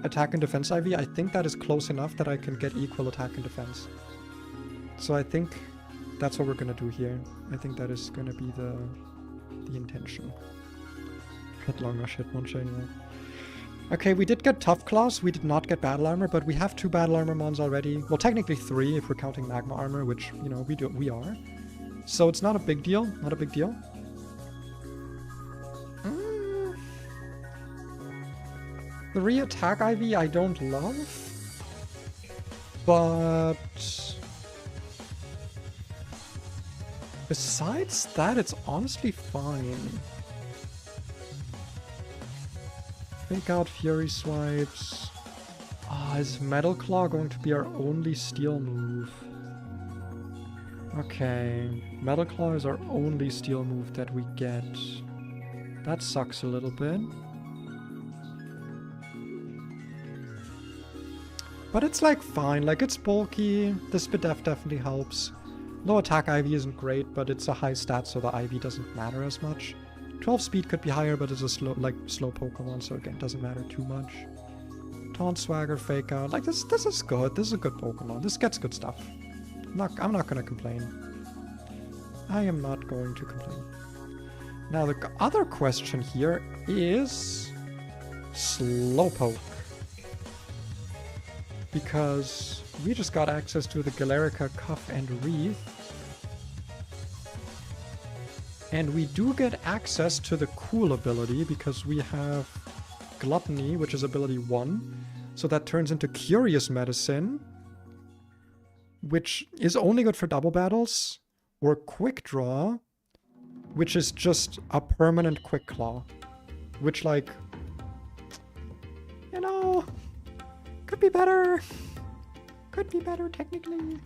attack and defense IV, I think that is close enough that I can get equal attack and defense. So I think that's what we're gonna do here. I think that is gonna be the the intention. Headlonger Shitmoncher anyway. Okay, we did get Tough Claws, we did not get Battle Armor, but we have 2 Battle Armor mons already. Well, technically 3 if we're counting Magma Armor, which, you know, we are. So it's not a big deal, not a big deal. The re-attack IV I don't love, but besides that, it's honestly fine. Fake out Fury Swipes. Ah, is Metal Claw going to be our only steel move? Okay, Metal Claw is our only steel move that we get. That sucks a little bit. But it's like fine, like it's bulky, the Spidef definitely helps. Low attack IV isn't great, but it's a high stat, so the IV doesn't matter as much. 12 speed could be higher, but it's a slow Pokemon, so again, doesn't matter too much. Taunt, Swagger, Fake Out, like this is good, this is a good Pokemon, this gets good stuff. I'm not gonna complain. I am not going to complain. Now the other question here is Slowpoke. Because we just got access to the Galarica Cuff and Wreath. And we do get access to the cool ability because we have Gluttony, which is ability 1. So that turns into Curious Medicine, which is only good for double battles, or Quick Draw, which is just a permanent Quick Claw. Which, like, you know, could be better. Could be better, technically.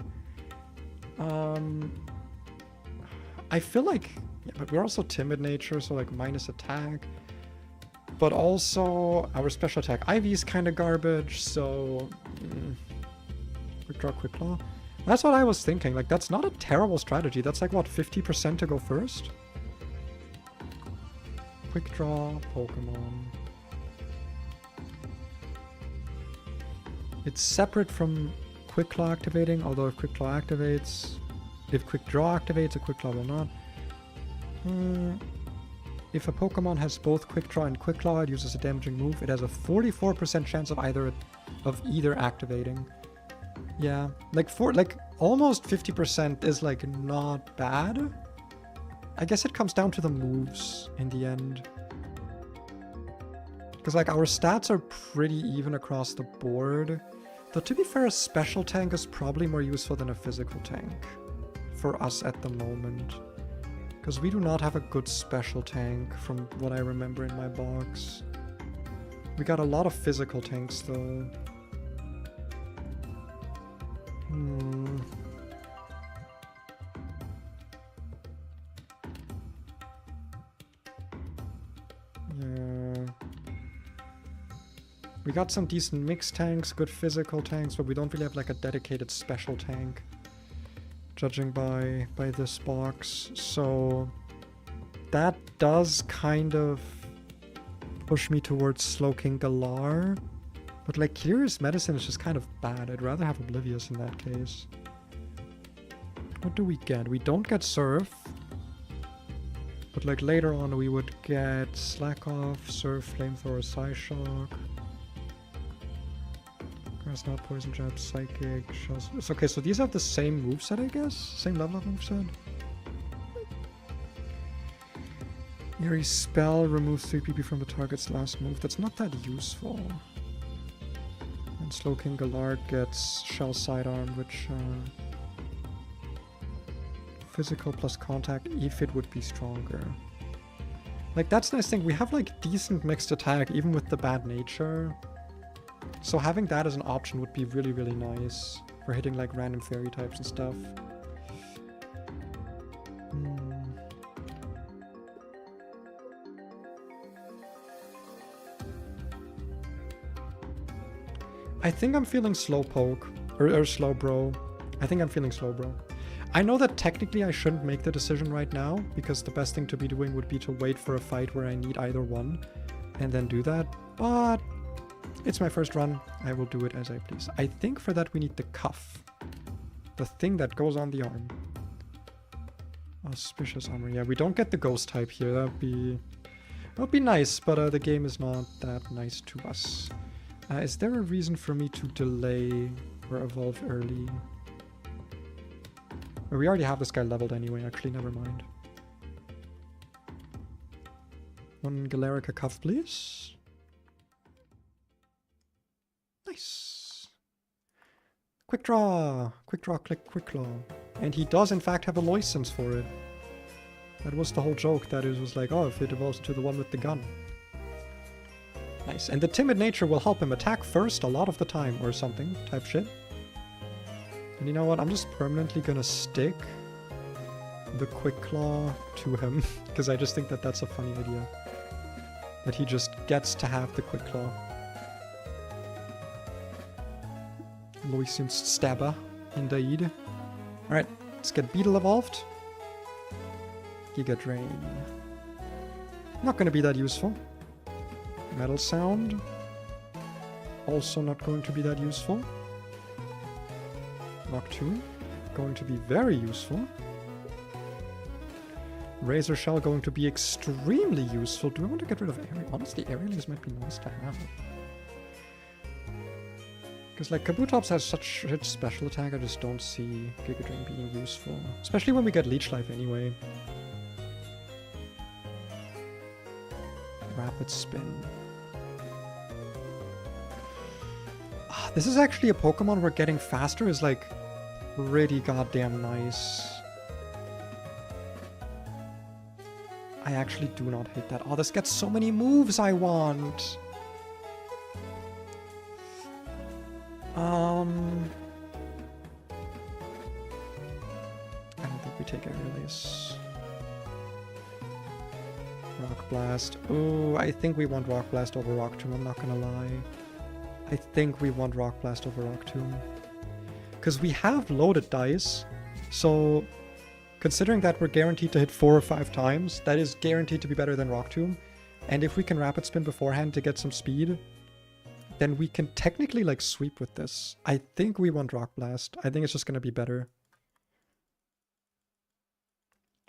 I feel like, yeah, but we're also timid nature, so like minus attack. But also, our special attack IV is kind of garbage, so Quick Draw, Quick Claw. That's what I was thinking. Like, that's not a terrible strategy. That's like, what, 50% to go first? Quick Draw, Pokemon. It's separate from Quick Claw activating, although if Quick Claw activates... If Quick Draw activates, a Quick Claw will not. If a Pokemon has both Quick Draw and Quick Claw, it uses a damaging move. It has a 44% chance of either activating. Yeah, like almost 50% is like not bad. I guess it comes down to the moves in the end. Because like our stats are pretty even across the board. Though to be fair, a special tank is probably more useful than a physical tank. For us at the moment. Because we do not have a good special tank from what I remember in my box. We got a lot of physical tanks though. Yeah. We got some decent mixed tanks, good physical tanks, but we don't really have like a dedicated special tank. Judging by this box. So that does kind of push me towards Slowking Galar. But like Curious Medicine is just kind of bad. I'd rather have Oblivious in that case. What do we get? We don't get Surf. But like later on we would get Slack Off, Surf, Flamethrower, Psyshock. Grass Knot, Poison Jab, Psychic, Shells. It's okay, so these have the same moveset, I guess? Same level of moveset? Eerie Spell removes 3 PP from the target's last move. That's not that useful. And Slowking Galar gets Shell Sidearm, which... physical plus contact, if it would be stronger. Like, that's the nice thing. We have, like, decent mixed attack, even with the bad nature. So having that as an option would be really, really nice for hitting like random fairy types and stuff. I think I'm feeling Slowpoke, or Slowbro. I think I'm feeling Slowbro. I know that technically I shouldn't make the decision right now, because the best thing to be doing would be to wait for a fight where I need either one, and then do that, but... It's my first run. I will do it as I please. I think for that we need the cuff. The thing that goes on the arm. Auspicious armor. Yeah, we don't get the ghost type here. That would be nice, but the game is not that nice to us. Is there a reason for me to delay or evolve early? Or we already have this guy leveled anyway, actually, never mind. One Galerica cuff, please. Nice. Quick draw, click, quick claw. And he does in fact have a license for it. That was the whole joke, that it was like, oh, if it evolves to the one with the gun. Nice. And the timid nature will help him attack first a lot of the time or something type shit. And you know what? I'm just permanently gonna stick the quick claw to him because I just think that that's a funny idea. That he just gets to have the quick claw. Loisian stabber, indeed. Alright, let's get Beetle evolved. Giga Drain. Not gonna be that useful. Metal Sound. Also not going to be that useful. Rock Tomb. Going to be very useful. Razor Shell going to be extremely useful. Do I want to get rid of Aerial? Honestly, Aerialings might be nice to have. Because like Kabutops has such special attack, I just don't see Giga Drain being useful. Especially when we get Leech Life anyway. Rapid Spin. This is actually a Pokemon where getting faster is like pretty goddamn nice. I actually do not hate that. Oh, this gets so many moves I want. I don't think we take Aerialise. Rock Blast. Oh, I think we want Rock Blast over Rock Tomb, I'm not gonna lie. I think we want Rock Blast over Rock Tomb. Because we have loaded dice, so considering that we're guaranteed to hit 4 or 5 times, that is guaranteed to be better than Rock Tomb. And if we can Rapid Spin beforehand to get some speed, then we can technically like sweep with this. I think we want Rock Blast. I think it's just gonna be better.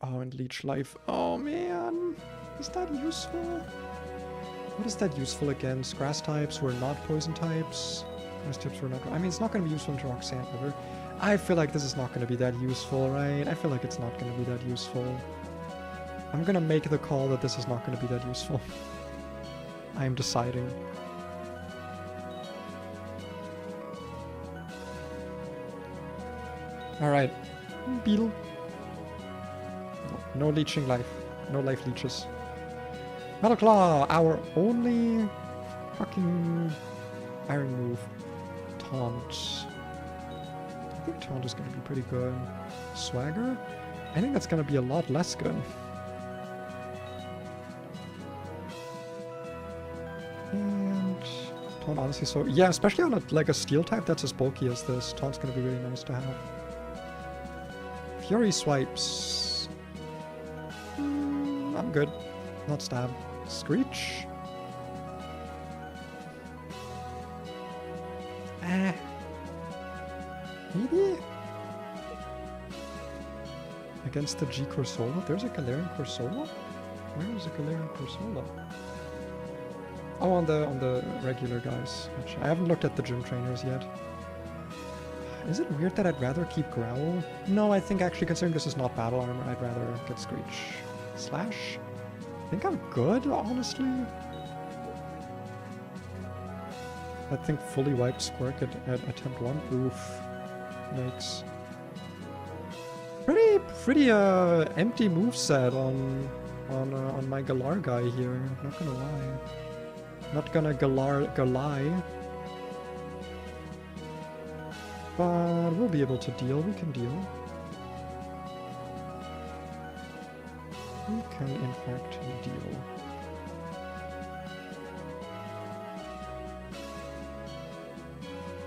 Oh, and Leech Life. Oh man, is that useful? What is that useful against? Grass types who are not poison types? Grass types who are not... I mean, it's not going to be useful into Roxanne ever. I feel like this is not going to be that useful, right? I feel like it's not going to be that useful. I'm going to make the call that this is not going to be that useful. I am deciding. Alright. Beetle. No leeching life. No life leeches. Metal Claw, our only fucking iron move. Taunt. I think Taunt is going to be pretty good. Swagger? I think that's going to be a lot less good. And Taunt honestly so... Yeah, especially on like a steel type that's as bulky as this. Taunt's going to be really nice to have. Fury Swipes. I'm good. Not Stab. Screech? Maybe? Against the G Corsola? There's a Galarian Corsola? Where is a Galarian Corsola? Oh, on the regular guys. Which I haven't looked at the gym trainers yet. Is it weird that I'd rather keep Growl? No, I think actually considering this is not battle armor, I'd rather get Screech. Slash? I think I'm good, honestly. I think fully wiped Squirk at attempt 1. Oof. Yikes. Pretty empty moveset on my Galar guy here. Not gonna lie. Not gonna Galar. But we'll be able to deal. We can deal. We can, in fact, deal.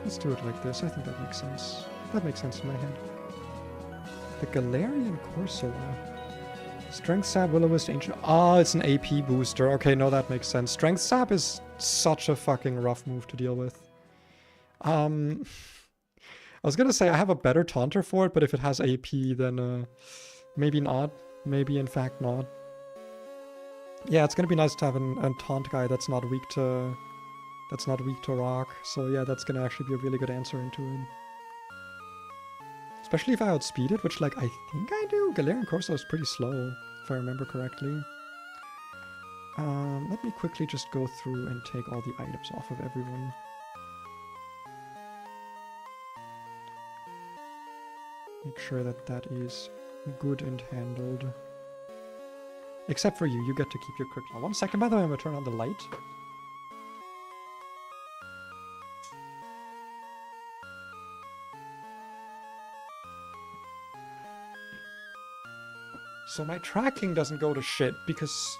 Let's do it like this. I think that makes sense. That makes sense in my head. The Galarian Corsola. Strength Sap, Will-O-Wisp, Ancient... Oh, it's an AP booster. Okay, no, that makes sense. Strength Sap is such a fucking rough move to deal with. I was gonna say I have a better Taunter for it, but if it has AP, then Maybe not. Maybe in fact not. Yeah, it's gonna be nice to have a taunt guy that's not weak to rock. So yeah, that's gonna actually be a really good answer into it. Especially if I outspeed it, which like I think I do. Galarian Corso is pretty slow, if I remember correctly. Let me quickly just go through and take all the items off of everyone. Make sure that that is good and handled. Except for you, you get to keep your quick draw. 1 second, by the way, I'm gonna turn on the light. So my tracking doesn't go to shit because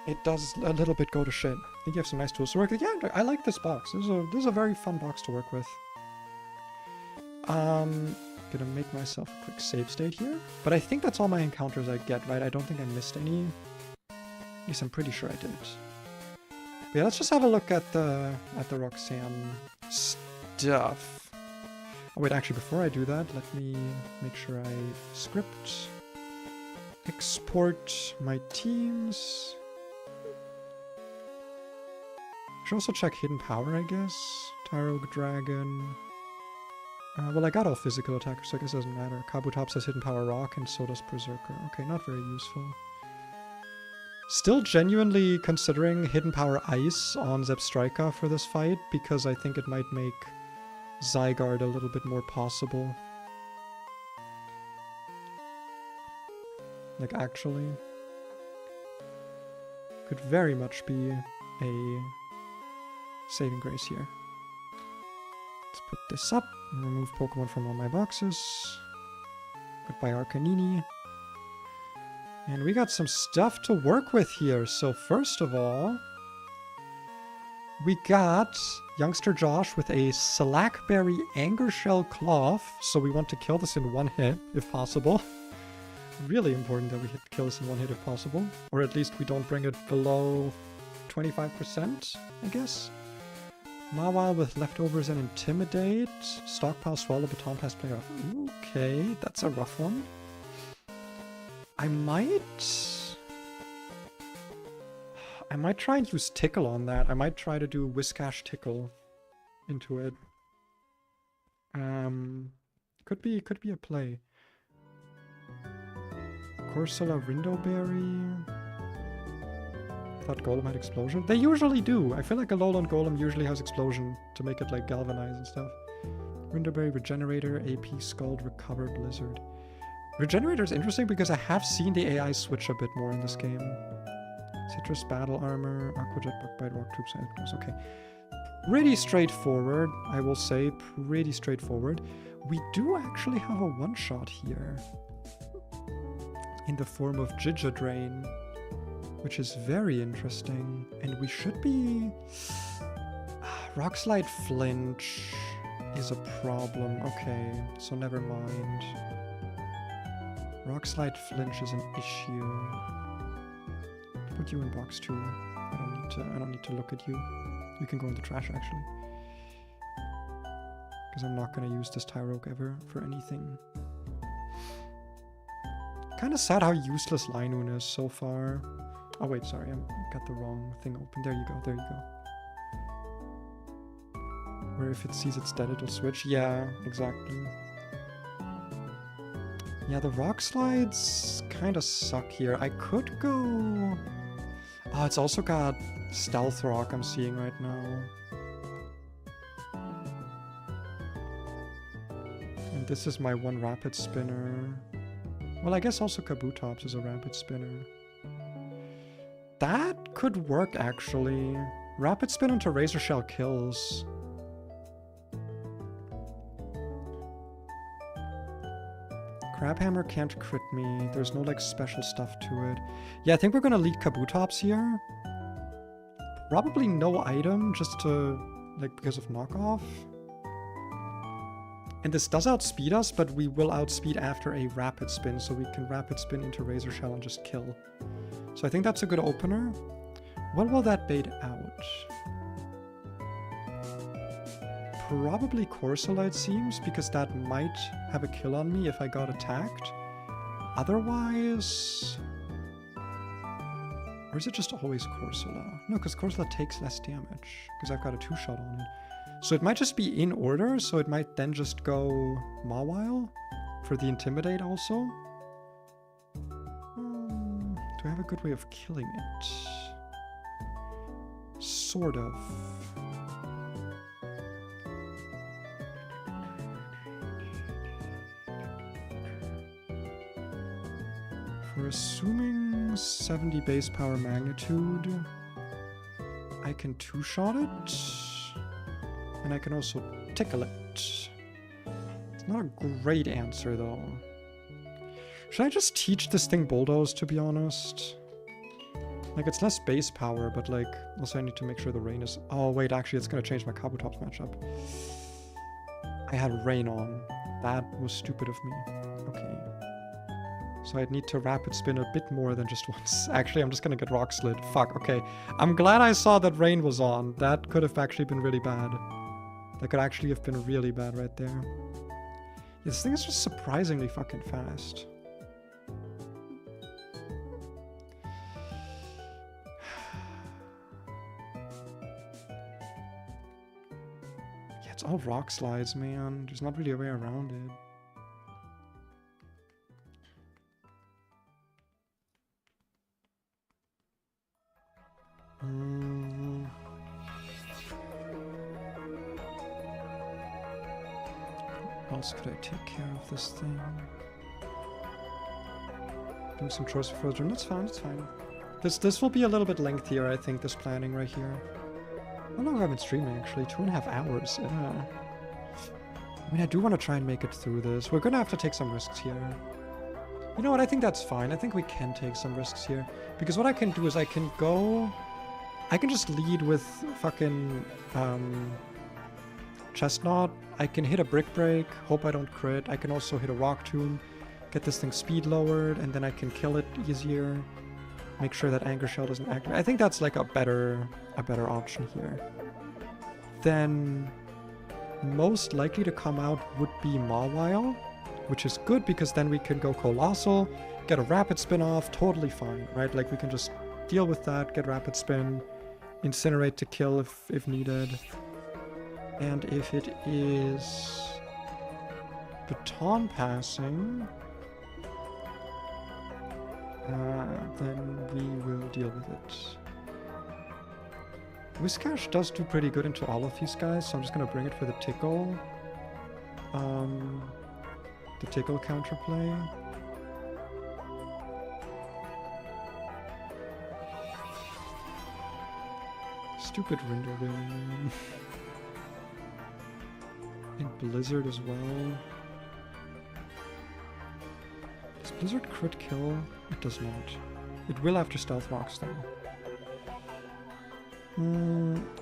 it does a little bit go to shit. I think you have some nice tools to work with. Yeah, I like this box. This is a very fun box to work with. Gonna make myself a quick save state here. But I think that's all my encounters I get, right? I don't think I missed any. At least I'm pretty sure I did. But yeah, let's just have a look at the Roxanne stuff. Oh wait, actually before I do that, let me make sure I script. Export my teams. Should also check hidden power, I guess. Tyrogue Dragon. Well, I got all physical attackers, so I guess it doesn't matter. Kabutops has hidden power rock, and so does Berserker. Okay, not very useful. Still genuinely considering hidden power ice on Zebstrika for this fight, because I think it might make Zygarde a little bit more possible. Like, actually. Could very much be a saving grace here. Let's put this up and remove Pokemon from all my boxes. Goodbye Arcanini. And we got some stuff to work with here. So first of all, we got youngster Josh with a Slackberry Anger Shell Cloth. So we want to kill this in one hit, if possible. Really important that we kill this in one hit if possible. Or at least we don't bring it below 25%, I guess. Mawile with Leftovers and Intimidate. Stockpile, Swallow, Baton Pass, Play Off. Okay, that's a rough one. I might try and use Tickle on that. I might try to do Whiscash Tickle into it. Could be a play. Corsola Rindoberry. Thought Golem had Explosion. They usually do. I feel like a Alolan Golem usually has Explosion to make it like galvanize and stuff. Rindoberry, Regenerator, AP, Scald, Recover, Blizzard. Regenerator is interesting because I have seen the AI switch a bit more in this game. Citrus, Battle Armor, Aqua Jet, Bug Bite, Rock Tube, Cyclops. Okay. Pretty straightforward, I will say. Pretty straightforward. We do actually have a one-shot here. In the form of Giga-Drain, which is very interesting. And we should be... Rock Slide Flinch is a problem. Okay, so never mind. Rock Slide Flinch is an issue. Put you in box 2. I don't need to look at you. You can go in the trash actually. Because I'm not gonna use this Tyrogue ever for anything. Kinda sad how useless Linoon is so far. Oh wait, sorry, I got the wrong thing open. There you go, there you go. Where if it sees it's dead, it'll switch. Yeah, exactly. Yeah, the rock slides kinda suck here. I could go... Oh, it's also got Stealth Rock I'm seeing right now. And this is my one Rapid Spinner. Well, I guess also Kabutops is a Rapid Spinner. That could work, actually. Rapid Spin onto Razor Shell kills. Crabhammer can't crit me. There's no, like, special stuff to it. Yeah, I think we're gonna lead Kabutops here. Probably no item, just to, like, because of knockoff. And this does outspeed us, but we will outspeed after a Rapid Spin, so we can Rapid Spin into Razor Shell and just kill. So I think that's a good opener. What will that bait out? Probably Corsola, it seems, because that might have a kill on me if I got attacked. Otherwise... Or is it just always Corsola? No, because Corsola takes less damage, because I've got a 2-shot on it. So it might just be in order, so it might then just go Mawile for the Intimidate also. Do I have a good way of killing it? Sort of. For assuming 70 base power magnitude, I can 2-shot it. And I can also tickle it. It's not a great answer, though. Should I just teach this thing Bulldoze, to be honest? Like, it's less base power, but, like, also I need to make sure the rain is... Oh, wait, actually, it's gonna change my Kabutops matchup. I had rain on. That was stupid of me. Okay. So I'd need to Rapid Spin a bit more than just once. Actually, I'm just gonna get Rock Slid. Fuck, okay. I'm glad I saw that rain was on. That could have actually been really bad. That could actually have been really bad right there. Yeah, this thing is just surprisingly fucking fast. Yeah, it's all rock slides, man. There's not really a way around it. How else could I take care of this thing? Doing some chores before the gym. That's fine, that's fine. This will be a little bit lengthier, I think, this planning right here. How long have I been streaming, actually? 2.5 hours. Yeah. I mean, I do want to try and make it through this. We're gonna have to take some risks here. You know what? I think that's fine. I think we can take some risks here. Because what I can do is I can just lead with fucking Chestnut. I can hit a Brick Break, hope I don't crit. I can also hit a Rock Tomb, get this thing speed lowered, and then I can kill it easier. Make sure that Anchor Shell doesn't activate. I think that's like a better option here. Then most likely to come out would be Mawile, which is good because then we can go Colossal, get a Rapid Spin off, totally fine, right? Like we can just deal with that, get Rapid Spin, Incinerate to kill if needed. And if it is Baton Passing, then we will deal with it. Whiscash does do pretty good into all of these guys, so I'm just gonna bring it for the Tickle. The Tickle counterplay. Stupid Rinderville. And Blizzard as well. Does Blizzard crit kill? It does not. It will after Stealth Rocks though.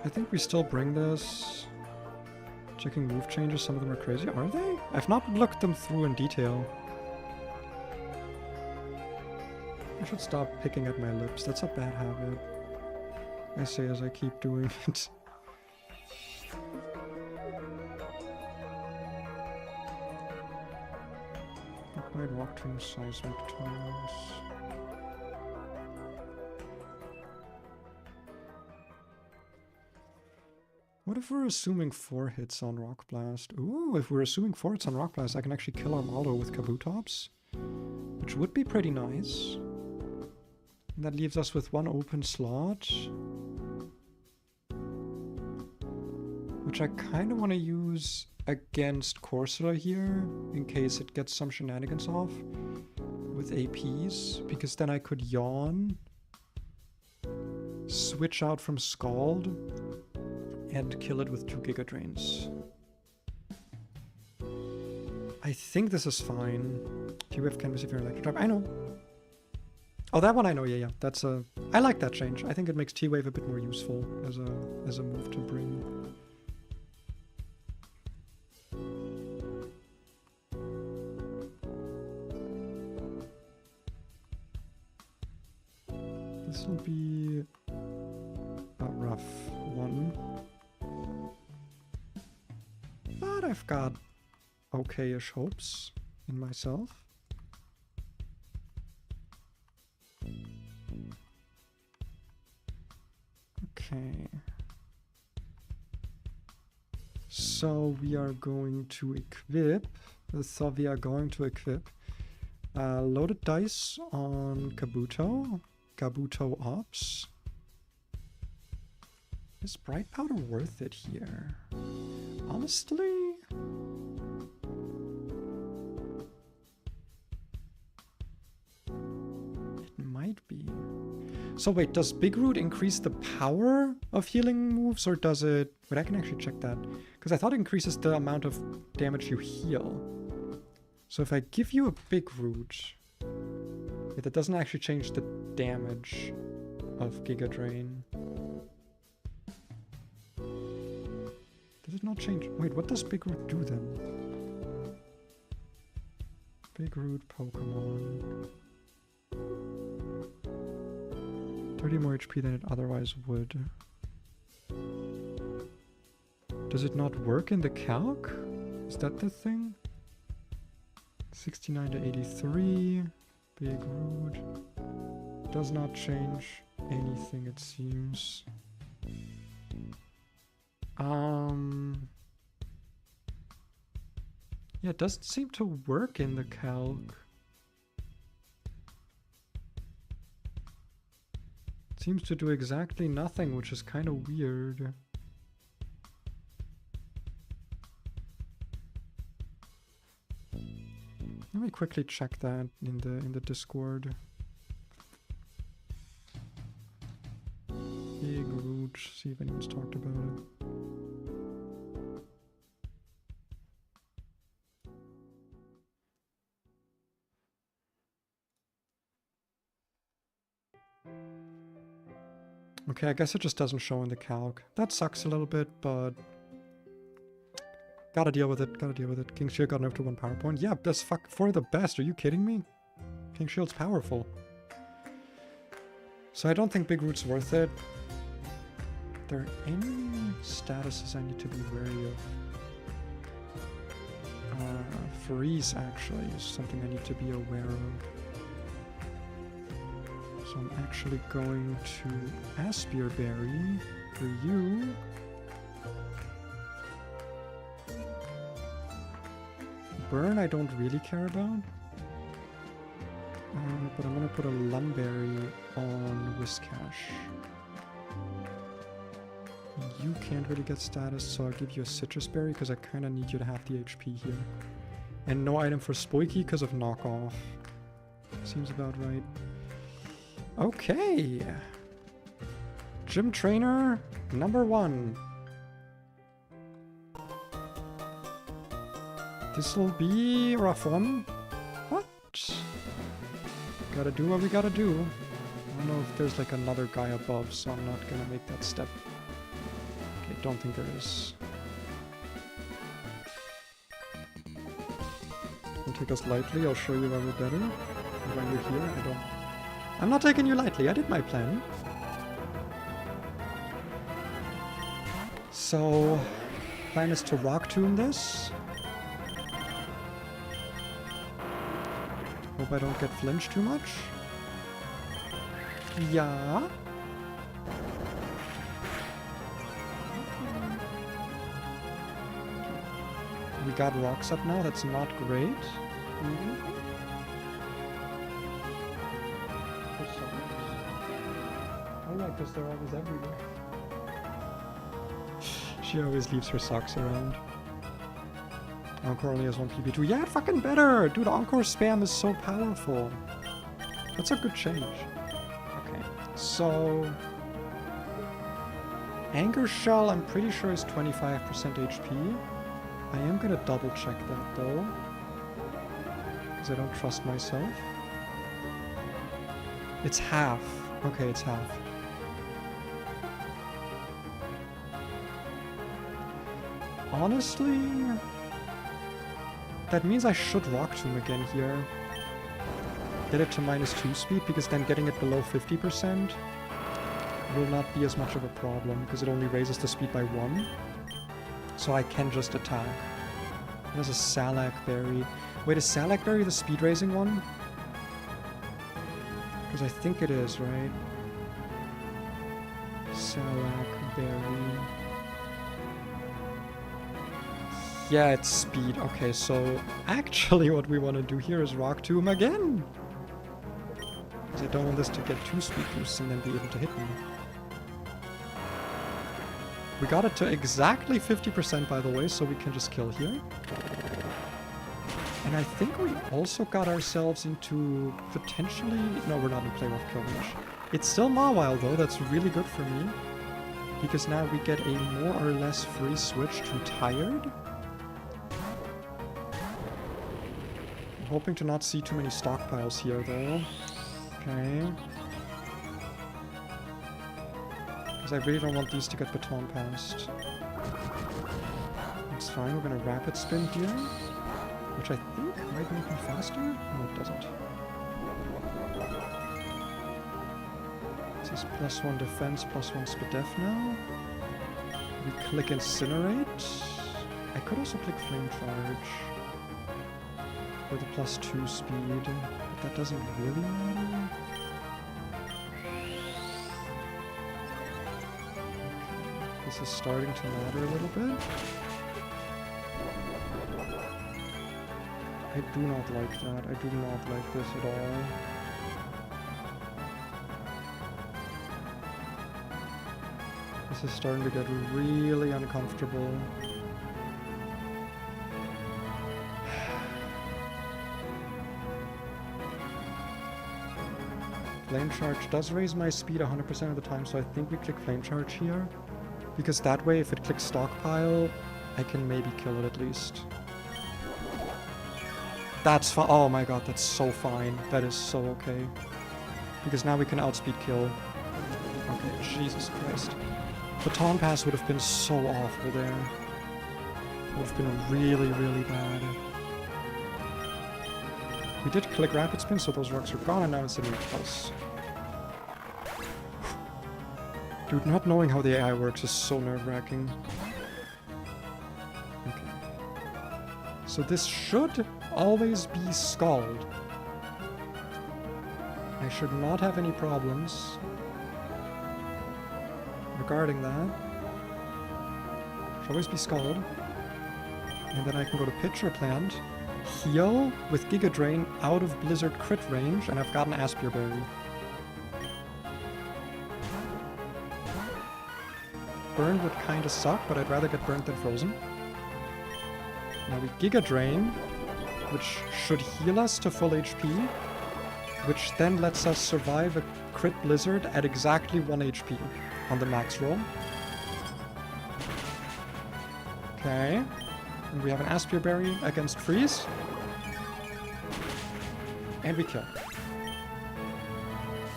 I think we still bring this. Checking move changes, some of them are crazy. Are they? I've not looked them through in detail. I should stop picking at my lips. That's a bad habit. I say as I keep doing it. I'd walk to seismic tones. What if we're assuming 4 hits on Rock Blast? Ooh, if we're assuming 4 hits on Rock Blast, I can actually kill Armaldo with Kabutops, which would be pretty nice. And that leaves us with 1 open slot, which I kind of want to use against Corsola here, in case it gets some shenanigans off with APs, because then I could Yawn, switch out from Scald, and kill it with 2 Giga Drains. I think this is fine. T-Wave can receive your Electro Type. I know. Oh, that one I know. Yeah. That's a... I like that change. I think it makes T-Wave a bit more useful as a move to bring. This will be a rough one. But I've got okay-ish hopes in myself. Okay. So we are going to equip. Loaded dice on Kabuto. Kabuto Ops. Is Bright Powder worth it here? Honestly? It might be. So wait, does Big Root increase the power of healing moves, or does it... Wait, I can actually check that. Because I thought it increases the amount of damage you heal. So if I give you a Big Root... Wait, that doesn't actually change the damage of Giga Drain. Does it not change? Wait, what does Big Root do then? Big Root Pokemon... 30 more HP than it otherwise would. Does it not work in the calc? Is that the thing? 69 to 83. Big Root. Does not change anything, it seems. Yeah, it doesn't seem to work in the calc. Seems to do exactly nothing, which is kind of weird. Let me quickly check that in the Discord. Big Root, see if anyone's talked about it. Okay, I guess it just doesn't show in the calc. That sucks a little bit, but... Gotta deal with it, King Shield got nerfed to 1 power point. Yeah, that's for the best, are you kidding me? King Shield's powerful. So I don't think Big Root's worth it. Are there any statuses I need to be wary of? Freeze, actually, is something I need to be aware of. So I'm actually going to Aspire Berry for you. Burn I don't really care about. But I'm going to put a Lunberry on Whiscash. You can't really get status, so I'll give you a Citrus Berry because I kind of need you to have the HP here. And no item for Spoiky because of knockoff. Seems about right. Okay. Gym trainer number 1. This'll be a rough one. What? Gotta do what we gotta do. I don't know if there's like another guy above, so I'm not gonna make that step. Okay, don't think there is. Don't take us lightly, I'll show you why we're better. And when you're here, I'm not taking you lightly, I did my plan. So, plan is to Rock Tomb this. Hope I don't get flinched too much. Yeah. We got rocks up now, that's not great. I like this, they're always everywhere. She always leaves her socks around. Encore only has 1 PP2. Yeah, fucking better! Dude, Encore spam is so powerful. That's a good change. Okay, so... Anchor Shell, I'm pretty sure is 25% HP. I am gonna double check that though. Because I don't trust myself. It's half. Okay, it's half. Honestly... That means I should Rock Tomb again here. Get it to -2 speed, because then getting it below 50% will not be as much of a problem, because it only raises the speed by 1. So I can just attack. There's a Salac Berry. Wait, is Salac Berry the speed raising one? Because I think it is, right? Salac berry. Yeah, it's speed. Okay, so actually what we want to do here is Rock Tomb again. Because I don't want this to get too speed boost and then be able to hit me. We got it to exactly 50% by the way, so we can just kill here. And I think we also got ourselves into potentially... No, we're not in play rough kill range. It's still Mawile though, that's really good for me. Because now we get a more or less free switch to Tired. I'm hoping to not see too many stockpiles here though. Okay. Because I really don't want these to get baton passed. It's fine, we're gonna rapid spin here. Which I think might make me faster? No, it doesn't. This is +1 defense, +1 speed def now. We click Incinerate. I could also click Flame Charge. For the +2 speed. But that doesn't really matter. This is starting to matter a little bit. I do not like that. I do not like this at all. This is starting to get really uncomfortable. Flame Charge does raise my speed 100% of the time, so I think we click Flame Charge here. Because that way, if it clicks Stockpile, I can maybe kill it at least. That's fine. Oh my god, that's so fine. That is so okay. Because now we can outspeed kill. Okay, Jesus Christ. Baton Pass would have been so awful there. Would have been really, really bad. We did click Rapid Spin, so those rocks are gone, and now it's in Pulse. Dude, not knowing how the AI works is so nerve-wracking. Okay. So this should always be Scald. I should not have any problems regarding that. Should always be Scald. And then I can go to Pitcher Plant, heal with Giga Drain out of Blizzard crit range, and I've got an Aspire Berry. Burn would kinda suck, but I'd rather get burned than frozen. Now we Giga Drain, which should heal us to full HP, which then lets us survive a crit Blizzard at exactly 1 HP on the max roll. Okay. And we have an Aspire Berry against Freeze. And we kill.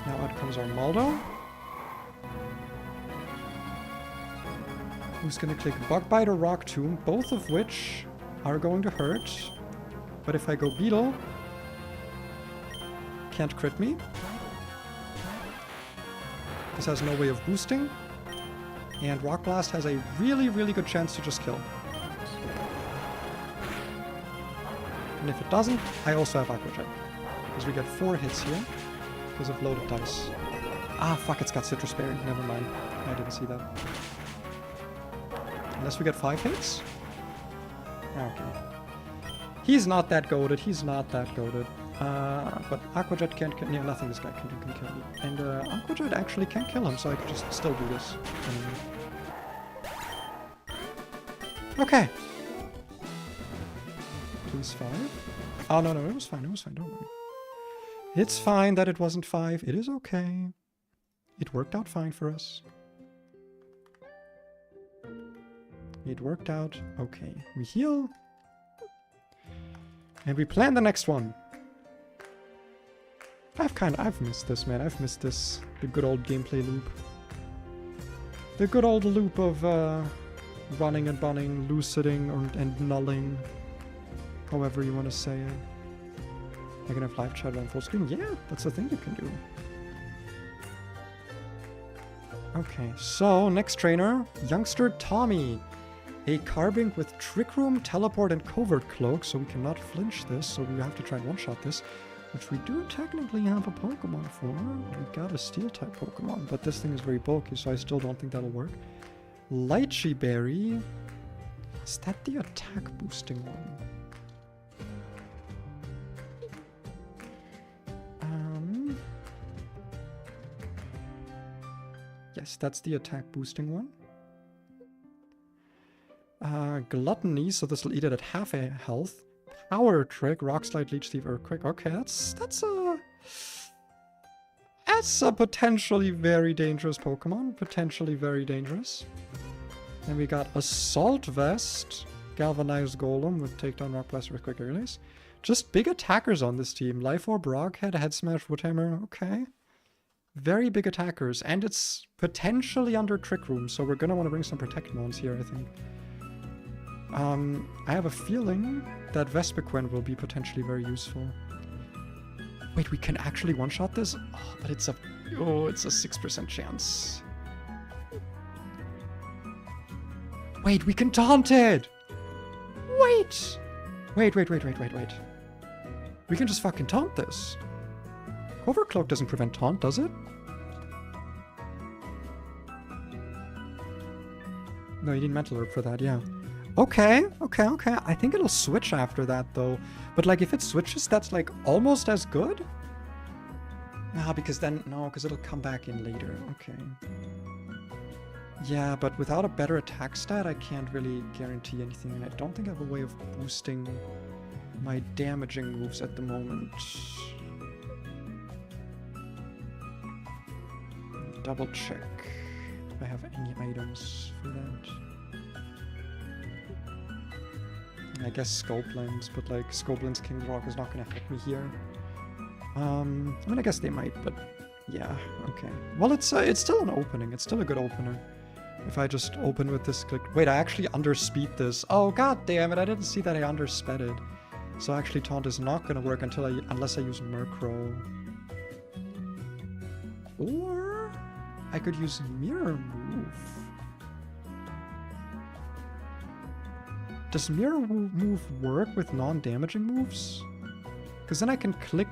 Now out comes our Maldo. Who's gonna click Bug Bite or Rock Tomb, both of which are going to hurt. But if I go Beetle, can't crit me. This has no way of boosting. And Rock Blast has a really, really good chance to just kill. And if it doesn't, I also have Aqua Jet. Because we get 4 hits here because of loaded dice. Ah, fuck, it's got Citrus Berry. Never mind. I didn't see that. Unless we get 5 hits? Okay. He's not that goated. He's not that goated. But Aqua Jet can't kill... Yeah, nothing this guy can do can kill me. And Aqua Jet actually can't kill him, so I could just still do this. Okay. Please 5. Oh, no, it was fine. It was fine. Don't worry. It's fine that it wasn't 5. It is okay. It worked out fine for us. It worked out okay. We heal. And we plan the next one. I've missed this, man. I've missed this. The good old gameplay loop. The good old loop of running and bunning, luciding, and nulling. However you want to say it. I can have live chat on full screen. Yeah, that's a thing you can do. Okay, so next trainer, youngster Tommy. A Carbink with Trick Room, Teleport, and Covert Cloak, so we cannot flinch this, so we have to try and one-shot this. which we do technically have a Pokemon for. We got a Steel-type Pokemon, but this thing is very bulky, so I still don't think that'll work. Lychee Berry. Is that the attack boosting one? Yes, that's the attack boosting one. Gluttony, so this will eat it at half a health. Power Trick, Rock Slide, Leech Thief, Earthquake. Okay, that's a potentially very dangerous Pokemon. Potentially very dangerous. Then we got Assault Vest, Galvanized Golem with Takedown, Rock Blast, Earthquake, Air Release. Just big attackers on this team. Life Orb, Rockhead, Head Smash, Woodhammer. Okay. Very big attackers. And it's potentially under Trick Room, so we're gonna want to bring some Protect Mons here, I think. I have a feeling that Vespiquen will be potentially very useful. Wait, we can actually one-shot this? Oh, but it's a 6% chance. Wait, we can taunt it! Wait! Wait. We can just fucking taunt this. Overcloak doesn't prevent taunt, does it? No, you need Mental Herb for that, yeah. Okay. I think it'll switch after that, though. But, like, if it switches, that's, like, almost as good? Nah, because then... No, because it'll come back in later. Okay. Yeah, but without a better attack stat, I can't really guarantee anything. And I don't think I have a way of boosting my damaging moves at the moment. Double check if I have any items for that. I guess Scope Lens, but like Scope Lens King Rock is not going to help me here. I mean, I guess they might, but yeah, okay. Well, it's still an opening. It's still a good opener. If I just open with this click. Wait, I actually underspeed this. Oh, god damn it! I didn't see that I undersped it. So actually, taunt is not going to work unless I use Murkrow. Or I could use Mirror Move. Does Mirror Move work with non-damaging moves? Because then I can click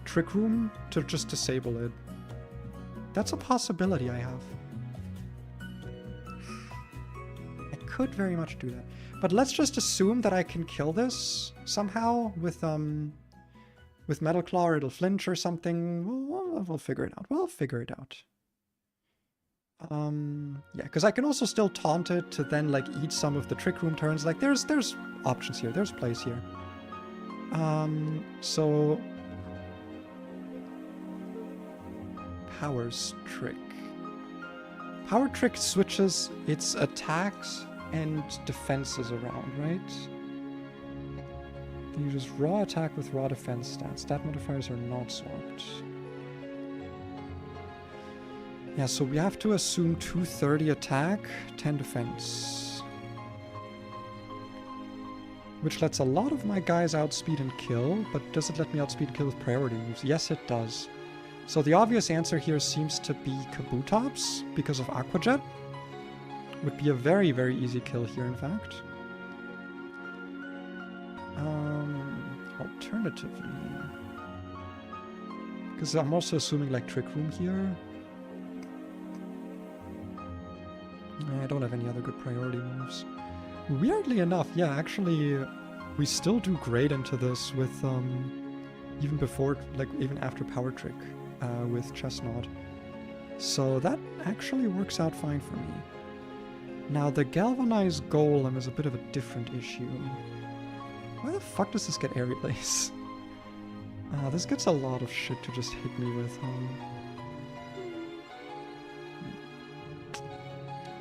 Trick Room to just disable it. That's a possibility I have. I could very much do that. But let's just assume that I can kill this somehow with Metal Claw, or it'll flinch or something. We'll figure it out. We'll figure it out. Yeah, because I can also still taunt it to then, like, eat some of the Trick Room turns. Like, there's options here. There's plays here. So... Power's Trick. Power Trick switches its attacks and defenses around, right? Then you just raw attack with raw defense stats. Stat modifiers are not swapped. Yeah, so we have to assume 230 attack, 10 defense. Which lets a lot of my guys outspeed and kill, but does it let me outspeed and kill with priority moves? Yes, it does. So the obvious answer here seems to be Kabutops, because of Aqua Jet. Would be a very, very easy kill here, in fact. Alternatively... Because I'm also assuming, like, Trick Room here. I don't have any other good priority moves. Weirdly enough, yeah, actually, we still do great into this with, even before, like, even after Power Trick, with Chestnut. So that actually works out fine for me. Now, the Galvanized Golem is a bit of a different issue. Why the fuck does this get Aerial Ace? This gets a lot of shit to just hit me with,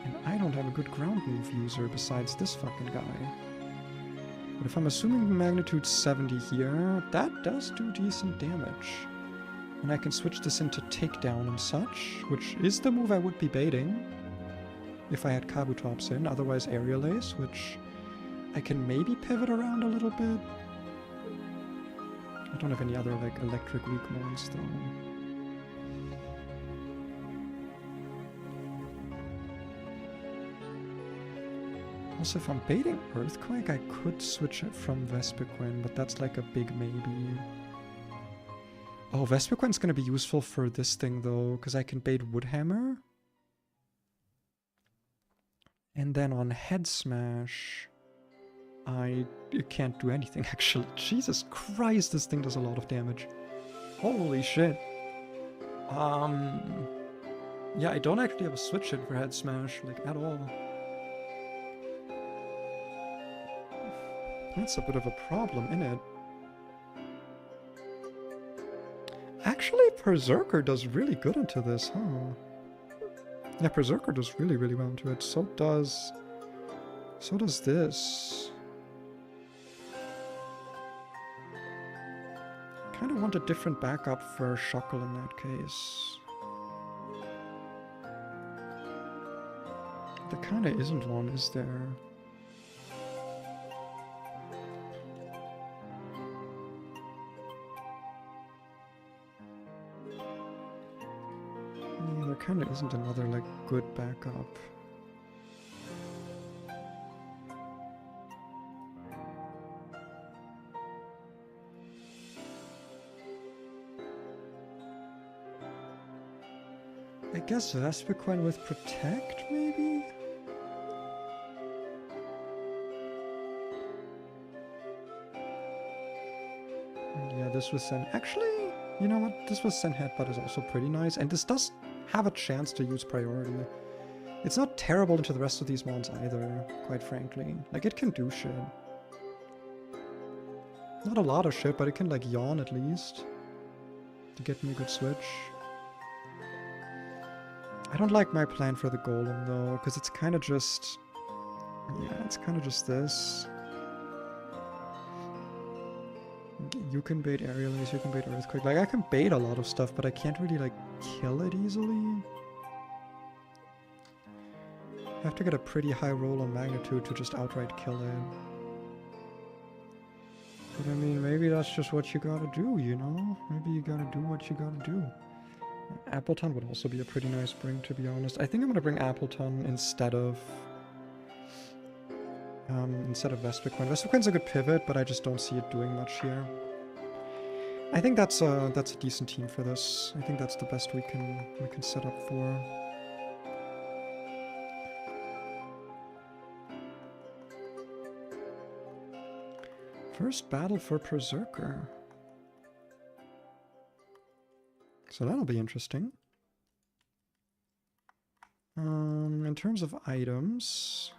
And I don't have a good ground move user besides this fucking guy. But if I'm assuming magnitude 70 here, that does do decent damage. And I can switch this into Takedown and such, which is the move I would be baiting if I had Kabutops in, otherwise Aerial Ace, which I can maybe pivot around a little bit. I don't have any other, like, electric weak ones, though. Also, if I'm baiting Earthquake, I could switch it from Vespiquen, but that's like a big maybe. Oh, Vespiquen's gonna be useful for this thing though, because I can bait Woodhammer. And then on Head Smash, I can't do anything actually. Jesus Christ, this thing does a lot of damage. Holy shit. Yeah, I don't actually have a switch hit for Head Smash, like, at all. That's a bit of a problem, innit? Actually, Berserker does really good into this, huh? Yeah, Berserker does really, really well into it. So does this. Kind of want a different backup for Shuckle in that case. There kind of isn't one, is there? Yeah, there kind of isn't another, like, good backup. I guess Vespiquen with Protect, maybe? Yeah, this was Sen. Actually, you know what? This was Sen Headbutt is also pretty nice, and this does have a chance to use priority. It's not terrible into the rest of these mons either, quite frankly. Like, it can do shit. Not a lot of shit, but it can, like, yawn at least to get me a good switch. I don't like my plan for the Golem, though, because it's kind of just... Yeah, it's kind of just this. You can bait Aerial Ace, you can bait Earthquake. Like, I can bait a lot of stuff, but I can't really, like, kill it easily. I have to get a pretty high roll on Magnitude to just outright kill it. But I mean, maybe that's just what you gotta do, you know? Maybe you gotta do what you gotta do. Appleton would also be a pretty nice bring, to be honest. I think I'm gonna bring Appleton instead of Vespiquen. Vespiquen's a good pivot, but I just don't see it doing much here. I think that's a decent team for this. I think that's the best we can set up for. First battle for Berserker. So that'll be interesting. In terms of items,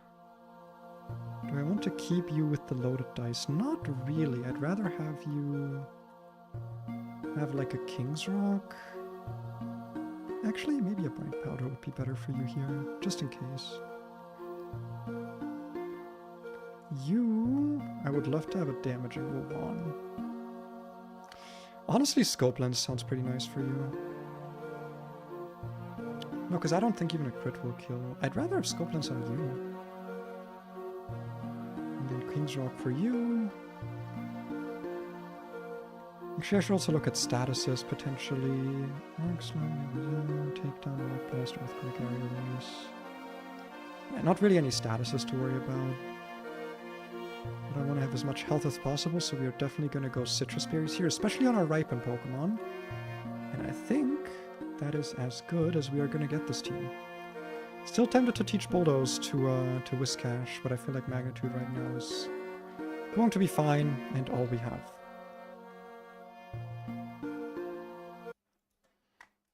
do I want to keep you with the loaded dice? Not really. I'd rather have you have like a King's Rock. Actually, maybe a Bright Powder would be better for you here, just in case. You, I would love to have a damaging move on. Honestly, Scope Lens sounds pretty nice for you. No, because I don't think even a crit will kill. I'd rather have Scope Lens on you. And then King's Rock for you. Actually, I should also look at statuses, potentially. Takedown, Rock Blast, Earthquake, Aerial Ace. Yeah, not really any statuses to worry about. But I want to have as much health as possible, so we are definitely going to go Citrus Berries here, especially on our Ripen Pokemon. And I think that is as good as we are going to get this team. Still tempted to teach Bulldoze to Whiscash, but I feel like Magnitude right now is going to be fine, and all we have.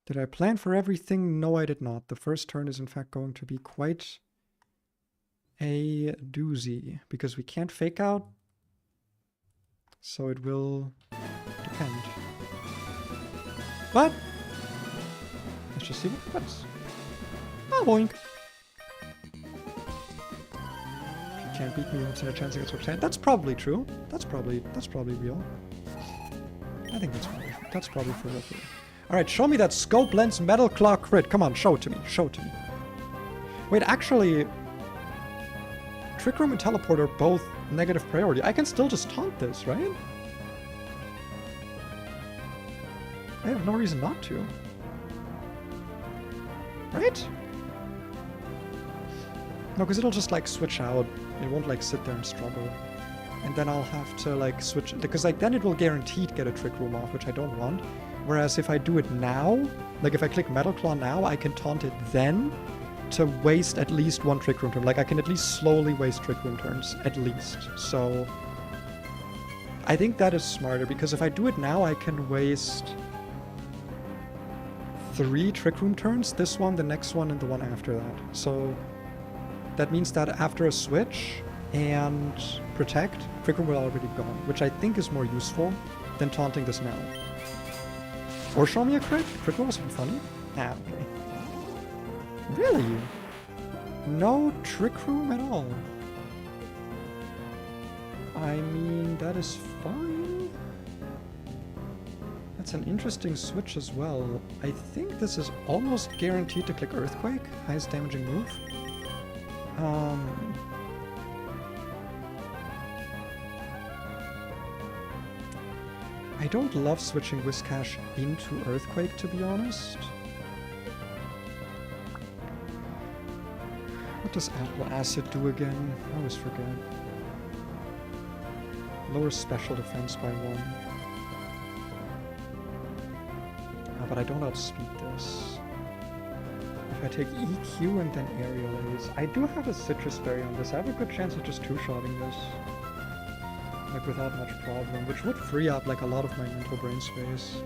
Did I plan for everything? No, I did not. The first turn is in fact going to be quite a doozy, because we can't fake out, so it will depend. But let's just see what happens. Ah, boink! If you can't beat me, you won't stand a chance against Roxanne. That's probably true. That's probably real. I think that's probably for real. Alright, show me that Scope Lens Metal Claw crit. Come on, show it to me. Show it to me. Wait, actually, Trick Room and Teleport are both negative priority. I can still just taunt this, right? I have no reason not to. Right? No, because it'll just, like, switch out. It won't, like, sit there and struggle. And then I'll have to, like, switch... Because, like, then it will guaranteed get a Trick Room off, which I don't want. Whereas if I do it now, like if I click Metal Claw now, I can taunt it then to waste at least one Trick Room turn. Like I can at least slowly waste Trick Room turns, at least. So I think that is smarter, because if I do it now, I can waste 3 Trick Room turns. This one, the next one, and the one after that. So that means that after a switch and protect, Trick Room will already be gone, which I think is more useful than taunting this now. Or show me a crit. Crit will also be funny. Ah, okay. Really? No Trick Room at all? I mean, that is fine. That's an interesting switch as well. I think this is almost guaranteed to click Earthquake. Highest damaging move. I don't love switching Whiscash into Earthquake, to be honest. What does Apple Acid do again? I always forget. Lower special defense by 1. But I don't outspeed this. If I take EQ and then Aerial Ace, I do have a Citrus Berry on this. I have a good chance of just two-shotting this. Like without much problem, which would free up like a lot of my mental brain space.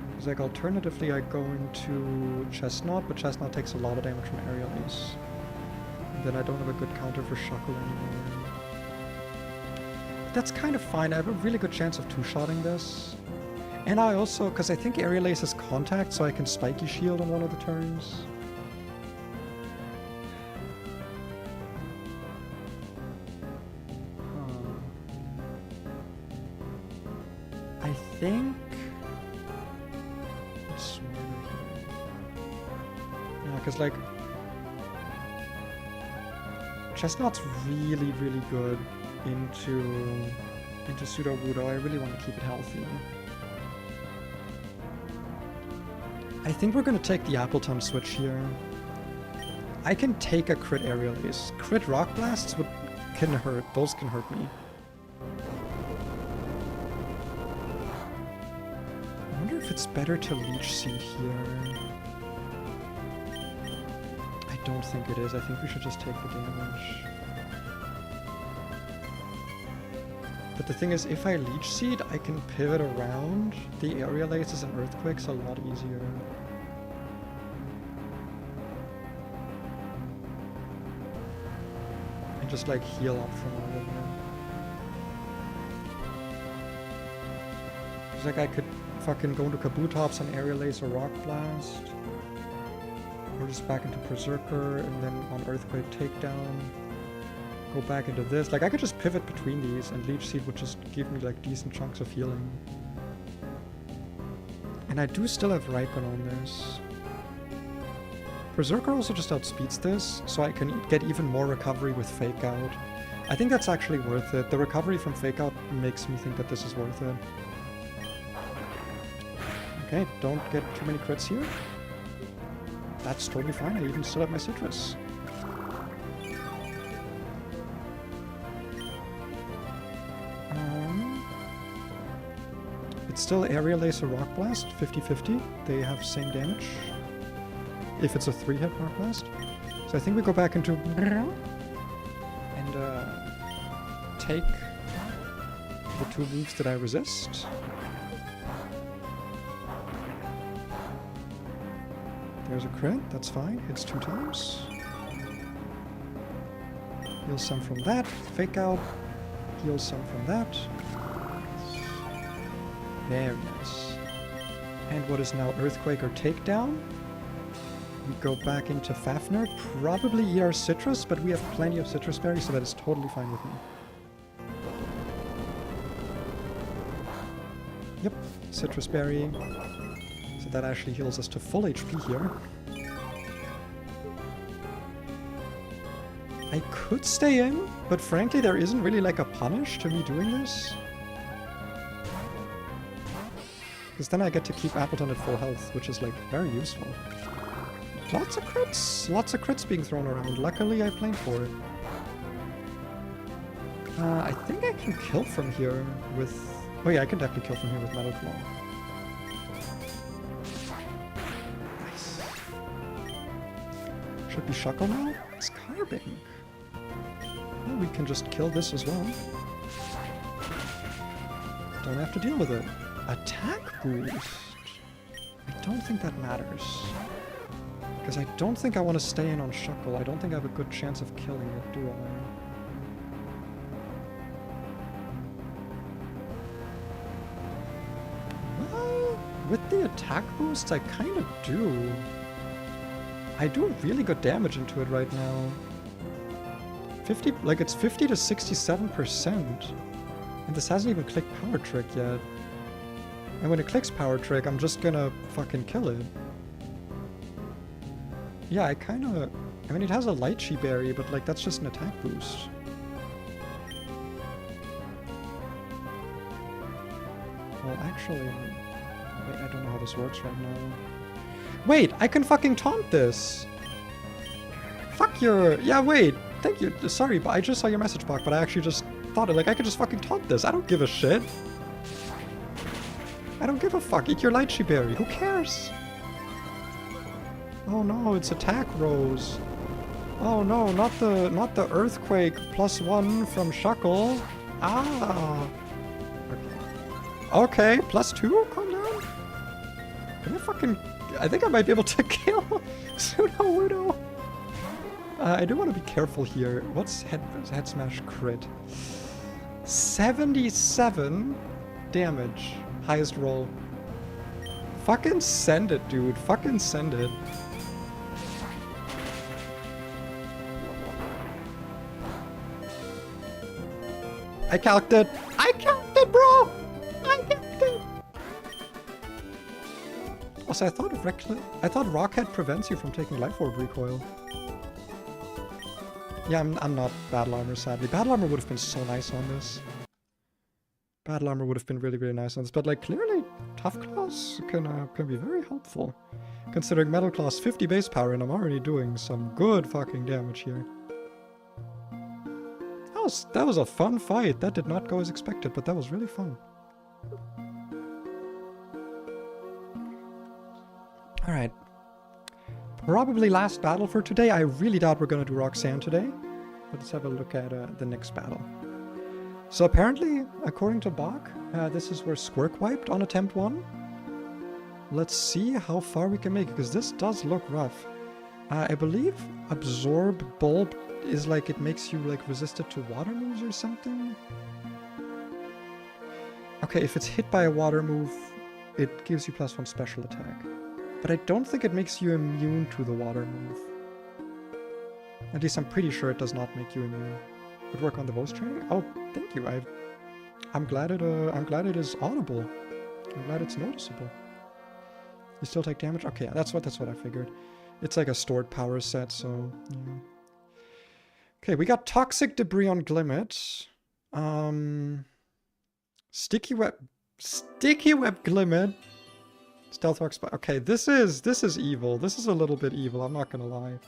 Because like alternatively I go into Chestnut, but Chestnut takes a lot of damage from Aerial Ace. And then I don't have a good counter for Shuckle anymore. But that's kind of fine. I have a really good chance of two-shotting this. And I also, because I think Aerial Ace has contact, so I can Spiky Shield on one of the turns. I think... What's smarter here? Yeah, because like... Chestnut's really, really good into Pseudo Wudo. I really want to keep it healthy. I think we're going to take the Appleton switch here. I can take a crit Aerial Ace. Crit Rock Blasts can hurt. Those can hurt me. I wonder if it's better to Leech Seed here. I don't think it is. I think we should just take the damage. But the thing is, if I Leech Seed, I can pivot around the Aerial Aces and Earthquakes a lot easier. And just like heal up from all of them. It's like I could fucking go into Kabutops on Aerial Ace or Rock Blast. Or just back into Berserker and then on Earthquake Takedown. Go back into this. Like, I could just pivot between these, and Leech Seed would just give me, like, decent chunks of healing. And I do still have Raikou on this. Berserker also just outspeeds this, so I can get even more recovery with Fake Out. I think that's actually worth it. The recovery from Fake Out makes me think that this is worth it. Okay, don't get too many crits here. That's totally fine. I even still have my Citrus. It's still Aerial Ace or Rock Blast, 50-50. They have same damage. If it's a 3-hit Rock Blast. So I think we go back into... and take the 2 moves that I resist. There's a crit, that's fine. Hits 2 times. Heal some from that. Fake Out. Heal some from that. Very nice. And what is now Earthquake or Takedown? We go back into Fafnir, probably eat our Citrus, but we have plenty of Citrus Berries, so that is totally fine with me. Yep, Citrus Berry. So that actually heals us to full HP here. I could stay in, but frankly there isn't really like a punish to me doing this. Because then I get to keep Appleton at full health, which is like very useful. Lots of crits being thrown around. Luckily I planned for it. I think I can kill from here with... Oh yeah, I can definitely kill from here with Metal Claw. Nice. Should be Shuckle now? It's Carbink. Well, we can just kill this as well. Don't have to deal with it. Attack boost. I don't think that matters. Because I don't think I want to stay in on Shuckle. I don't think I have a good chance of killing it, do I? Well, with the attack boosts, I kind of do. I do really good damage into it right now. 50, like it's 50 to 67%. And this hasn't even clicked Power Trick yet. And when it clicks Power Trick, I'm just gonna fucking kill it. Yeah, I kinda... I mean, it has a Lychee Berry, but like, that's just an attack boost. Well, actually... Wait, I don't know how this works right now. Wait, I can fucking taunt this! Fuck your... Yeah, wait! Thank you. Sorry, but I just saw your message box, but I actually just thought it, like, I could just fucking taunt this. I don't give a shit. I don't give a fuck. Eat your Lychee Berry. Who cares? Oh no, it's attack Rose. Oh no, not the Earthquake +1 from Shuckle. Ah. Okay, +2? Calm down. Can I fucking... I think I might be able to kill Sudowoodo. I do want to be careful here. What's head smash crit? 77 damage. Highest roll. Fucking send it, dude. Fucking send it. I calced it. I calced it, bro. I calced it. Also, I thought Rockhead prevents you from taking Life Orb recoil. Yeah, I'm not Battle Armor, sadly. Battle Armor would have been so nice on this. Battle Armor would have been really, really nice on this. But, like, clearly, Tough Claws can be very helpful. Considering Metal Claw's 50 base power, and I'm already doing some good fucking damage here. That was a fun fight. That did not go as expected, but that was really fun. Alright. Probably last battle for today. I really doubt we're going to do Roxanne today. Let's have a look at the next battle. So apparently, according to Bach, this is where Squirk wiped on attempt 1. Let's see how far we can make it, because this does look rough. I believe Absorb Bulb is like it makes you like resistant to water moves or something. Okay, if it's hit by a water move, it gives you +1 special attack. But I don't think it makes you immune to the water move. At least I'm pretty sure it does not make you immune. Would work on the voice training? Oh, thank you. I'm glad it is audible. I'm glad it's noticeable. You still take damage? Okay, yeah, that's what I figured. It's like a stored power set, so yeah. Okay, we got Toxic Debris on Glimmet. Sticky Web Glimmet. Stealth Rock Spot. Okay, this is evil. This is a little bit evil, I'm not gonna lie.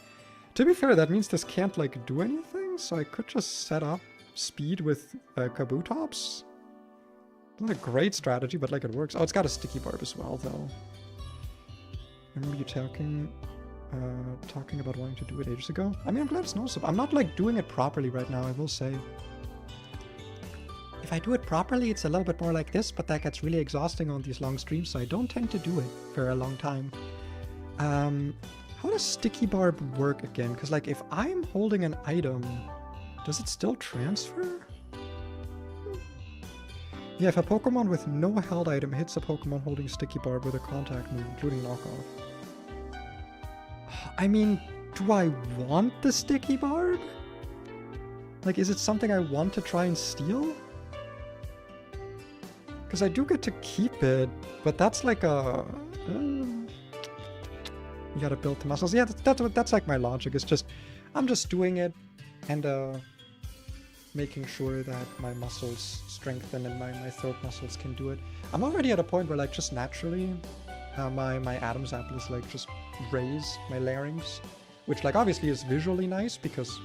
To be fair, that means this can't like do anything, so I could just set up speed with Kabutops. Not a great strategy, but like it works. Oh, it's got a Sticky Barb as well, though. Remember you talking about wanting to do it ages ago? I mean, I'm glad it's noticeable. I'm not like doing it properly right now, I will say. If I do it properly, it's a little bit more like this, but that gets really exhausting on these long streams, so I don't tend to do it for a long time. How does Sticky Barb work again? Because like if I'm holding an item, does it still transfer? Yeah, if a Pokemon with no held item hits a Pokemon holding Sticky Barb with a contact move, including knockoff. I mean, do I want the Sticky Barb? Like, is it something I want to try and steal? Because I do get to keep it, but that's like a... you gotta build the muscles. Yeah, that's like my logic. It's just, I'm just doing it and making sure that my muscles strengthen and my throat muscles can do it. I'm already at a point where like just naturally my Adam's apple is like just raise my larynx, which like obviously is visually nice because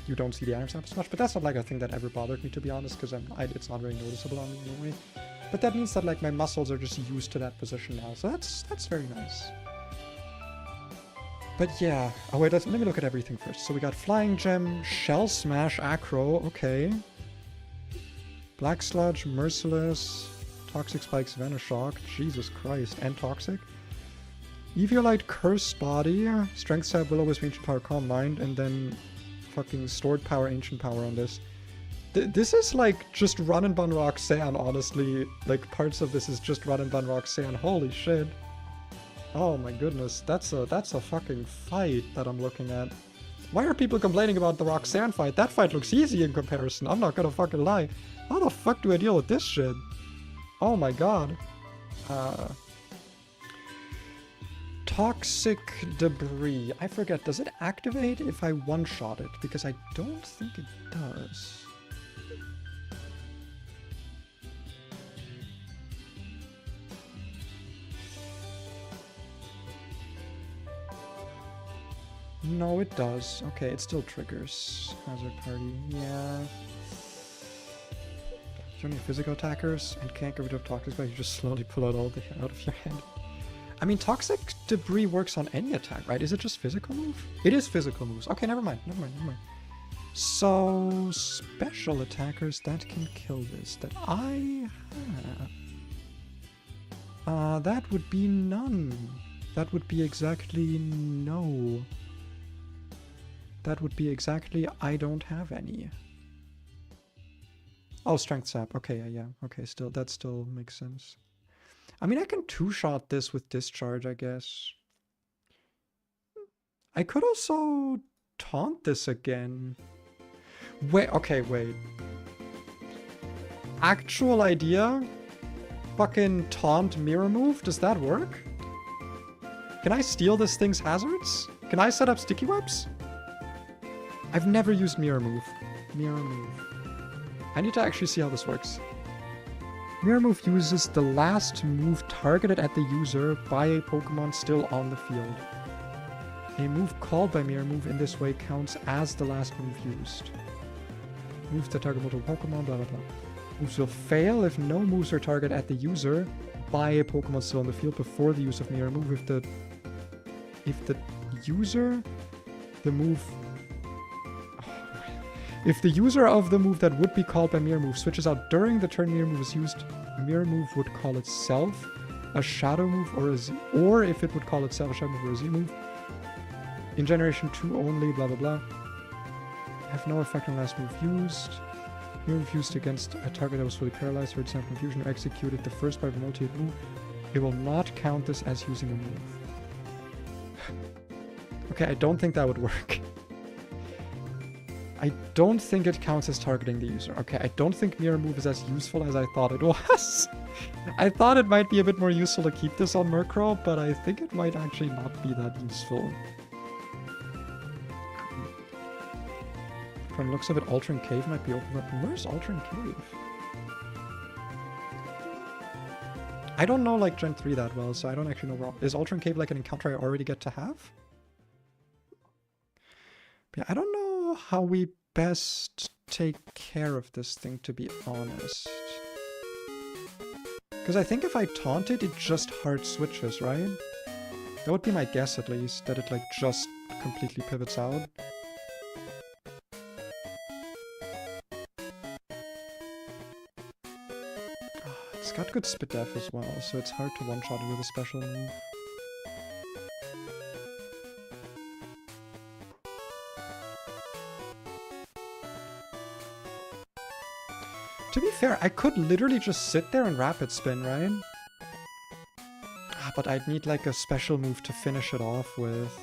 you don't see the item snap as much, but that's not like a thing that ever bothered me, to be honest, because it's not very noticeable on me anyway. But that means that like my muscles are just used to that position now, so that's very nice. But yeah, oh wait, let me look at everything first. So we got Flying Gem, Shell Smash, Acro, okay. Black Sludge, Merciless, Toxic Spikes, Venoshock, Jesus Christ, and Toxic. Eviolite, Curse Body, Strength Stab, Will-O-Wisp, Ancient Power, Calm Mind, and then fucking Stored Power, Ancient Power on this. This is like just run and bun Roxanne, honestly. Like parts of this is just run and bun Roxanne. Holy shit. Oh my goodness, that's a fucking fight that I'm looking at. Why are people complaining about the Roxanne fight? That fight looks easy in comparison, I'm not gonna fucking lie. How the fuck do I deal with this shit? Oh my god. Toxic Debris. I forget, does it activate if I one-shot it? Because I don't think it does. No, it does. Okay, it still triggers. Hazard Party, yeah. If you're only physical attackers and can't get rid of toxic, but you just slowly pull out all the hair out of your head. I mean, Toxic Debris works on any attack, right? Is it just physical move? It is physical moves. Okay, never mind. So, special attackers that can kill this, that I have. That would be none. That would be exactly no. That would be exactly I don't have any. Oh, Strength Sap. Okay, yeah. Okay, still, that still makes sense. I mean, I can two-shot this with Discharge, I guess. I could also taunt this again. Wait, okay, wait. Actual idea? Fucking taunt mirror move? Does that work? Can I steal this thing's hazards? Can I set up sticky webs? I've never used mirror move. Mirror move. I need to actually see how this works. Mirror move uses the last move targeted at the user by a Pokemon still on the field. A move called by mirror move in this way counts as the last move used. Moves that target multiple Pokemon, blah blah blah. Moves will fail if no moves are targeted at the user by a Pokemon still on the field before the use of mirror move. If the user of the move that would be called by mirror move switches out during the turn mirror move is used, mirror move would call itself a shadow move or if it would call itself a shadow move or a Z move. In generation 2 only, blah blah blah. Have no effect on last move used. Mirror move used against a target that was fully paralyzed or some confusion or executed the first by the multi-hit move. It will not count this as using a move. Okay, I don't think that would work. I don't think it counts as targeting the user. Okay, I don't think mirror move is as useful as I thought it was. I thought it might be a bit more useful to keep this on Murkrow, but I think it might actually not be that useful. From the looks of it, Altering Cave might be open up. Where's Altering Cave? I don't know like Gen 3 that well, so I don't actually know where... Is Altering Cave like an encounter I already get to have? Yeah, I don't know how we best take care of this thing, to be honest. Because I think if I taunt it, it just hard switches, right? That would be my guess, at least, that it like just completely pivots out. It's got good spit def as well, so it's hard to one-shot it with a special move. To be fair, I could literally just sit there and rapid spin, right? But I'd need like a special move to finish it off with.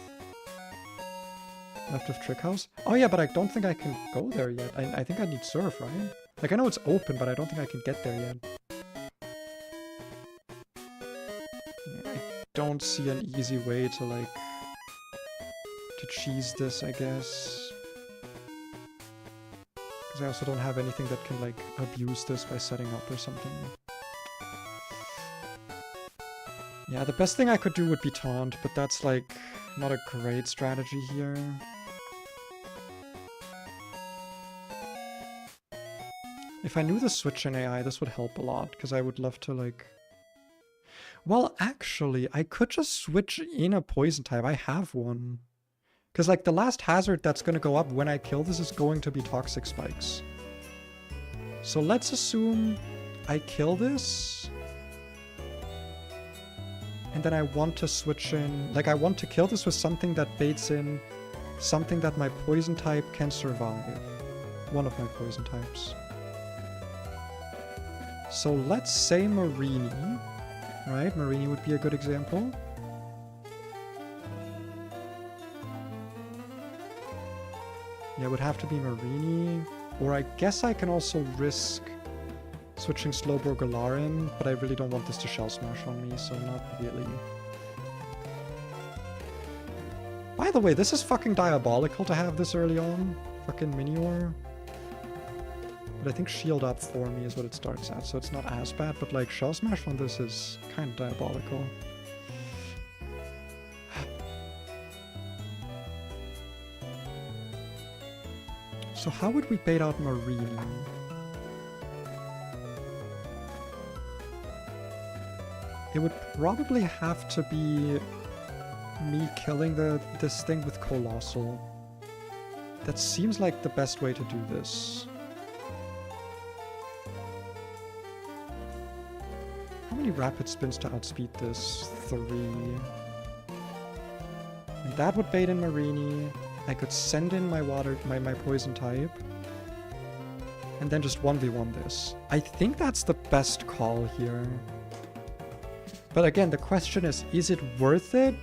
Left of Trick House? Oh yeah, but I don't think I can go there yet. I think I need Surf, right? Like I know it's open, but I don't think I can get there yet. Yeah, I don't see an easy way to like... to cheese this, I guess. I also don't have anything that can like abuse this by setting up or something. Yeah, the best thing I could do would be taunt, but that's like not a great strategy here. If I knew the switch in AI, this would help a lot, because I would love to, like... Well, actually, I could just switch in a poison type. I have one. Because, like, the last hazard that's going to go up when I kill this is going to be Toxic Spikes. So let's assume I kill this. And then I want to switch in... Like, I want to kill this with something that baits in something that my poison type can survive. One of my poison types. So let's say Marini, right? Marini would be a good example. Yeah, it would have to be Marini. Or I guess I can also risk switching Slowbro Galarin, but I really don't want this to Shell Smash on me, so not really. By the way, this is fucking diabolical to have this early on. Fucking Minior. But I think Shield Up for me is what it starts at, so it's not as bad, but like Shell Smash on this is kind of diabolical. So how would we bait out Marini? It would probably have to be me killing this thing with Colossal. That seems like the best way to do this. How many rapid spins to outspeed this? 3. And that would bait in Marini. I could send in my my poison type. And then just 1v1 this. I think that's the best call here. But again, the question is it worth it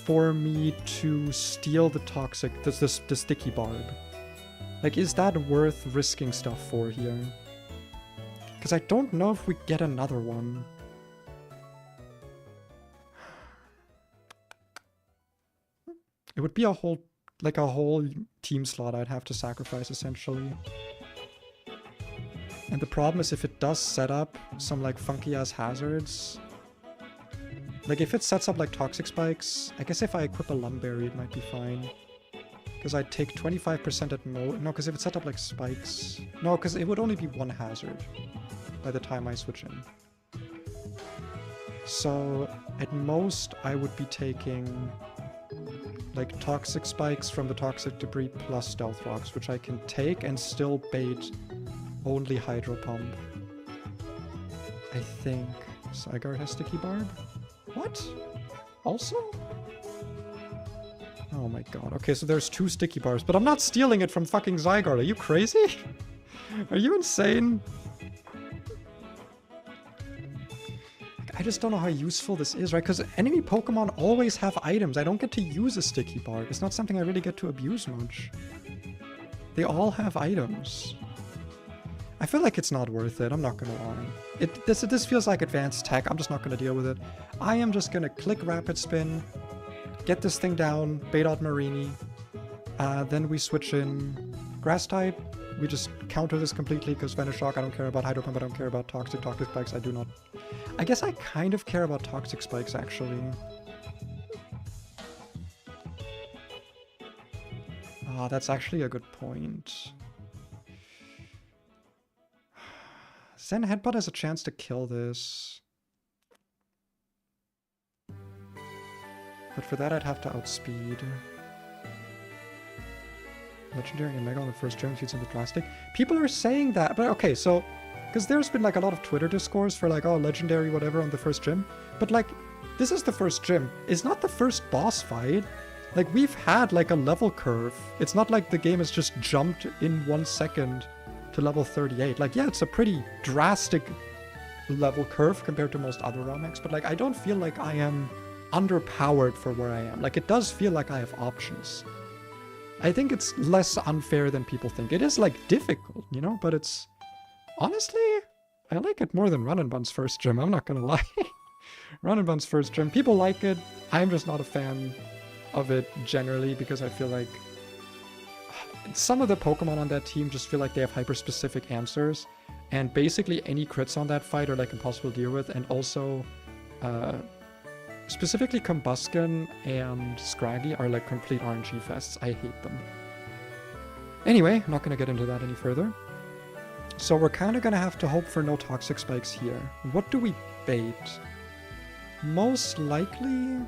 for me to steal the toxic, the sticky barb? Like, is that worth risking stuff for here? Because I don't know if we get another one. It would be a whole team slot I'd have to sacrifice, essentially. And the problem is if it does set up some, like, funky-ass hazards... Like, if it sets up, like, Toxic Spikes, I guess if I equip a Lumberry, it might be fine. Because I'd take 25% at no, because if it set up, like, Spikes... No, because it would only be one hazard by the time I switch in. So, at most, I would be taking... like, Toxic Spikes from the Toxic Debris plus Stealth Rocks, which I can take and still bait only Hydro Pump. I think. Zygarde has Sticky Barb? What? Also? Oh my god. Okay, so there's 2 Sticky Barbs, but I'm not stealing it from fucking Zygarde. Are you crazy? Are you insane? I just don't know how useful this is, right? Because enemy Pokemon always have items. I don't get to use a Sticky Barb. It's not something I really get to abuse much. They all have items. I feel like it's not worth it, I'm not gonna lie. This feels like advanced tech, I'm just not gonna deal with it. I am just gonna click Rapid Spin, get this thing down, bait out Marini, then we switch in Grass type. We just counter this completely because Vanish Shock, I don't care about Hydro Pump, I don't care about Toxic Spikes, I do not. I guess I kind of care about Toxic Spikes, actually. Ah, that's actually a good point. Zen Headbutt has a chance to kill this. But for that I'd have to outspeed. Legendary and Mega on the first gym feeds into Plastic. People are saying that, but okay, so... Because there's been like a lot of Twitter discourse for like, oh, Legendary whatever on the first gym. But like, this is the first gym. It's not the first boss fight. Like, we've had like a level curve. It's not like the game has just jumped in 1 second to level 38. Like, yeah, it's a pretty drastic level curve compared to most other Ramex, but like, I don't feel like I am underpowered for where I am. Like, it does feel like I have options. I think it's less unfair than people think. It is, like, difficult, you know, but it's... Honestly, I like it more than Run and Bun's first gym, I'm not gonna lie. Run and Bun's first gym, people like it. I'm just not a fan of it generally because I feel like some of the Pokemon on that team just feel like they have hyper-specific answers, and basically any crits on that fight are like impossible to deal with, and also specifically Combusken and Scraggy are like complete RNG fests. I hate them. Anyway, I'm not gonna get into that any further. So we're kind of going to have to hope for no toxic spikes here. What do we bait? Most likely,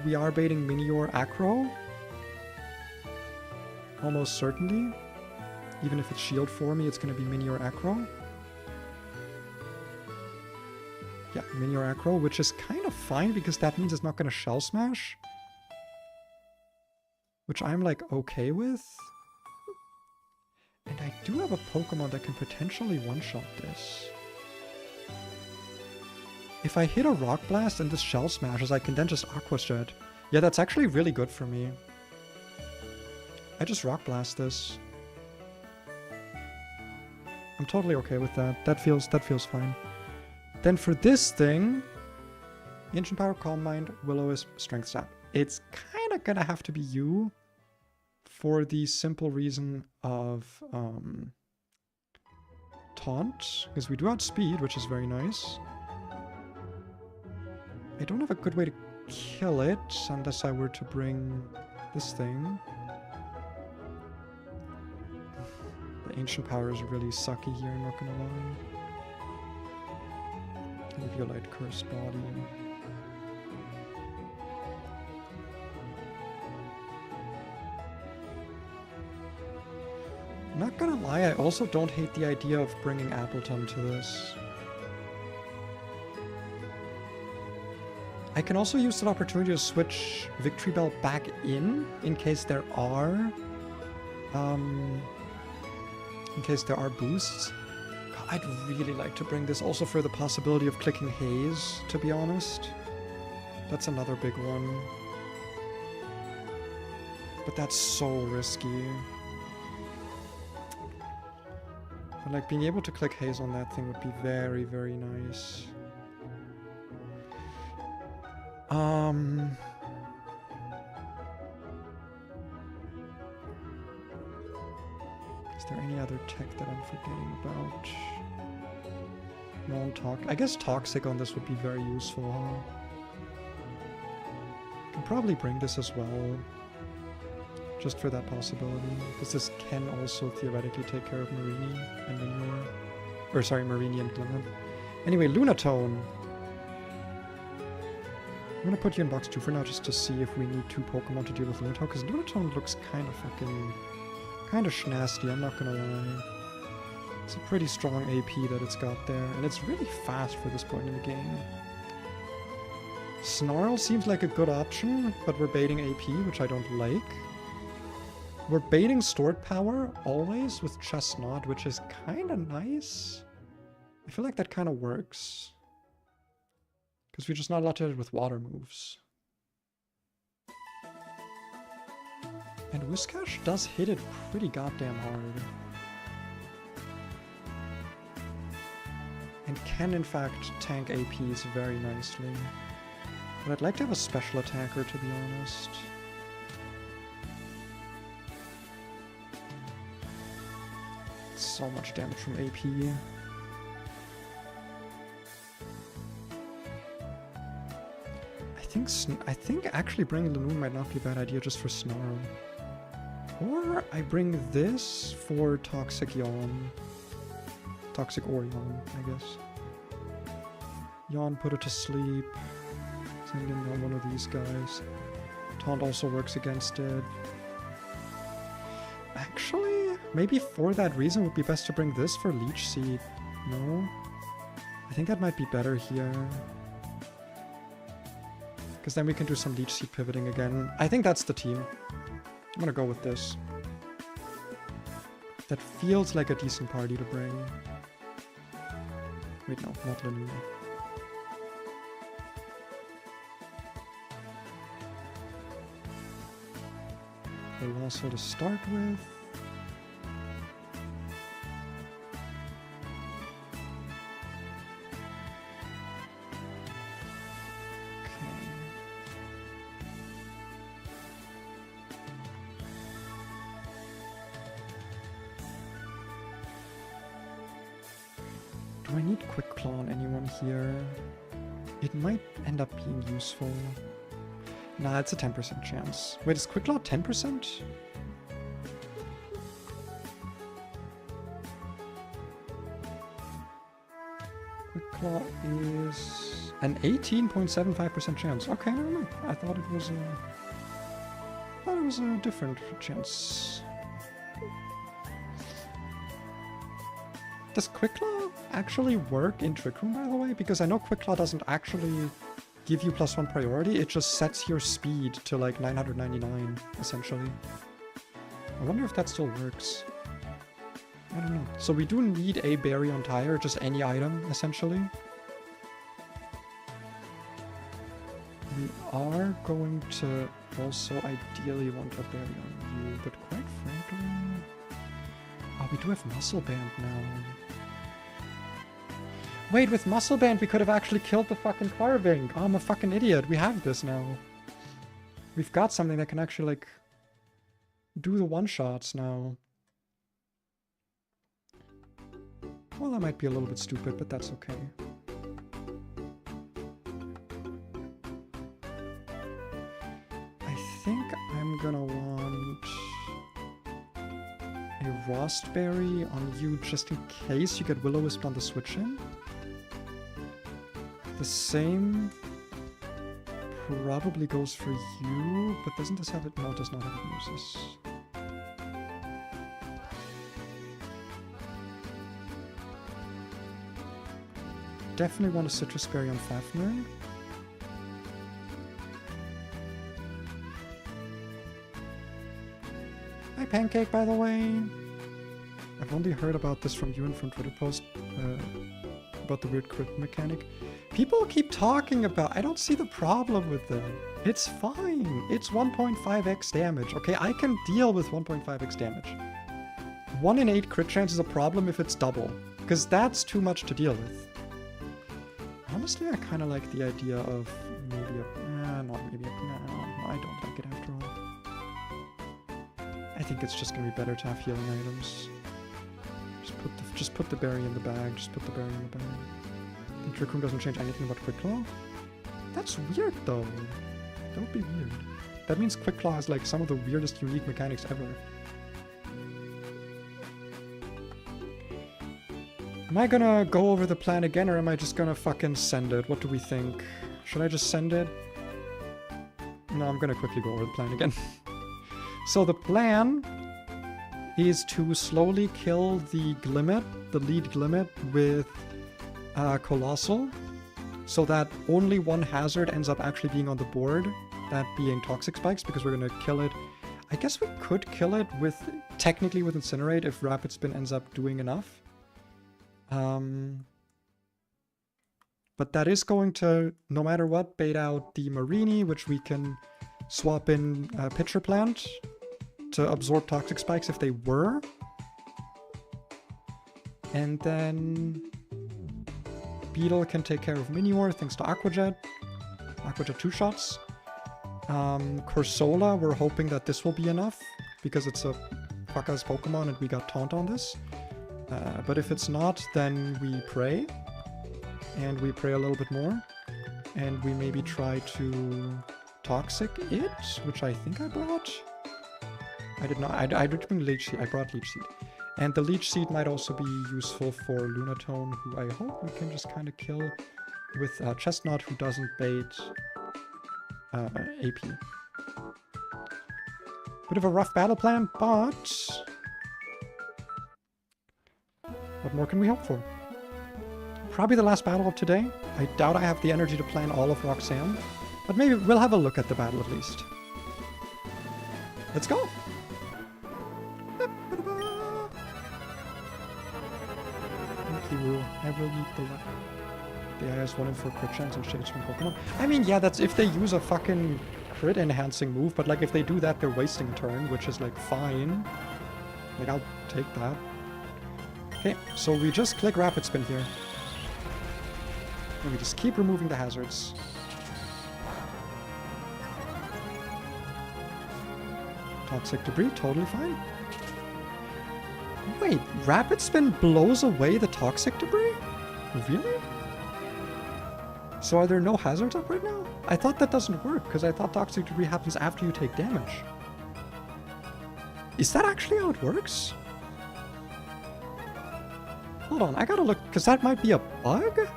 we are baiting Minior Acro. Almost certainly. Even if it's shield for me, it's going to be Minior Acro. Yeah, Minior Acro, which is kind of fine because that means it's not going to Shell Smash. Which I'm like okay with. And I do have a Pokemon that can potentially one-shot this. If I hit a Rock Blast and this Shell Smashes, I can then just Aqua Jet. Yeah, that's actually really good for me. I just Rock Blast this. I'm totally okay with that. That feels fine. Then for this thing, Ancient Power, Calm Mind, Will-O-Wisp, Strength Sap. It's kind of gonna have to be you for the simple reason of Taunt, because we do outspeed, which is very nice. I don't have a good way to kill it unless I were to bring this thing. The Ancient Power is really sucky here, not gonna lie. Eviolite, Cursed Body. Not gonna lie, I also don't hate the idea of bringing Appleton to this. I can also use that opportunity to switch Victory Bell back in case there are boosts. God, I'd really like to bring this also for the possibility of clicking Haze, to be honest. That's another big one. But that's so risky. But like being able to click Haze on that thing would be very, very nice. Is there any other tech that I'm forgetting about? I guess Toxic on this would be very useful, huh? Can probably bring this as well. Just for that possibility. Because this can also theoretically take care of Marini and Minior. Or sorry, Marini and Glimmer. Anyway, Lunatone. I'm gonna put you in box 2 for now just to see if we need 2 Pokemon to deal with Lunatone. Because Lunatone looks kind of fucking... kind of schnasty, I'm not gonna lie. It's a pretty strong AP that it's got there. And it's really fast for this point in the game. Snarl seems like a good option, but we're baiting AP, which I don't like. We're baiting Stored Power always with Chestnut, which is kind of nice. I feel like that kind of works. Because we're just not allowed to hit it with water moves. And Whiscash does hit it pretty goddamn hard. And can in fact tank APs very nicely. But I'd like to have a special attacker, to be honest. So much damage from AP. I think actually bringing Lanoon might not be a bad idea just for Snarl. Or I bring this for Toxic Yawn. Toxic or Yawn, I guess. Yawn, put it to sleep. Send in on one of these guys. Taunt also works against it. Actually, maybe for that reason it would be best to bring this for Leech Seed. No? I think that might be better here. Because then we can do some Leech Seed pivoting again. I think that's the team. I'm gonna go with this. That feels like a decent party to bring. Wait, no, not Lanoon. Colossal to start with. Do I need Quick Claw on anyone here? It might end up being useful. Nah, it's a 10% chance. Wait, is Quick Claw 10%? Quick Claw is an 18.75% chance. Okay, never mind. I thought it was a different chance. Does Quick Claw actually work in Trick Room, by the way? Because I know Quick Claw doesn't actually give you +1 priority. It just sets your speed to like 999, essentially. I wonder if that still works. I don't know. So we do need a berry on tire, just any item, essentially. We are going to also ideally want a berry on you, but quite frankly... Oh, we do have Muscle Band now. Wait, with Muscle Band we could have actually killed the fucking carving. Oh, I'm a fucking idiot. We have this now. We've got something that can actually, like, do the one-shots now. Well, that might be a little bit stupid, but that's okay. I think I'm gonna want a Rostberry on you just in case you get Will-O-Wisp on the switch-in. The same probably goes for you, but doesn't this have it? No, it does not have hypnosis. Definitely want a Citrus Berry on Fafnir. Hi, Pancake, by the way. I've only heard about this from you and from Twitter post about the weird crit mechanic. People keep talking about... I don't see the problem with it. It's fine. It's 1.5x damage. Okay, I can deal with 1.5x damage. 1 in 8 crit chance is a problem if it's double, because that's too much to deal with. Honestly, I kind of like the idea of maybe a... not maybe a... No, I don't like it after all. I think it's just going to be better to have healing items. Just put the berry in the bag. Just put the berry in the bag. The Trick Room doesn't change anything about Quick Claw? That's weird, though. That would be weird. That means Quick Claw has, like, some of the weirdest unique mechanics ever. Am I gonna go over the plan again, or am I just gonna fucking send it? What do we think? Should I just send it? No, I'm gonna quickly go over the plan again. So the plan is to slowly kill the Glimmet, the lead Glimmet, with Colossal, so that only one hazard ends up actually being on the board, that being Toxic Spikes, because we're gonna kill it. I guess we could kill it with, technically with Incinerate, if Rapid Spin ends up doing enough. But that is going to, no matter what, bait out the Marini, which we can swap in Pitcher Plant to absorb Toxic Spikes if they were. And then Beetle can take care of Minior thanks to Aquajet. Aquajet 2 shots. Corsola, we're hoping that this will be enough, because it's a fuck-ass Pokemon and we got Taunt on this. But if it's not, then we pray. And we pray a little bit more. And we maybe try to Toxic it, which I think I brought. I did not. I did bring Leech Seed. I brought Leech Seed. And the Leech Seed might also be useful for Lunatone, who I hope we can just kind of kill with Chestnut, who doesn't bait AP. Bit of a rough battle plan, but... what more can we hope for? Probably the last battle of today. I doubt I have the energy to plan all of Roxanne, but maybe we'll have a look at the battle at least. Let's go! Thank you. I will need the IS-1 and 4 crit chance and shades from Pokemon. I mean, yeah, that's if they use a fucking crit enhancing move, but like if they do that, they're wasting a turn, which is like fine. Like, I'll take that. Okay, so we just click Rapid Spin here. And we just keep removing the hazards. Toxic Debris, totally fine. Wait, Rapid Spin blows away the Toxic Debris? Really? So are there no hazards up right now? I thought that doesn't work, because I thought Toxic Debris happens after you take damage. Is that actually how it works? Hold on, I gotta look, because that might be a bug?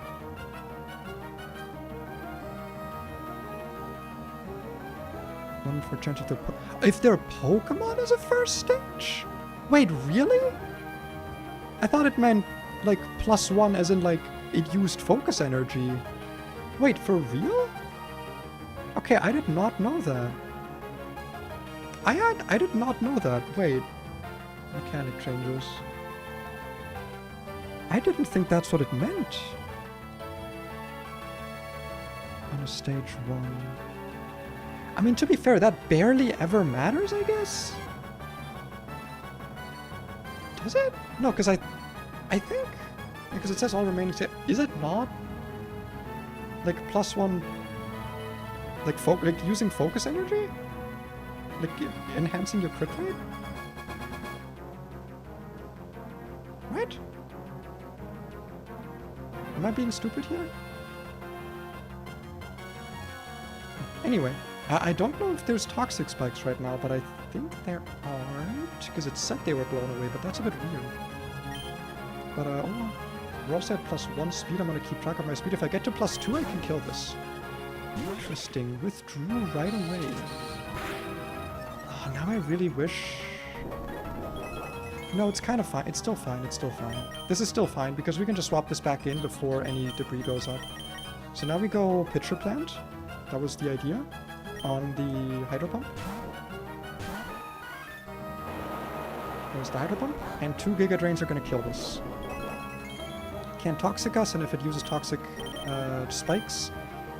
+1 for chance if their Pokemon is a first stage? Wait, really? I thought it meant like +1 as in like it used focus energy. Wait, for real? Okay, I did not know that. I did not know that. Wait. Mechanic changes. I didn't think that's what it meant. On a stage 1. I mean, to be fair, that barely ever matters, I guess? Does it? No, because I think... Because it says all remaining... Is it not? Like, +1... Like, using focus energy? Like, enhancing your crit rate? Right? Am I being stupid here? Anyway, I don't know if there's toxic spikes right now, but I think there aren't, because it said they were blown away, but that's a bit weird. But, oh well. We're also at +1 speed. I'm gonna keep track of my speed. If I get to +2, I can kill this. Interesting. Withdrew right away. Oh, now I really wish... No, it's kind of fine. It's still fine. It's still fine. This is still fine, because we can just swap this back in before any debris goes up. So now we go Pitcher Plant. That was the idea. On the Hydro Pump. There's the Hydro Pump. And 2 Giga Drains are going to kill this. Can't Toxic us, and if it uses Toxic spikes,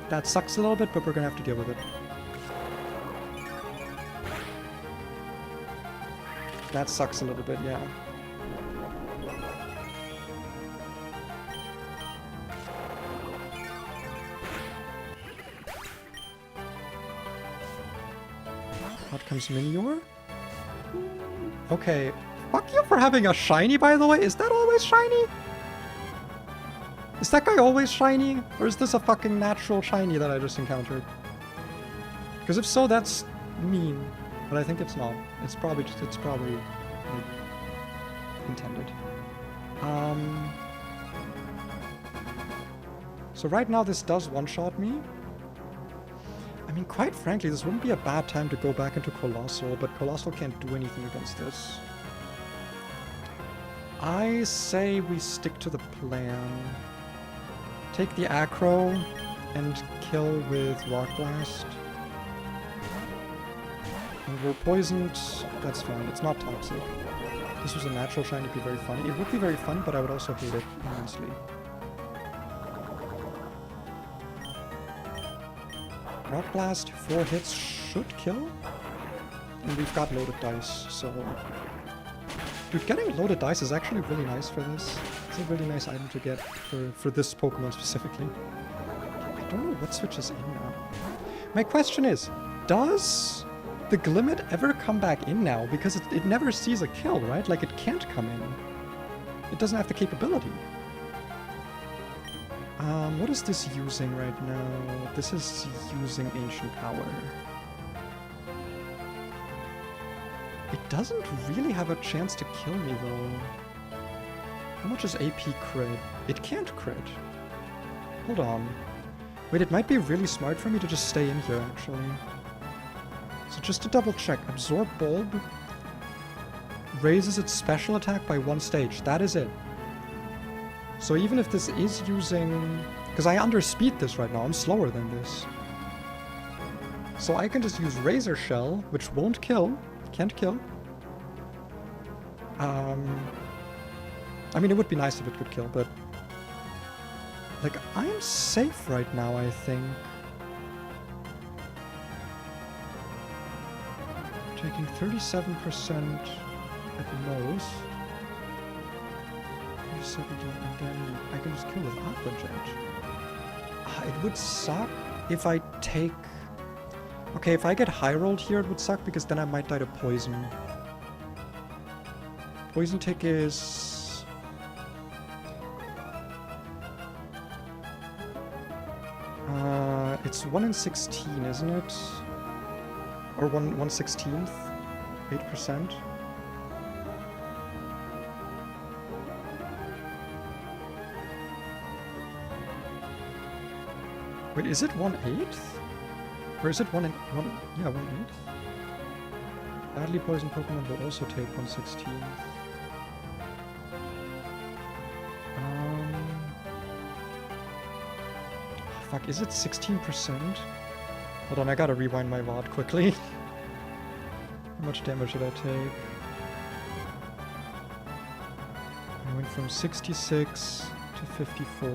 that sucks a little bit, but we're going to have to deal with it. That sucks a little bit, yeah. Out comes Minior. Okay. Fuck you for having a shiny, by the way. Is that always shiny? Is that guy always shiny? Or is this a fucking natural shiny that I just encountered? Because if so, that's mean. But I think it's not. It's probably like, intended. So right now this does one-shot me. I mean, quite frankly, this wouldn't be a bad time to go back into Colossal, but Colossal can't do anything against this. I say we stick to the plan. Take the Acro and kill with Rock Blast. And we're poisoned. That's fine. It's not toxic. This was a natural shiny. It'd be very funny. It would be very funny, but I would also hate it immensely. Rock Blast, 4 hits should kill. And we've got loaded dice, so... Dude, getting loaded dice is actually really nice for this. It's a really nice item to get for this Pokemon specifically. I don't know what switches in now. My question is, does the Glimmet ever come back in now? Because it never sees a kill, right? Like, it can't come in. It doesn't have the capability. What is this using right now? This is using Ancient Power. It doesn't really have a chance to kill me, though. How much is AP crit? It can't crit. Hold on. Wait, it might be really smart for me to just stay in here, actually. So just to double check, Absorb Bulb raises its special attack by 1 stage. That is it. So even if this is using... Because I underspeed this right now, I'm slower than this. So I can just use Razor Shell, which won't kill. Can't kill. I mean, it would be nice if it could kill, but... Like, I'm safe right now, I think. Taking 37% at most. 37, and then I can just kill with Aqua Jet. It would suck if I take... Okay, if I get high rolled here, it would suck because then I might die to poison. Poison tick is... it's 1 in 16, isn't it? Or 1/16th? 8%? Wait, is it 1/8? Or is it 1 in 1? Yeah, 1 in 8. Badly poisoned Pokemon will also take 1/16. Fuck, is it 16%? Hold on, I gotta rewind my VOD quickly. How much damage did I take? I went from 66 to 54.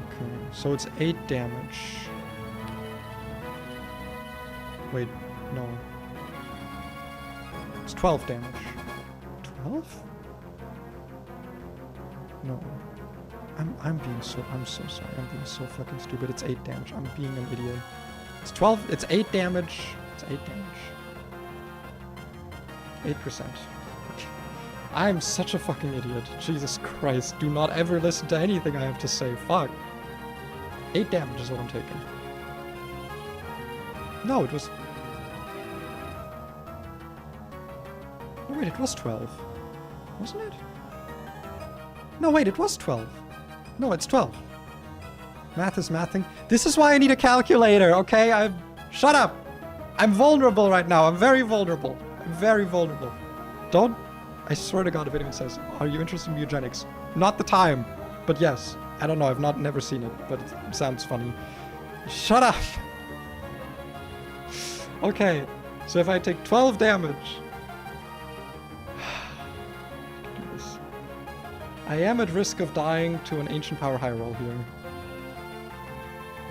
Okay, so it's 8 damage. Wait, no. It's 12 damage. 12? No. I'm so sorry. I'm being so fucking stupid. It's 8 damage. I'm being an idiot. It's 12. It's 8 damage. It's 8 damage. 8%. I'm such a fucking idiot. Jesus Christ. Do not ever listen to anything I have to say. Fuck. 8 damage is what I'm taking. No, it was... Oh, wait, it was 12. Wasn't it? No, wait, it was 12. No, it's 12. Math is mathing. This is why I need a calculator, okay? Shut up! I'm vulnerable right now. I'm very vulnerable. I'm very vulnerable. Don't... I swear to God, if anyone says, are you interested in eugenics? Not the time. But yes. I don't know. I've never seen it, but it sounds funny. Shut up! Okay. So if I take 12 damage... I am at risk of dying to an Ancient Power High Roll here.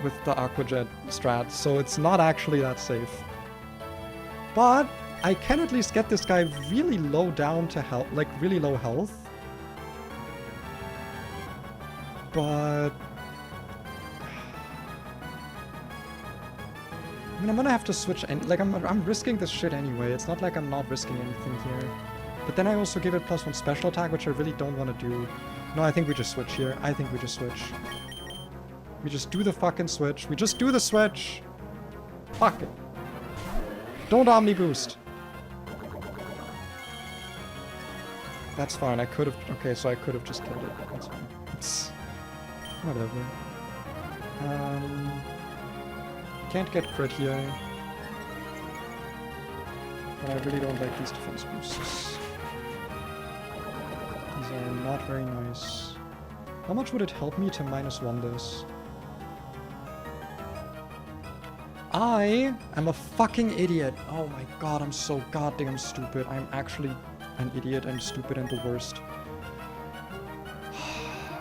With the Aqua Jet strat, so it's not actually that safe. But I can at least get this guy really low down to health, like really low health. But... I mean, I'm gonna have to switch, and like I'm risking this shit anyway. It's not like I'm not risking anything here. But then I also give it +1 special attack, which I really don't want to do. No, I think we just switch here. I think we just switch. We just do the fucking switch. We just do the switch. Fuck it. Don't Omni Boost. That's fine. I could have... Okay, so I could have just killed it. That's fine. It's... Whatever. Can't get crit here. But I really don't like these defense boosts. These are not very nice. How much would it help me to -1 this? I am a fucking idiot. Oh my god, I'm so goddamn stupid. I'm actually an idiot and stupid and the worst.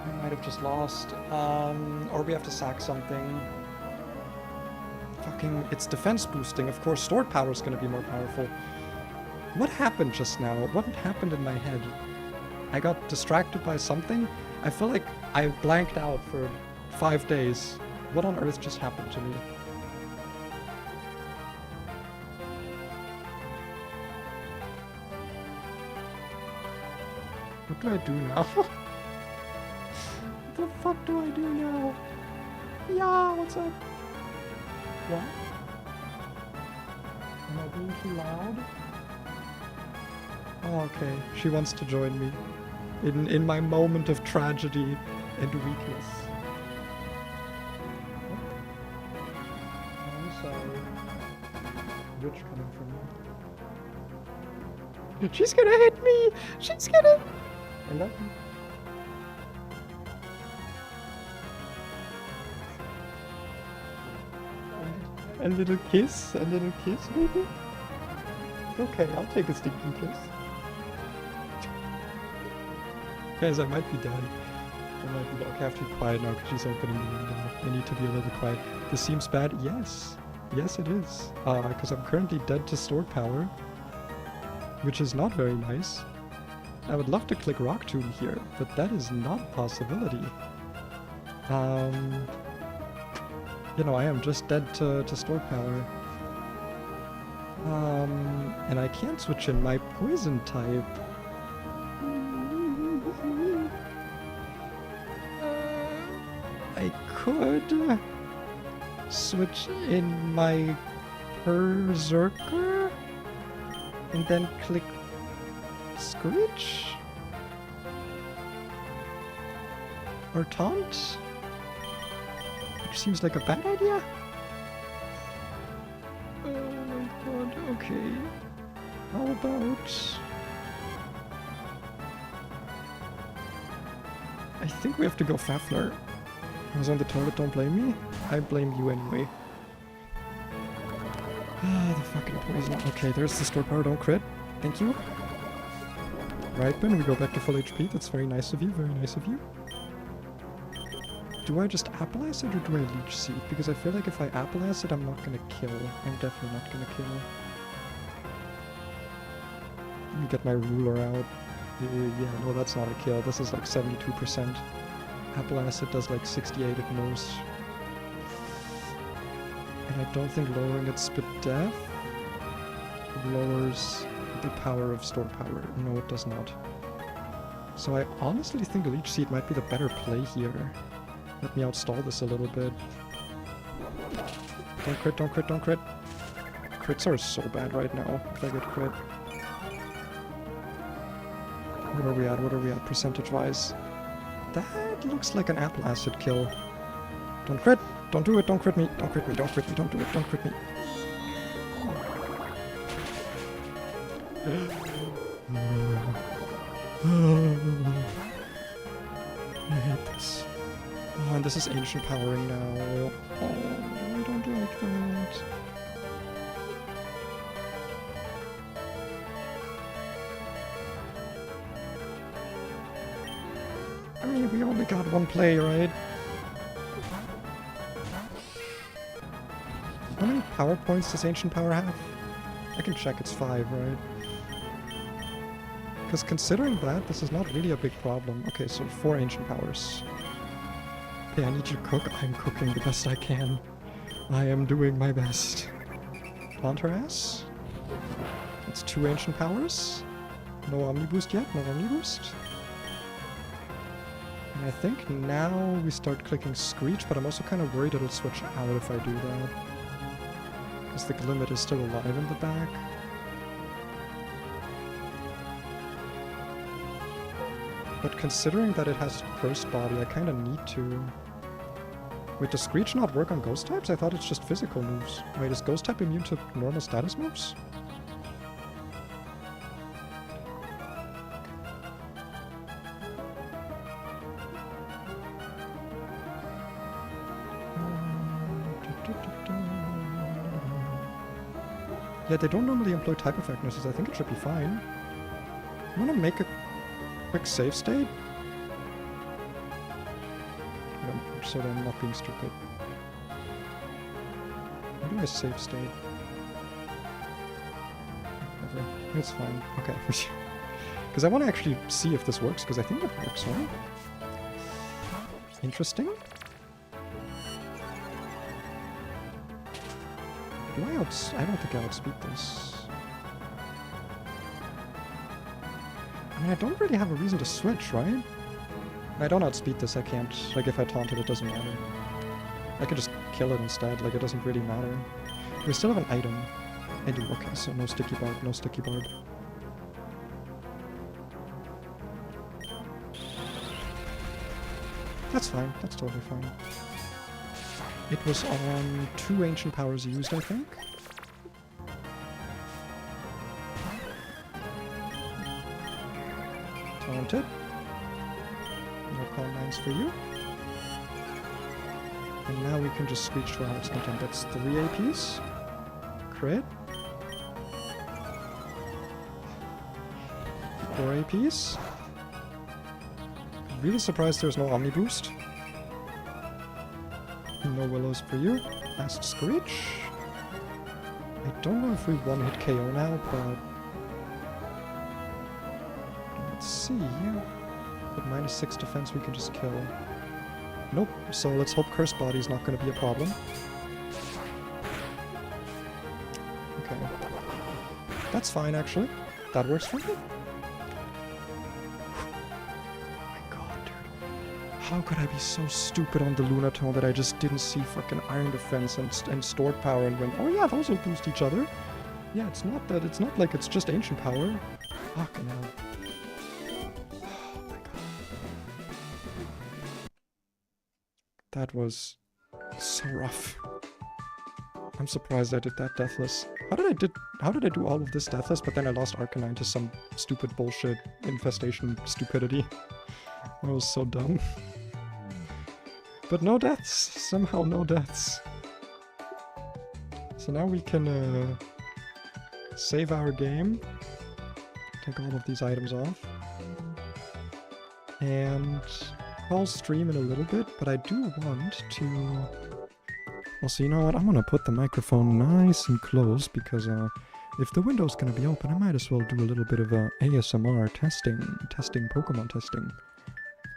I might have just lost. Or we have to sack something. Fucking, it's defense boosting. Of course, stored power is gonna be more powerful. What happened just now? What happened in my head? I got distracted by something? I feel like I blanked out for 5 days. What on earth just happened to me? What do I do now? What the fuck do I do now? Yeah, what's up? What? Am I being too loud? Oh, okay. She wants to join me. In my moment of tragedy and weakness. Oh. I'm sorry. Rich coming from you. She's gonna hit me! She's gonna... I love you. A little kiss? A little kiss, maybe? Okay, I'll take a stinking kiss. Guys, I might be dead. I might be dead. Okay, I have to be quiet now because she's opening the window. I need to be a little quiet. This seems bad? Yes. Yes, it is. Because I'm currently dead to stored power. Which is not very nice. I would love to click Rock Tomb here, but that is not a possibility. You know, I am just dead to stored power. And I can't switch in my poison type. I could switch in my Berserker and then click Screech or Taunt. which seems like a bad idea. Oh my god, okay. How about... I think we have to go Fafner. I was on the toilet, don't blame me. I blame you anyway. Ah, the fucking poison. Okay, there's the stored power, don't crit. Thank you. Ripen, we go back to full HP. That's very nice of you, very nice of you. Do I just Apple Acid or do I Leech Seed? Because I feel like if I Apple Acid, I'm not gonna kill. I'm definitely not gonna kill. Let me get my ruler out. Yeah, no, that's not a kill. This is like 72%. Apple Acid does like 68 at most. And I don't think lowering its spit death lowers the power of stored power. No, it does not. So I honestly think Leech Seed might be the better play here. Let me outstall this a little bit. Don't crit, don't crit, don't crit. Crits are so bad right now if I get crit. What are we at? What are we at percentage-wise? That looks like an Apple Acid kill. Don't crit! Don't do it! Don't crit me! Don't crit me! Don't crit me! Don't do it! Don't crit me! I hate this. Oh, and this is ancient powering now. Oh, I don't like that. I mean, we only got one play, right? How many power points does ancient power have? I can check, it's 5, right? Because considering that, this is not really a big problem. Okay, so 4 ancient powers. Okay, I need you to cook. I'm cooking the best I can. I am doing my best. Taunt her ass. That's 2 ancient powers. No Omni Boost yet, no Omni Boost. And I think now we start clicking Screech, but I'm also kind of worried it'll switch out if I do that. Because the Glimmet is still alive in the back. But considering that it has Cursed Body, I kind of need to... Wait, does Screech not work on Ghost types? I thought it's just physical moves. Wait, is Ghost type immune to normal status moves? Yeah, they don't normally employ type effect nurses. I think it should be fine. I'm gonna make a quick save state. So that I'm not being stupid. How do I save state? Whatever. It's fine. Okay. Because I want to actually see if this works, because I think it works, right? Interesting. Do I I don't think I outspeed this. I mean, I don't really have a reason to switch, right? I don't outspeed this, I can't. Like, if I taunt it, it doesn't matter. I could just kill it instead, like, it doesn't really matter. We still have an item. I do, okay, so no sticky barb, no sticky barb. That's fine, that's totally fine. It was on 2 ancient powers used, I think. Taunted. No call 9s for you. And now we can just Screech to our heart's content. That's 3 APs. Crit. 4 APs. Really surprised there's no Omni Boost. No Willows for you. Last Screech. I don't know if we one-hit KO now, but... Let's see. With -6 defense we can just kill. Nope. So let's hope Cursed Body's not going to be a problem. Okay. That's fine, actually. That works for me. How could I be so stupid on the Lunatone that I just didn't see fucking Iron Defense and Stored Power and went, oh yeah, those will boost each other. Yeah, it's not that, it's not like it's just Ancient Power. Fucking hell. Oh my god. That was So rough. I'm surprised I did that deathless. How did I do all of this deathless, but then I lost Arcanine to some stupid bullshit infestation stupidity? That was so dumb. But no deaths. Somehow no deaths. So now we can save our game. Take all of these items off. And I'll stream in a little bit, but I do want to... Well, so you know what? I'm gonna put the microphone nice and close because if the window's gonna be open, I might as well do a little bit of ASMR testing, Pokemon testing.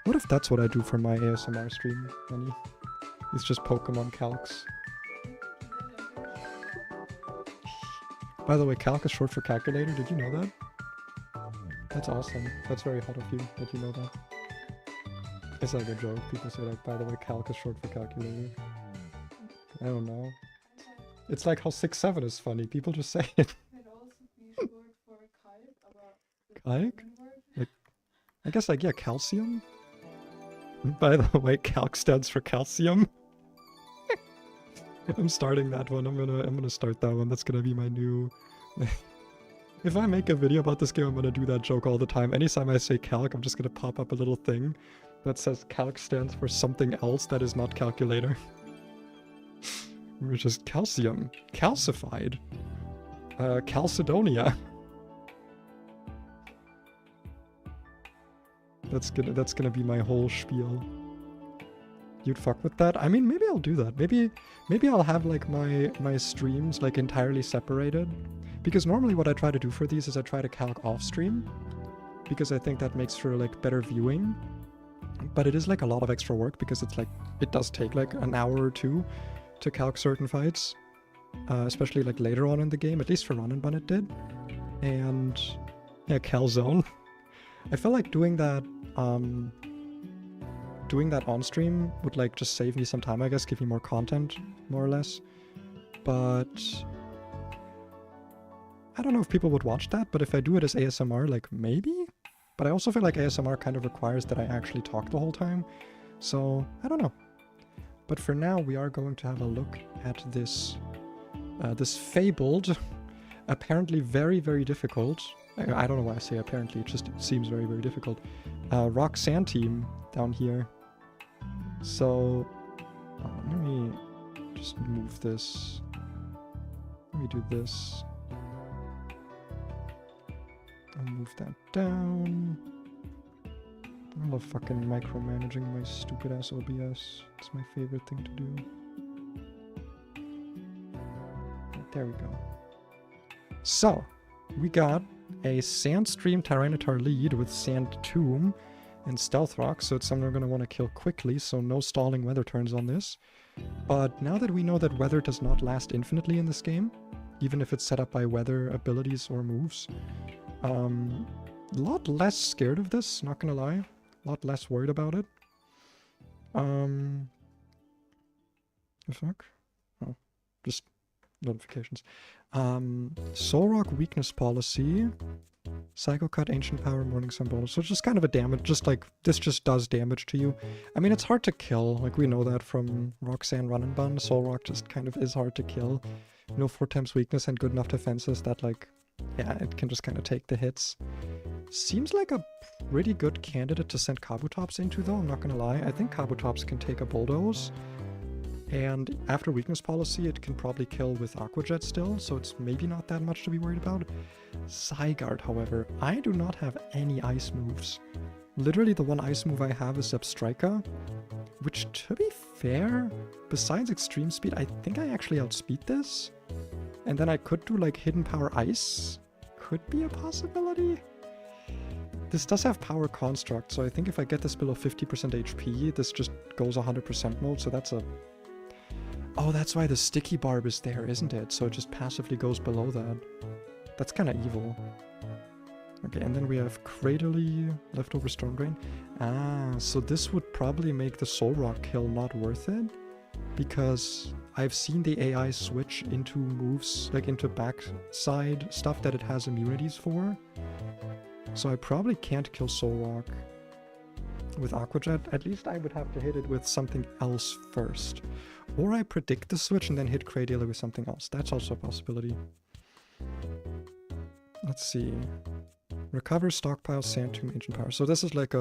What if that's what I do for my ASMR stream, Benny? It's just Pokemon calcs. By the way, calc is short for calculator. Did you know that? That's awesome. That's very hot of you that you know that. It's like a joke. People say like, by the way, calc is short for calculator. I don't know. It's like how 6-7 is funny. People just say it. Could also be short for kalk. Kalk? Like, I guess like, yeah, calcium? By the way, calc stands for calcium. I'm starting that one. I'm gonna start that one. That's gonna be my new... If I make a video about this game, I'm gonna do that joke all the time. Anytime I say calc, I'm just gonna pop up a little thing that says calc stands for something else that is not calculator. Which is calcium. Calcified. Calcedonia. That's gonna be my whole spiel. You'd fuck with that? I mean, maybe I'll do that. Maybe I'll have like my streams like entirely separated. Because normally what I try to do for these is I try to calc off stream. Because I think that makes for like better viewing. But it is like a lot of extra work because it's like, it does take like an hour or two to calc certain fights. Especially like later on in the game, at least for Run and Bun it did. And yeah, calzone. I feel like doing that on stream would like just save me some time, I guess, give me more content, more or less. But I don't know if people would watch that, but if I do it as ASMR, like maybe? But I also feel like ASMR kind of requires that I actually talk the whole time. So, I don't know. But for now, we are going to have a look at this, this fabled, apparently very, very difficult, I don't know why I say apparently, it just seems very, very difficult, Roxanne team down here. So, let me just move this. Let me do this. I'll move that down. I love fucking micromanaging my stupid ass OBS. It's my favorite thing to do. There we go. So, we got a Sandstream Tyranitar lead with Sand Tomb and Stealth Rock, so it's something we're going to want to kill quickly, so no stalling weather turns on this. But now that we know that weather does not last infinitely in this game, even if it's set up by weather abilities or moves, a lot less scared of this, not gonna lie. A lot less worried about it. The fuck? Oh, just notifications. Soul Rock weakness policy. Psycho Cut, Ancient Power, Morning Sun bonus. So it's just kind of a damage, just like, this just does damage to you. I mean, it's hard to kill, like we know that from Roxanne Run and Bun. Soul Rock just kind of is hard to kill. You know, 4 times weakness and good enough defenses that like, yeah, it can just kind of take the hits. Seems like a pretty good candidate to send Kabutops into though, I'm not gonna lie. I think Kabutops can take a Bulldoze. And after weakness policy, it can probably kill with Aqua Jet still, so it's maybe not that much to be worried about. Zygarde, however, I do not have any ice moves. Literally the one ice move I have is Zebstrika, which to be fair, besides extreme speed, I think I actually outspeed this. And then I could do like Hidden Power Ice, could be a possibility. This does have Power Construct, so I think if I get this below 50% HP, this just goes 100% mode, so that's a... Oh, that's why the Sticky Barb is there, isn't it? So it just passively goes below that. That's kind of evil. Okay, and then we have Cradily, Leftover Storm Drain. Ah, so this would probably make the Soul Rock kill not worth it, because I've seen the AI switch into moves, like into backside stuff that it has immunities for. So I probably can't kill Soul Rock. with Aqua Jet, at least I would have to hit it with something else first. Or I predict the switch and then hit Craydealer with something else. That's also a possibility. Let's see. Recover, stockpile, sand, tomb, ancient power. So this is like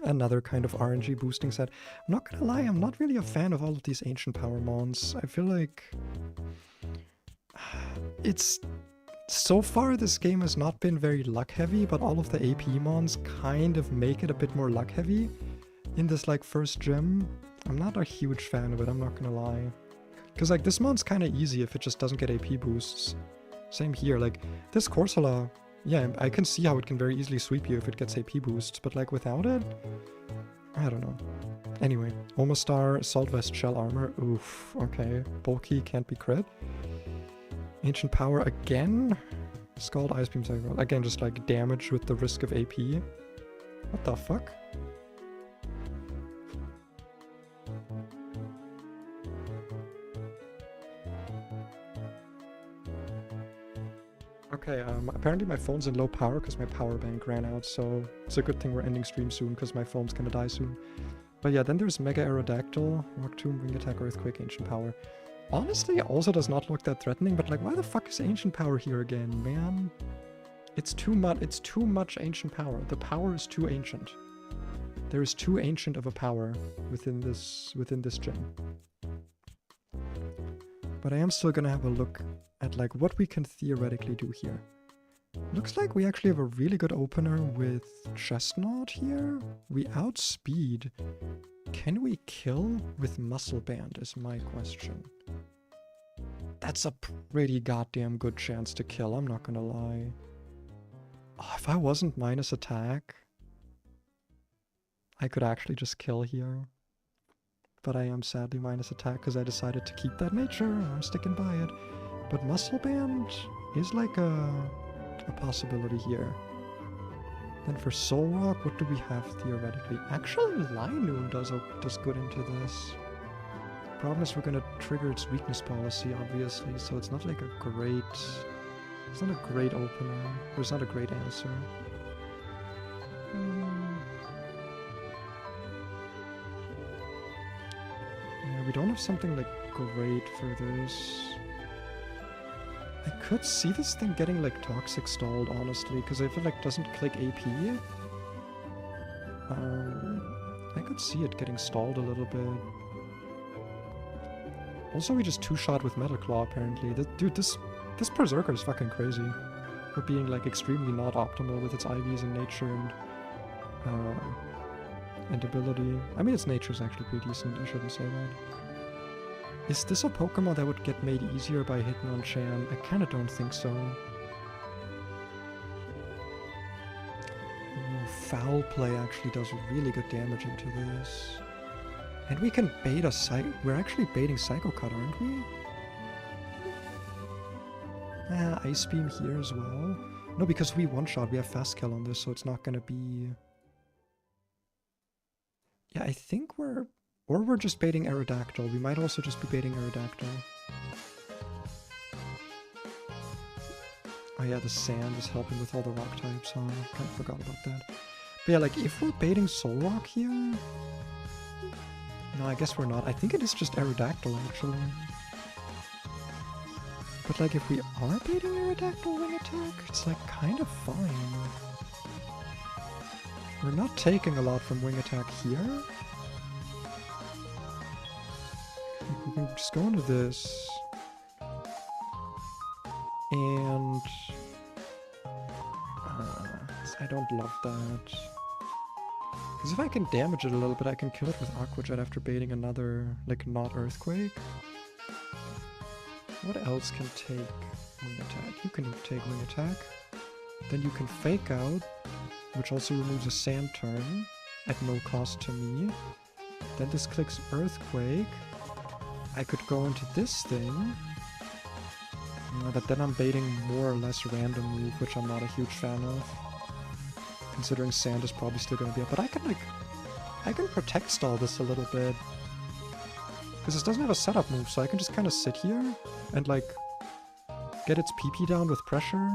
another kind of RNG boosting set. I'm not gonna lie, I'm not really a fan of all of these ancient power mons. I feel like it's... So far this game has not been very luck heavy, but all of the AP mons kind of make it a bit more luck heavy in this like first gym. I'm not a huge fan of it, I'm not gonna lie. Because like this mon's kind of easy if it just doesn't get AP boosts. Same here, like this Corsola, yeah, I can see how it can very easily sweep you if it gets AP boosts, but like without it, I don't know. Anyway, Omastar, Assault Vest, Shell Armor, oof, okay. Bulky, can't be crit. Ancient Power again? Scald, Ice Beam, Cycle. Again, just like damage with the risk of AP. What the fuck? Okay, apparently my phone's in low power because my power bank ran out, so it's a good thing we're ending stream soon because my phone's gonna die soon. But yeah, then there's Mega Aerodactyl, Rock Tomb, Wing Attack, Earthquake, Ancient Power. Honestly, also does not look that threatening, but like, why the fuck is Ancient Power here again, man? It's too much Ancient Power. The power is too ancient. There is too ancient of a power within this gym. But I am still gonna have a look at like what we can theoretically do here. Looks like we actually have a really good opener with Chestnut here. We outspeed. Can we kill with Muscle Band is my question. That's a pretty goddamn good chance to kill, I'm not gonna lie. Oh, if I wasn't minus attack, I could actually just kill here. But I am sadly minus attack because I decided to keep that nature, and I'm sticking by it. But Muscle Band is like a possibility here. Then for Soul Rock, what do we have theoretically? Actually, Linoon does good into this. Problem is we're gonna trigger its weakness policy, obviously, so it's not like a great... It's not a great opener. Or it's not a great answer. Yeah, we don't have something like great for this. I could see this thing getting like toxic stalled, honestly, because I feel like it doesn't click AP. I could see it getting stalled a little bit. Also, we just two-shot with Metal Claw, apparently. Dude, this Berserker is fucking crazy. For being like extremely not optimal with its IVs and nature and ability. I mean, its nature is actually pretty decent, I shouldn't say that. Is this a Pokemon that would get made easier by hitting on Chan? I kinda don't think so. Ooh, Foul Play actually does really good damage into this. And we can bait a we're actually baiting Psycho Cut, aren't we? Ice Beam here as well. No, because we one-shot, we have Fast Kill on this, so it's not gonna be... Yeah, I think we're... Or we're just baiting Aerodactyl. We might also just be baiting Aerodactyl. Oh yeah, the sand is helping with all the rock types, huh? I kind of forgot about that. But yeah, like, if we're baiting Soul Rock here... No, I guess we're not. I think it is just Aerodactyl, actually. But like, if we are baiting Aerodactyl Wing Attack, it's like, kind of fine. We're not taking a lot from Wing Attack here. We can just go into this. And... I don't love that. Because if I can damage it a little bit, I can kill it with Aqua Jet after baiting another, like, not Earthquake. What else can take Wing Attack? You can take Wing Attack. Then you can Fake Out, which also removes a Sand turn at no cost to me. Then this clicks Earthquake. I could go into this thing. But then I'm baiting more or less random move, which I'm not a huge fan of. Considering Sand is probably still going to be up. But I can Protect Stall this a little bit. Because this doesn't have a setup move, so I can just kind of sit here and, like, get its PP down with pressure.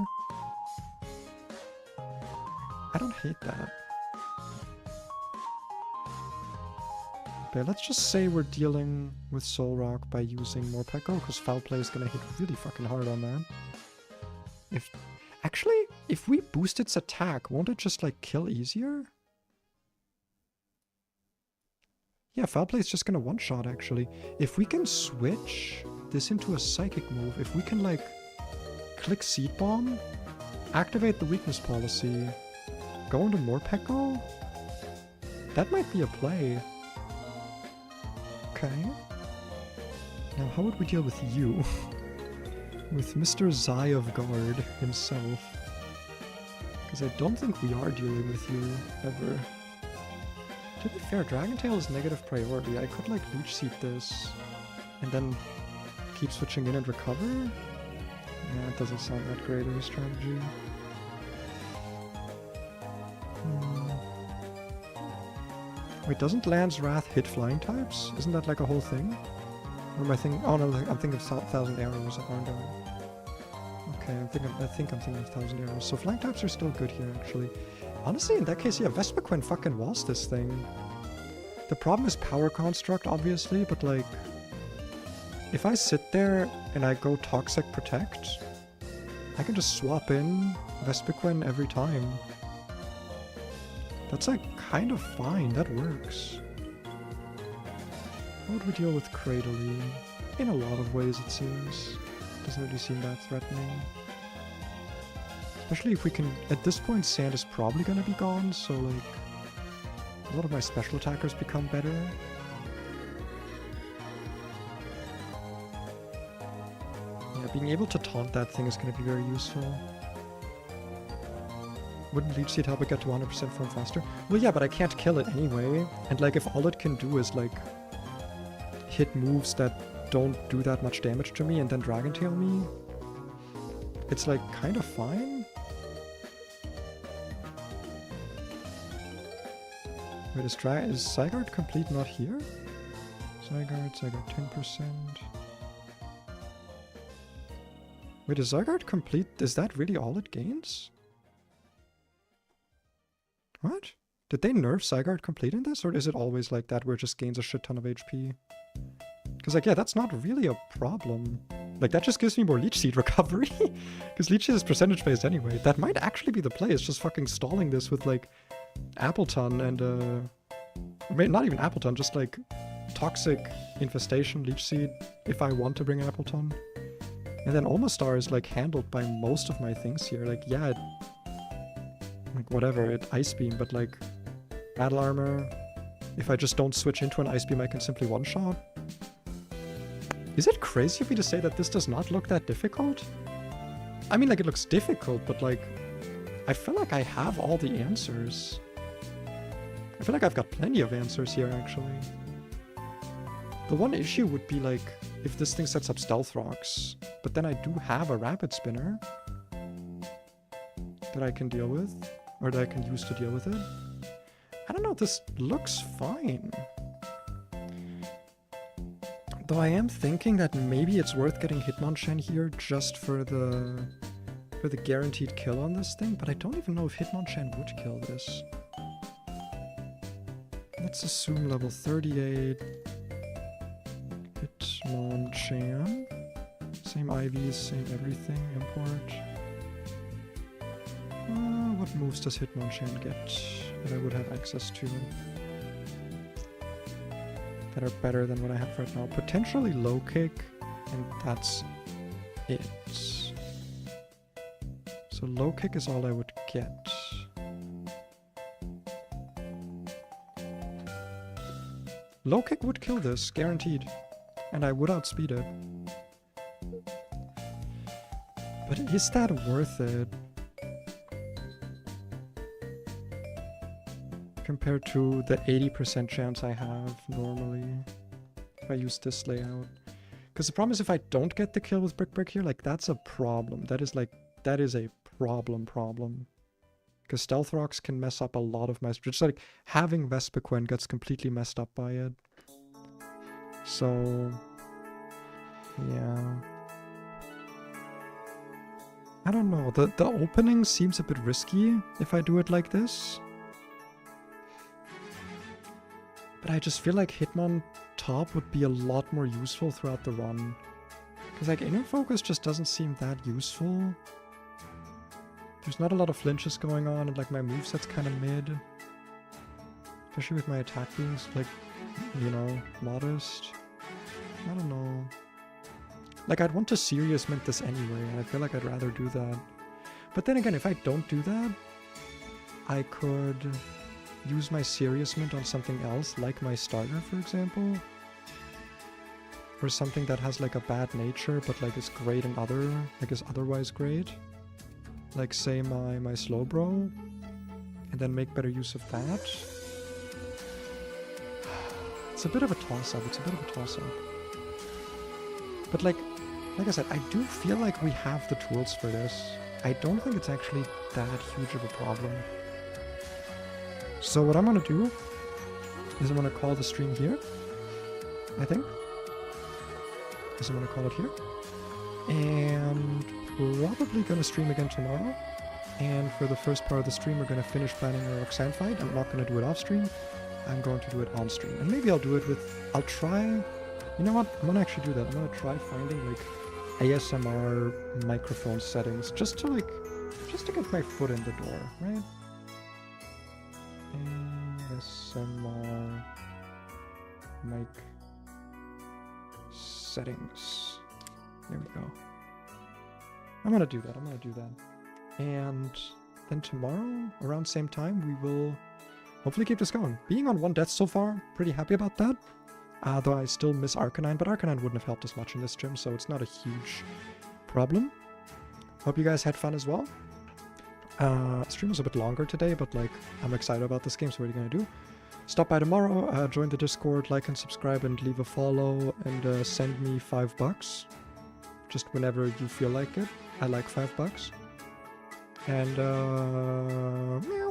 I don't hate that. Okay, let's just say we're dealing with Soul Rock by using more Pekko, because Foul Play is gonna hit really fucking hard on that. Actually, if we boost its attack, won't it just like kill easier? Yeah, Foul Play is just gonna one-shot actually. If we can switch this into a psychic move, if we can like click Seed Bomb, activate the weakness policy, go into more Pekko, that might be a play. Okay. Now how would we deal with you? With Mr. Zai of Guard himself. Because I don't think we are dealing with you, ever. To be fair, Dragon Tail is negative priority. I could like Leech Seed this, and then keep switching in and recover? Yeah, it doesn't sound that great of a strategy. Wait, doesn't Land's Wrath hit flying types? Isn't that like a whole thing? Or am I thinking... Oh no, I'm thinking of Thousand Arrows that aren't going. Okay, I think I'm thinking of Thousand Arrows. So flying types are still good here, actually. Honestly, in that case, yeah, Vespiquen fucking walls this thing. The problem is Power Construct, obviously, but like... If I sit there and I go Toxic Protect, I can just swap in Vespiquen every time. That's like kind of fine, that works. How would we deal with Cradily? In a lot of ways, it seems. Doesn't really seem that threatening. Especially if we can... At this point, Sand is probably gonna be gone, so like... A lot of my special attackers become better. Yeah, being able to taunt that thing is gonna be very useful. Wouldn't Leech Seed help it get to 100% form faster? Well, yeah, but I can't kill it anyway. And like, if all it can do is like... hit moves that don't do that much damage to me and then Dragon Tail me, it's like kind of fine. Wait, is Zygarde complete not here? Zygarde 10%. Wait, is Zygarde complete? Is that really all it gains? What? Did they nerf Zygarde complete in this, or is it always like that where it just gains a shit ton of HP? Because like, yeah, that's not really a problem. Like, that just gives me more Leech Seed recovery. Because Leech Seed is percentage based anyway. That might actually be the play. It's just fucking stalling this with like Appleton and not even Appleton, just like Toxic Infestation, Leech Seed, if I want to bring Appleton. And then Omastar is like handled by most of my things here. Like, yeah, like whatever, it Ice Beam, but like Battle Armor, if I just don't switch into an Ice Beam, I can simply one-shot. Is it crazy of me to say that this does not look that difficult? I mean, like, it looks difficult, but like, I feel like I have all the answers. I feel like I've got plenty of answers here, actually. The one issue would be like, if this thing sets up Stealth Rocks, but then I do have a Rapid Spinner that I can deal with, or that I can use to deal with it. I don't know, this looks fine. Though I am thinking that maybe it's worth getting Hitmonchan here just for the guaranteed kill on this thing, but I don't even know if Hitmonchan would kill this. Let's assume level 38. Hitmonchan. Same IVs, same everything, import. What moves does Hitmonchan get that I would have access to? That are better than what I have right now. Potentially Low Kick, and that's it. So Low Kick is all I would get. Low Kick would kill this, guaranteed. And I would outspeed it. But is that worth it? Compared to the 80% chance I have normally if I use this layout. Because the problem is if I don't get the kill with Brick here, like that's a problem. That is a problem. Because Stealth Rocks can mess up a lot of my... Just like having Vespiquen gets completely messed up by it. So... yeah. I don't know. The opening seems a bit risky if I do it like this. But I just feel like Hitmon top would be a lot more useful throughout the run. Because like inner focus just doesn't seem that useful. There's not a lot of flinches going on, and like my moveset's kind of mid. Especially with my attack being like, you know, modest. I don't know. Like I'd want to serious mint this anyway, and I feel like I'd rather do that. But then again, if I don't do that, I could use my serious mint on something else, like my starter, for example. Or something that has like a bad nature, but like is great in other, like is otherwise great. Like say my slow bro, and then make better use of that. It's a bit of a toss-up, But like I said, I do feel like we have the tools for this. I don't think it's actually that huge of a problem. So what I'm gonna do is I'm gonna call the stream here, I think. Is I'm gonna call it here. And probably gonna stream again tomorrow. And for the first part of the stream, we're gonna finish planning a Roxanne fight. I'm not gonna do it off stream. I'm going to do it on stream. And maybe I'll do it with, I'll try, you know what? I'm gonna actually do that. I'm gonna try finding like ASMR microphone settings just to get my foot in the door, right? ASMR mic settings. There we go. I'm gonna do that. And then tomorrow, around same time, we will hopefully keep this going. Being on 1 death so far, pretty happy about that. Though I still miss Arcanine, but Arcanine wouldn't have helped us much in this gym, so it's not a huge problem. Hope you guys had fun as well. Stream was a bit longer today, but like, I'm excited about this game, so what are you gonna do? Stop by tomorrow, join the Discord, like and subscribe, and leave a follow, and send me $5. Just whenever you feel like it. I like $5. And, yeah.